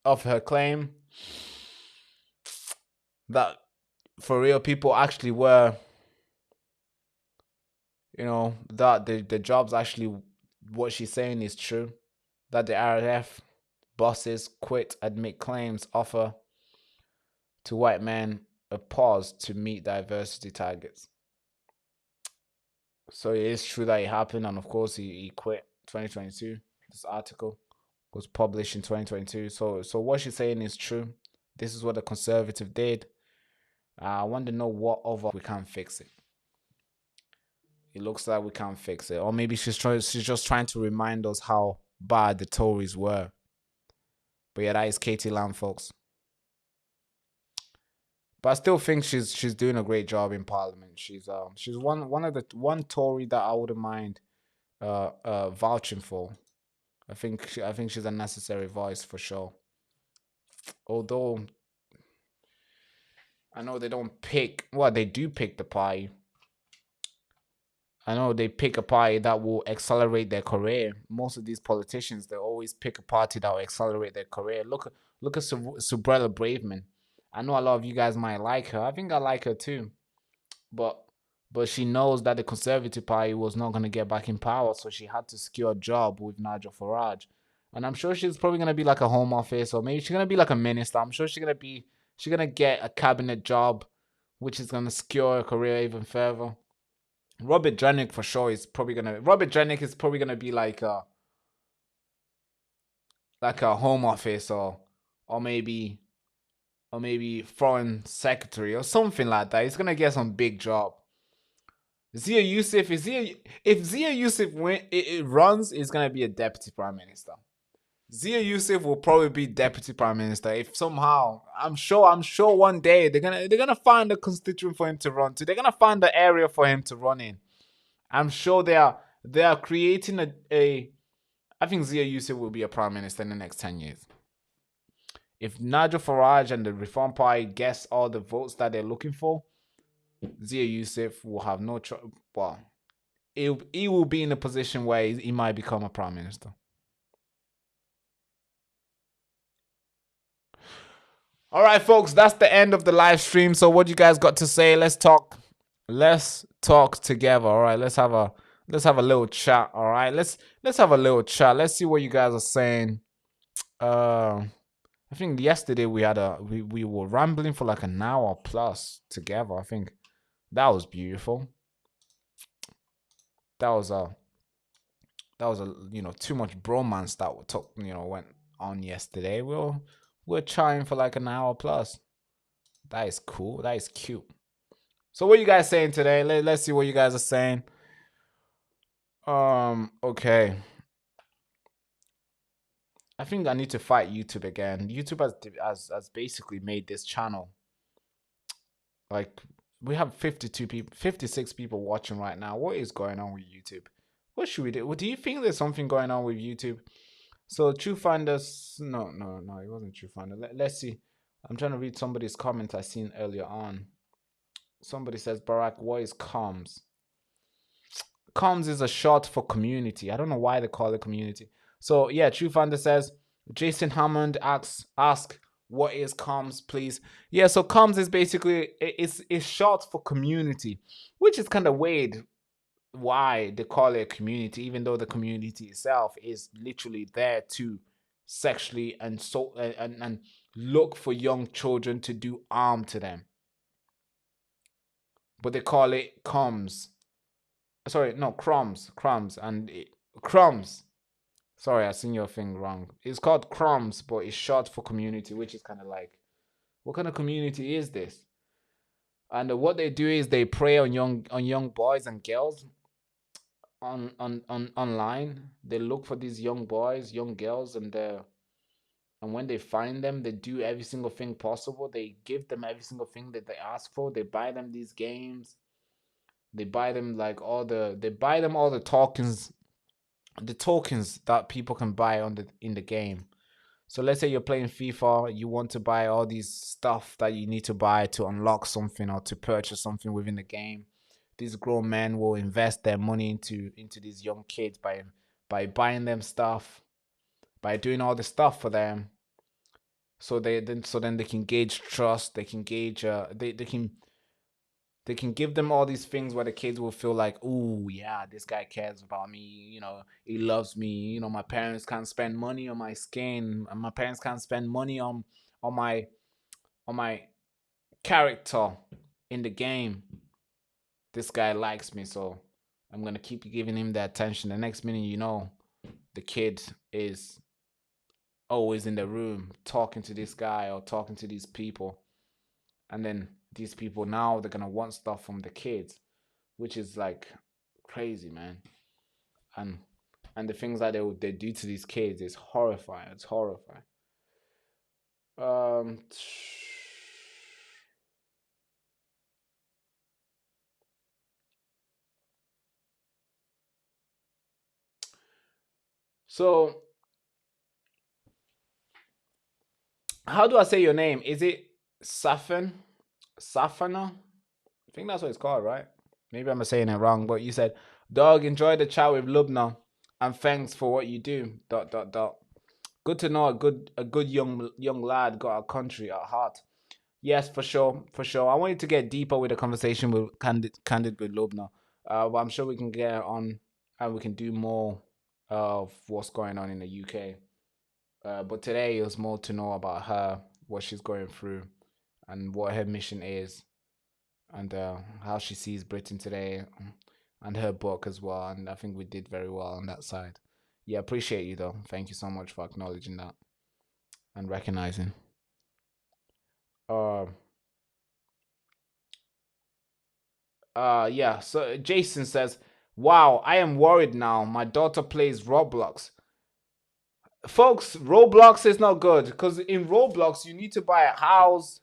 of her claim that for real people actually were, you know, that the jobs actually, what she's saying is true, that the RAF bosses quit, admit claims, offer to white men a pause to meet diversity targets. So it is true that it happened, and of course he quit 2022. This article was published in 2022. So what she's saying is true. This is what the Conservative did. I want to know what other we can't fix it. It looks like we can't fix it, or maybe she's just trying to remind us how bad the Tories were. But yeah, that is Katie Lam, folks. But I still think she's doing a great job in Parliament. She's one Tory that I wouldn't mind vouching for. I think she's a necessary voice for sure. although I know they don't pick, well, they do pick the party. I know they pick a party that will accelerate their career. Most of these politicians, they always pick a party that will accelerate their career. Look at Subrella Braveman. I know a lot of you guys might like her. I think I like her too. But she knows that the Conservative Party was not going to get back in power, so she had to secure a job with Nigel Farage. And I'm sure she's probably going to be like a home office, or maybe she's going to be like a minister. I'm sure she's going to get a cabinet job, which is going to secure her career even further. Robert Jenrick for sure is probably going to be like a home office, or maybe foreign secretary or something like that. He's going to get some big job. Zia Yusuf, if Zia Yusuf runs, is going to be a deputy prime minister. Zia Yusuf will probably be deputy prime minister if somehow. I'm sure one day they're gonna find a constituent for him to run to. They're gonna find the area for him to run in. I'm sure they are creating a. I think Zia Yusuf will be a prime minister in the next 10 years. If Nigel Farage and the Reform Party gets all the votes that they're looking for, Zia Yusuf will have no choice. Well, he will be in a position where he might become a prime minister. All right, folks, that's the end of the live stream. So what you guys got to say? Let's talk together. All right, let's have a little chat. All right, let's have a little chat. Let's see what you guys are saying. I think yesterday we were rambling for like an hour plus together. I think that was beautiful. That was a too much bromance that went on yesterday. We're chatting for like an hour plus. That is cool. That is cute. So what are you guys saying today? Let's see what you guys are saying. Okay. I think I need to fight YouTube again. YouTube has basically made this channel. Like, we have 56 people watching right now. What is going on with YouTube? What should we do? Do you think there's something going on with YouTube? So True Finders, no, it wasn't True Finder. Let's see. I'm trying to read somebody's comment I seen earlier on. Somebody says, Barack, what is comms? Comms is a short for community. I don't know why they call it community. So yeah, True Finder says, Jason Hammond asks, what is comms, please? Yeah, so comms is basically, it's short for community, which is kind of weird. Why they call it a community, even though the community itself is literally there to sexually and look for young children to do harm to them. But they call it crumbs. Sorry, no, crumbs. Crumbs. Sorry, I seen your thing wrong. It's called crumbs, but it's short for community, which is kind of like, what kind of community is this? And what they do is they prey on young boys and girls online. They look for these young boys, young girls, and when they find them, they do every single thing possible. They give them every single thing that they ask for. They buy them these games. They buy them all the tokens, that people can buy in the game. So let's say you're playing FIFA, you want to buy all these stuff that you need to buy to unlock something or to purchase something within the game. These grown men will invest their money into these young kids by buying them stuff, by doing all the stuff for them. So then they can gauge trust. They can gauge they can give them all these things where the kids will feel like, oh yeah, this guy cares about me. He loves me. My parents can't spend money on my skin, and my parents can't spend money on my character in the game. This guy likes me, so I'm gonna keep giving him the attention. The next minute, the kid is always in the room talking to this guy or talking to these people, and then these people now they're gonna want stuff from the kids, which is like crazy, man. And the things that they do to these kids is horrifying. It's horrifying. So how do I say your name? Is it Safana? I think that's what it's called, right? Maybe I'm saying it wrong, but you said, dog, enjoy the chat with Lubna, and thanks for what you do. ... Good to know a good young lad got our country at heart. Yes, for sure. I wanted to get deeper with the conversation with Candid with Lubna, but I'm sure we can get on and we can do more of what's going on in the UK. But today it was more to know about her, what she's going through, and what her mission is, and how she sees Britain today, and her book as well. And I think we did very well on that side. Yeah, appreciate you though. Thank you so much for acknowledging that and recognizing. Yeah, so Jason says, wow, I am worried now. My daughter plays Roblox. Folks, Roblox is not good, because in Roblox you need to buy a house.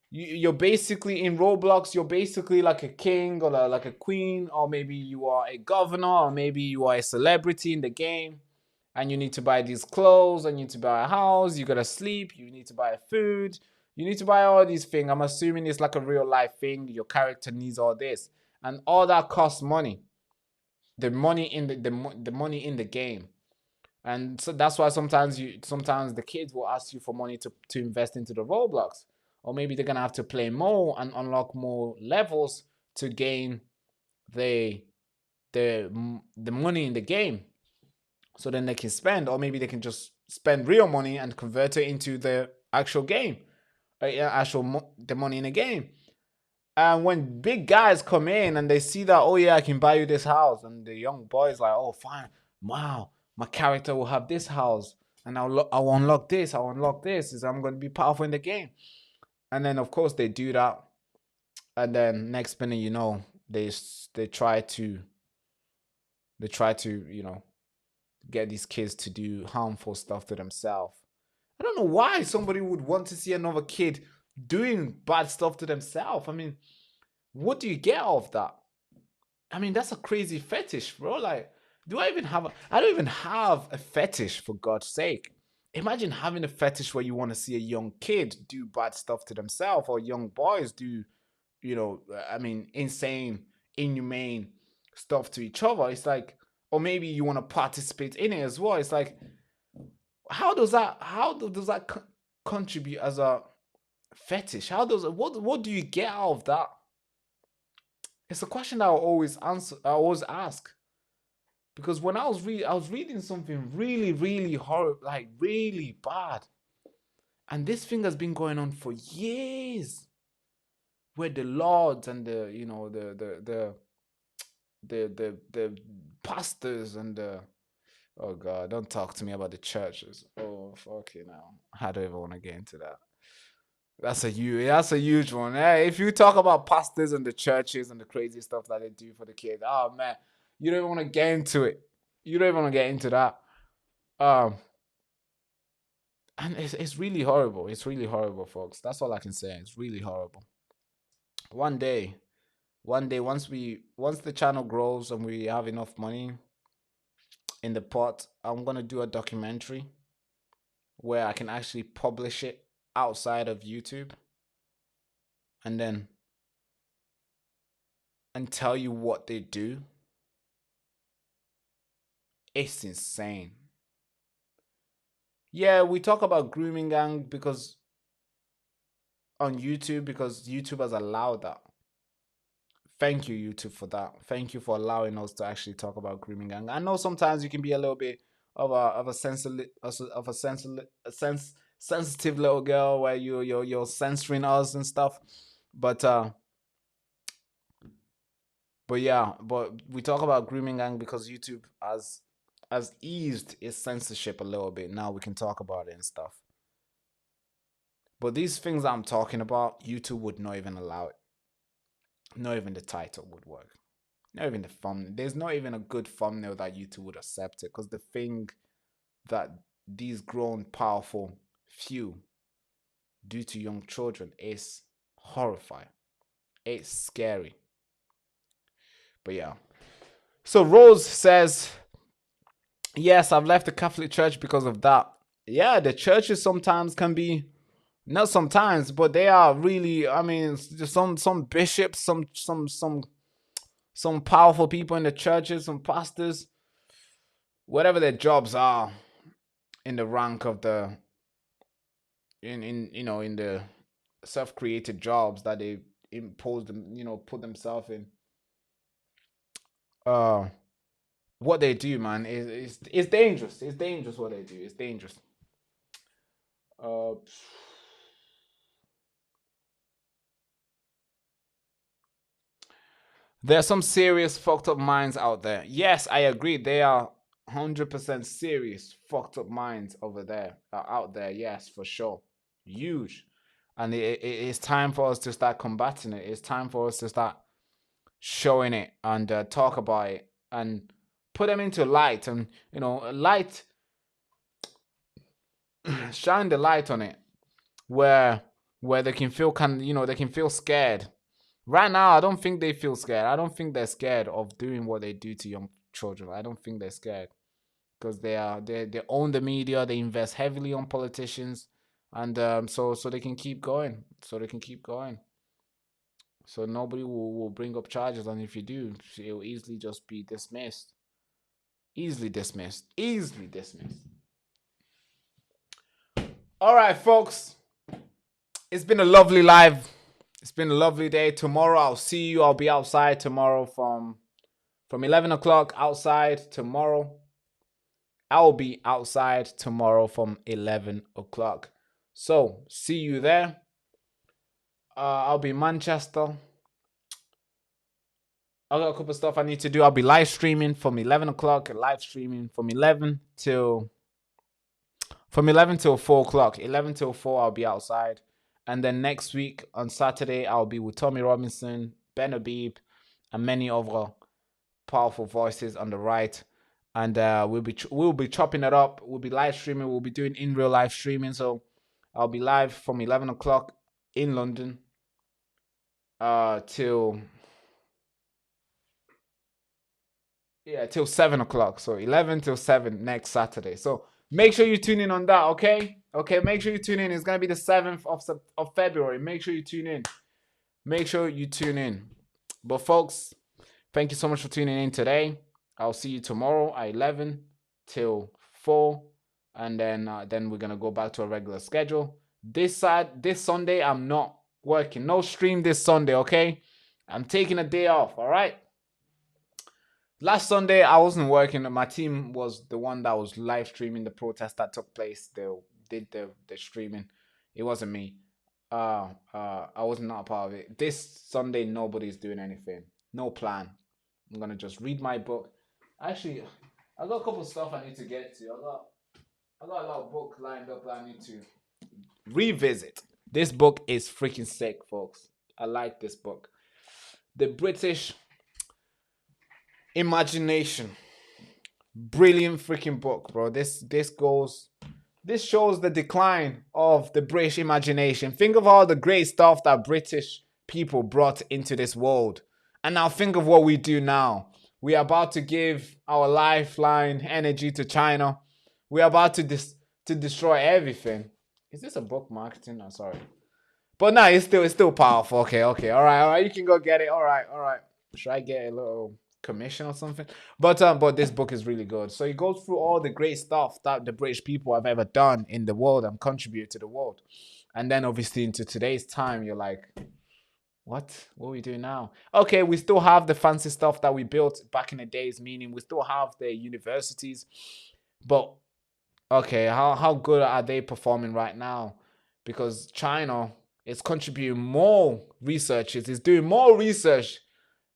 You're basically in Roblox, you're basically like a king or like a queen, or maybe you are a governor, or maybe you are a celebrity in the game, and you need to buy these clothes, and you need to buy a house, you gotta sleep, you need to buy food, you need to buy all these things. I'm assuming it's like a real life thing. Your character needs all this, and all that costs money. The money in the money in the game. And so that's why sometimes the kids will ask you for money to invest into the Roblox. Or maybe they're gonna have to play more and unlock more levels to gain the money in the game. So then they can spend, or maybe they can just spend real money and convert it into the actual game, the money in the game. And when big guys come in and they see that, oh yeah, I can buy you this house, and the young boy's like, oh fine, wow, my character will have this house, and I'll unlock this, I'm going to be powerful in the game. And then of course they do that, and then next minute, you know, they try to get these kids to do harmful stuff to themselves. I don't know why somebody would want to see another kid doing bad stuff to themselves. I mean, what do you get out of that? I mean, that's a crazy fetish, bro. Like, I don't even have a fetish, for God's sake. Imagine having a fetish where you want to see a young kid do bad stuff to themselves, or young boys do, insane, inhumane stuff to each other. It's like, or maybe you want to participate in it as well. It's like, how does that contribute as a fetish? What do you get out of that? It's a question that I always ask. Because when I was reading something really, really horrible, like really bad. And this thing has been going on for years. Where the lords and the pastors and the, oh God, don't talk to me about the churches. Oh, fuck you now. I don't even want to get into that. That's a huge one. Hey, if you talk about pastors and the churches and the crazy stuff that they do for the kids, oh man, you don't even want to get into it. You don't even want to get into that. And it's really horrible. It's really horrible, folks. That's all I can say. It's really horrible. One day, once the channel grows and we have enough money in the pot, I'm gonna do a documentary where I can actually publish it outside of YouTube, and tell you what they do. It's insane. Yeah, we talk about grooming gang on YouTube because YouTube has allowed that. Thank you, YouTube, for that. Thank you for allowing us to actually talk about grooming gang. I know sometimes you can be a little bit of a sensitive little girl where you're censoring us and stuff, but we talk about grooming gang because YouTube has eased its censorship a little bit. Now we can talk about it and stuff. But these things I'm talking about, YouTube would not even allow it. Not even the title would work. Not even the thumbnail. There's not even a good thumbnail that YouTube would accept it, because the thing that these grown, powerful few do to young children is horrifying. It's scary. But yeah. So Rose says, yes, I've left the Catholic Church because of that. Yeah, the churches sometimes can be Not sometimes, but they are really. I mean, some bishops, some powerful people in the churches, some pastors, whatever their jobs are, in the rank of the in the self-created jobs that they impose them, put themselves in. What they do, man, is dangerous. It's dangerous what they do. It's dangerous. There are some serious fucked up minds out there. Yes, I agree. They are 100% serious fucked up minds over there, out there. Yes, for sure. Huge. And it's time for us to start combating it. It's time for us to start showing it and talk about it and put them into light. And, light, shine the light on it where they can feel, they can feel scared. Right now, I don't think they feel scared. I don't think they're scared of doing what they do to young children. I don't think they're scared because they own the media. They invest heavily on politicians, and so they can keep going. So nobody will bring up charges, and if you do, it will easily just be dismissed. Easily dismissed. All right, folks. It's been a lovely live. It's been a lovely day. Tomorrow I'll see you. I'll be outside tomorrow from 11 o'clock outside tomorrow. I'll be outside tomorrow from 11 o'clock. So, see you there. I'll be in Manchester. I got a couple of stuff I need to do. I'll be live streaming from 11 o'clock. Live streaming from 11 till 4 o'clock. 11 till 4 I'll be outside. And then next week on Saturday, I'll be with Tommy Robinson, Ben Habib, and many other powerful voices on the right. And we'll be chopping it up. We'll be live streaming. We'll be doing in real live streaming. So I'll be live from 11 o'clock in London till 7 o'clock. So 11 till 7 next Saturday. So make sure you tune in on that, okay? Okay, make sure you tune in. It's going to be the 7th of February. Make sure you tune in. But folks, thank you so much for tuning in today. I'll see you tomorrow at 11 till 4. And then we're going to go back to a regular schedule. This Sunday, I'm not working. No stream this Sunday, okay? I'm taking a day off, all right? Last Sunday, I wasn't working. My team was the one that was live streaming the protest that took place. They did the streaming. It wasn't me. I was not a part of it. This Sunday, nobody's doing anything. No plan. I'm going to just read my book. Actually, I got a couple of stuff I need to get to. I got a lot of books lined up that I need to revisit. This book is freaking sick, folks. I like this book. The British Imagination. Brilliant freaking book, bro. This shows the decline of the British imagination. Think of all the great stuff that British people brought into this world. And now think of what we do now. We are about to give our lifeline energy to China. We are about to destroy everything. Is this a book marketing? I'm sorry. But no, it's still powerful. Okay. All right. You can go get it. All right. Should I get a little commission or something? But this book is really good. So it goes through all the great stuff that the British people have ever done in the world and contributed to the world. And then obviously into today's time, you're like, what are we doing now? Okay, we still have the fancy stuff that we built back in the days, meaning we still have the universities. But okay, how good are they performing right now? Because China is contributing more researchers, is doing more research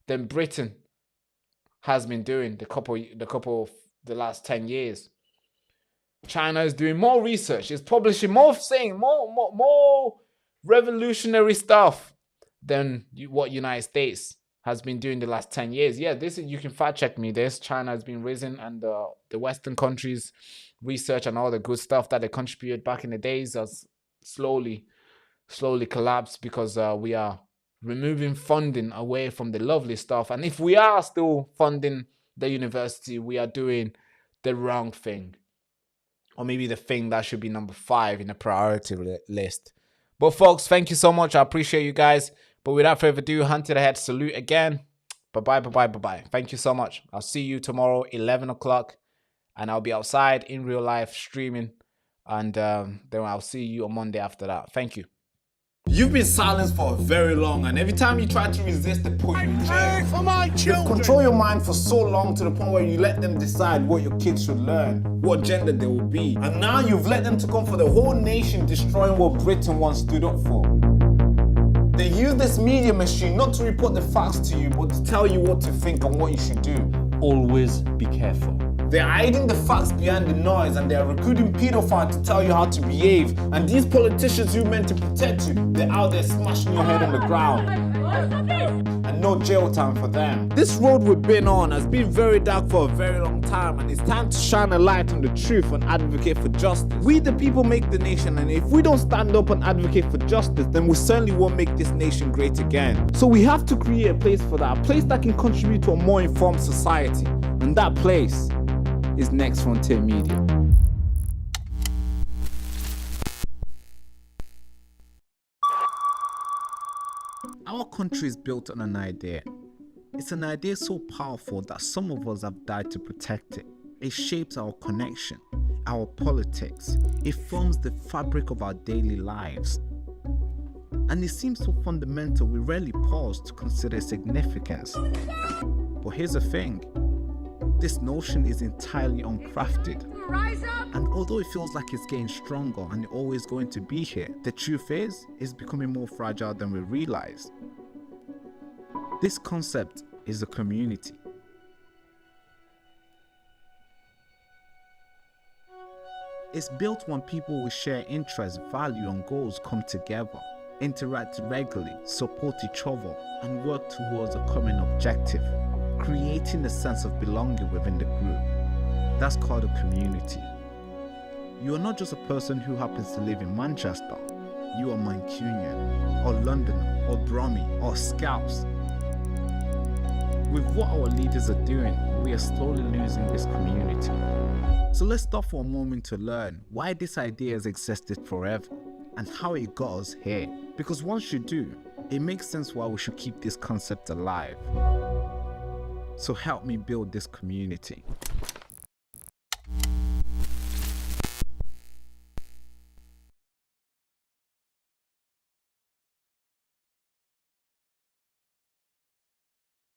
than Britain has been doing the last 10 years. China is doing more research, is publishing more revolutionary stuff than what United States has been doing the last 10 years. Yeah, you can fact check me this. China has been risen, and the Western countries' research and all the good stuff that they contributed back in the days has slowly collapsed because we are removing funding away from the lovely stuff. And if we are still funding the university, we are doing the wrong thing. Or maybe the thing that should be number 5 in the priority list. But folks, thank you so much. I appreciate you guys. But without further ado, hand to the head, salute again. Bye-bye, bye-bye, bye-bye. Thank you so much. I'll see you tomorrow, 11 o'clock. And I'll be outside in real life streaming. And then I'll see you on Monday after that. Thank you. You've been silenced for very long, and every time you try to resist, they put you in jail. For my children. You've controlled your mind for so long to the point where you let them decide what your kids should learn, what gender they will be. And now you've let them to come for the whole nation, destroying what Britain once stood up for. They use this media machine not to report the facts to you, but to tell you what to think and what you should do. Always be careful. They're hiding the facts behind the noise, and they're recruiting pedophiles to tell you how to behave. And these politicians you meant to protect you, they're out there smashing your head on the ground. And no jail time for them. This road we've been on has been very dark for a very long time, and it's time to shine a light on the truth and advocate for justice. We the people make the nation, and if we don't stand up and advocate for justice, then we certainly won't make this nation great again. So we have to create a place for that, a place that can contribute to a more informed society. And that place is Next Frontier Media. Our country is built on an idea. It's an idea so powerful that some of us have died to protect it. It shapes our connection, our politics. It forms the fabric of our daily lives. And it seems so fundamental we rarely pause to consider its significance. But here's the thing. This notion is entirely uncrafted. And although it feels like it's getting stronger and it's always going to be here, the truth is, it's becoming more fragile than we realize. This concept is a community. It's built when people with shared interests, value and goals come together, interact regularly, support each other, and work towards a common objective, creating a sense of belonging within the group. That's called a community. You are not just a person who happens to live in Manchester. You are Mancunian, or Londoner, or Brummy, or Scouse. With what our leaders are doing, we are slowly losing this community. So let's stop for a moment to learn why this idea has existed forever and how it got us here. Because once you do, it makes sense why we should keep this concept alive. So help me build this community.